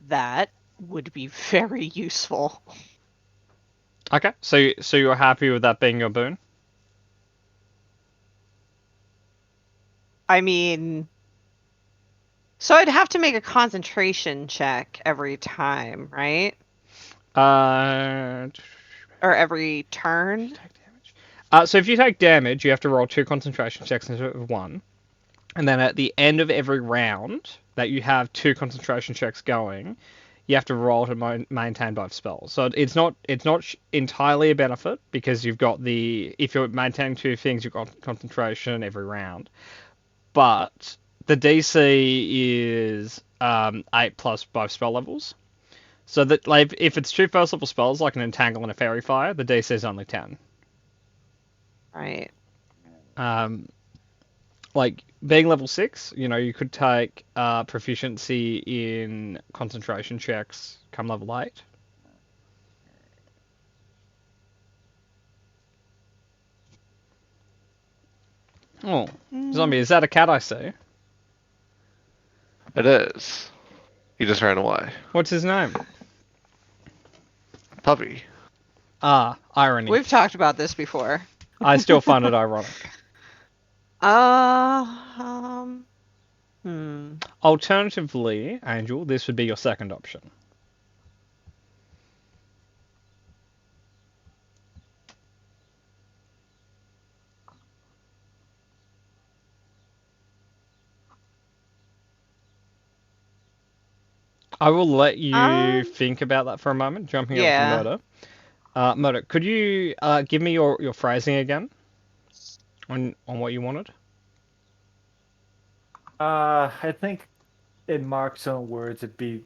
That would be very useful. Okay. So you're happy with that being your boon? I mean... So I'd have to make a concentration check every time, right? Or every turn? So if you take damage, you have to roll 2 concentration checks instead of 1. And then at the end of every round that you have 2 concentration checks going, you have to roll to maintain both spells. So it's not entirely a benefit, because you've got if you're maintaining 2 things, you've got concentration every round. But the DC is 8 plus both spell levels. So that, like, if it's 2 first level spells, like an Entangle and a Fairy Fire, the DC is only 10. Right. Like, being level 6, you could take proficiency in concentration checks come level 8. Oh, zombie, is that a cat I see? It is. He just ran away. What's his name? Puppy. Ah, irony. We've talked about this before. I still find it ironic. Alternatively, Angel, this would be your second option. I will let you think about that for a moment, jumping over to Murder. Murder, could you give me your phrasing again? On what you wanted? I think, in Mark's own words, it'd be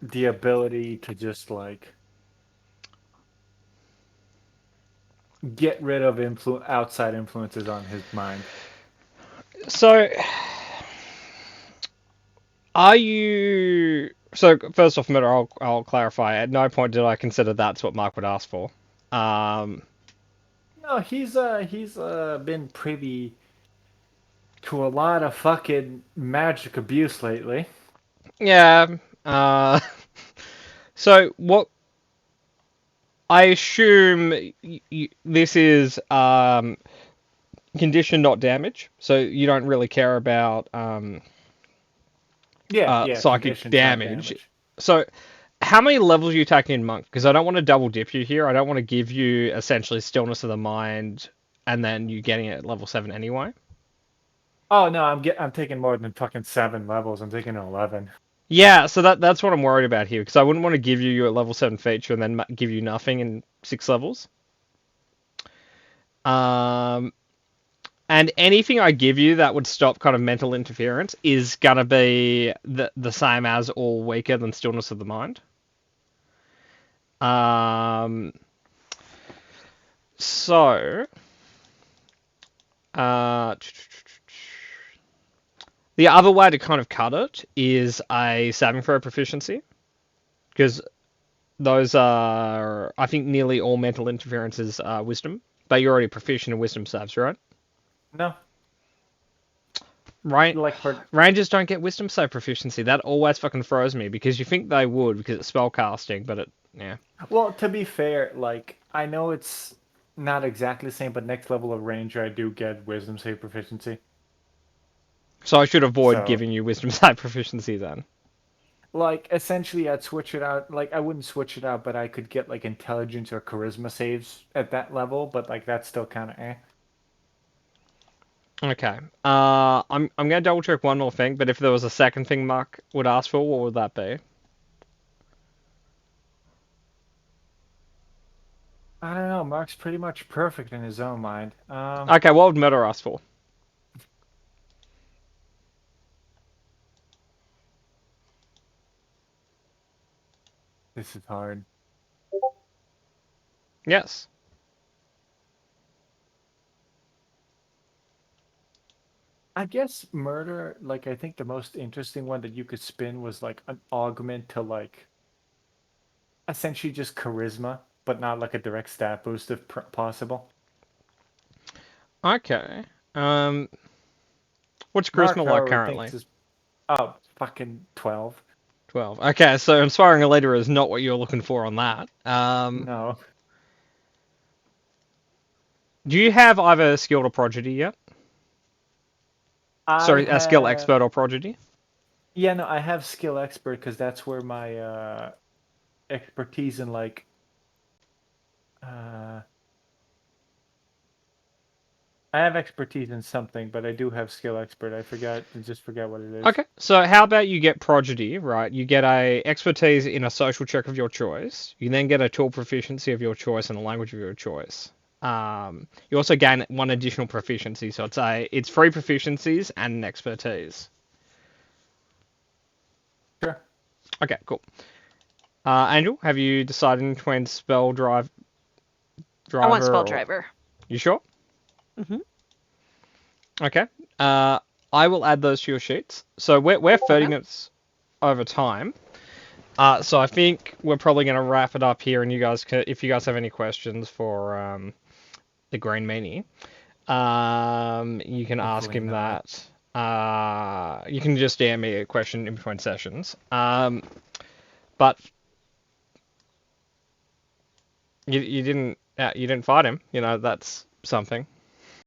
the ability to just like get rid of outside influences on his mind. So, are you? So first off, Miller, I'll clarify. At no point did I consider that's what Mark would ask for. No, he's been privy to a lot of fucking magic abuse lately. Yeah. So what? I assume this is condition, not damage. So you don't really care about Yeah, psychic conditions, not damage. So how many levels are you taking in Monk? Because I don't want to double dip you here. I don't want to give you essentially stillness of the mind and then you getting it at level 7 anyway. Oh no, I'm taking more than fucking 7 levels. I'm taking 11. Yeah, so that's what I'm worried about here, because I wouldn't want to give you your level 7 feature and then give you nothing in 6 levels. And anything I give you that would stop kind of mental interference is gonna be the same as or weaker than stillness of the mind. So the other way to kind of cut it is a saving throw proficiency, because those are, I think, nearly all mental interferences are wisdom, but you're already proficient in wisdom saves, right? No, Right. like for Rangers don't get wisdom save proficiency. That always fucking throws me, because you think they would because it's spell casting, but yeah. well, to be fair, like I know it's not exactly the same, but next level of ranger, I do get wisdom save proficiency. So I should avoid So, giving you wisdom save proficiency then. like essentially, I'd switch it out. Like I wouldn't switch it out, but I could get like intelligence or charisma saves at that level. But like that's still kind of eh. Okay. I'm gonna double check one more thing, but if there was a second thing Mark would ask for, what would that be? I don't know. Mark's pretty much perfect in his own mind. Okay, what would Murder ask for? This is hard. Yes. I guess murder, like I think the most interesting one that you could spin was like an augment to like essentially just charisma, but not like a direct stat boost if possible. Okay. What's Mark, charisma like however, currently? thinks is oh fucking 12. 12. Okay, so inspiring a leader is not what you're looking for on that. No. Do you have either skilled or prodigy yet? Sorry, a skill expert or prodigy? Yeah, no, I have skill expert because that's where my expertise in like I have expertise in something, but I do have skill expert. I just forgot what it is. Okay, so how about you get prodigy, right? You get a expertise in a social check of your choice. You then get a tool proficiency of your choice and a language of your choice. You also gain one additional proficiency, so it's 3 proficiencies and an expertise. Sure. Okay, cool. Angel, have you decided between spell driver? I want spell driver. You sure? Mhm. Okay. I will add those to your sheets. So we're 30 minutes over time. So I think we're probably going to wrap it up here, and you guys if you guys have any questions for the Green Meanie, you can ask him that. You can just DM me a question in between sessions. But you didn't fight him. You know, that's something.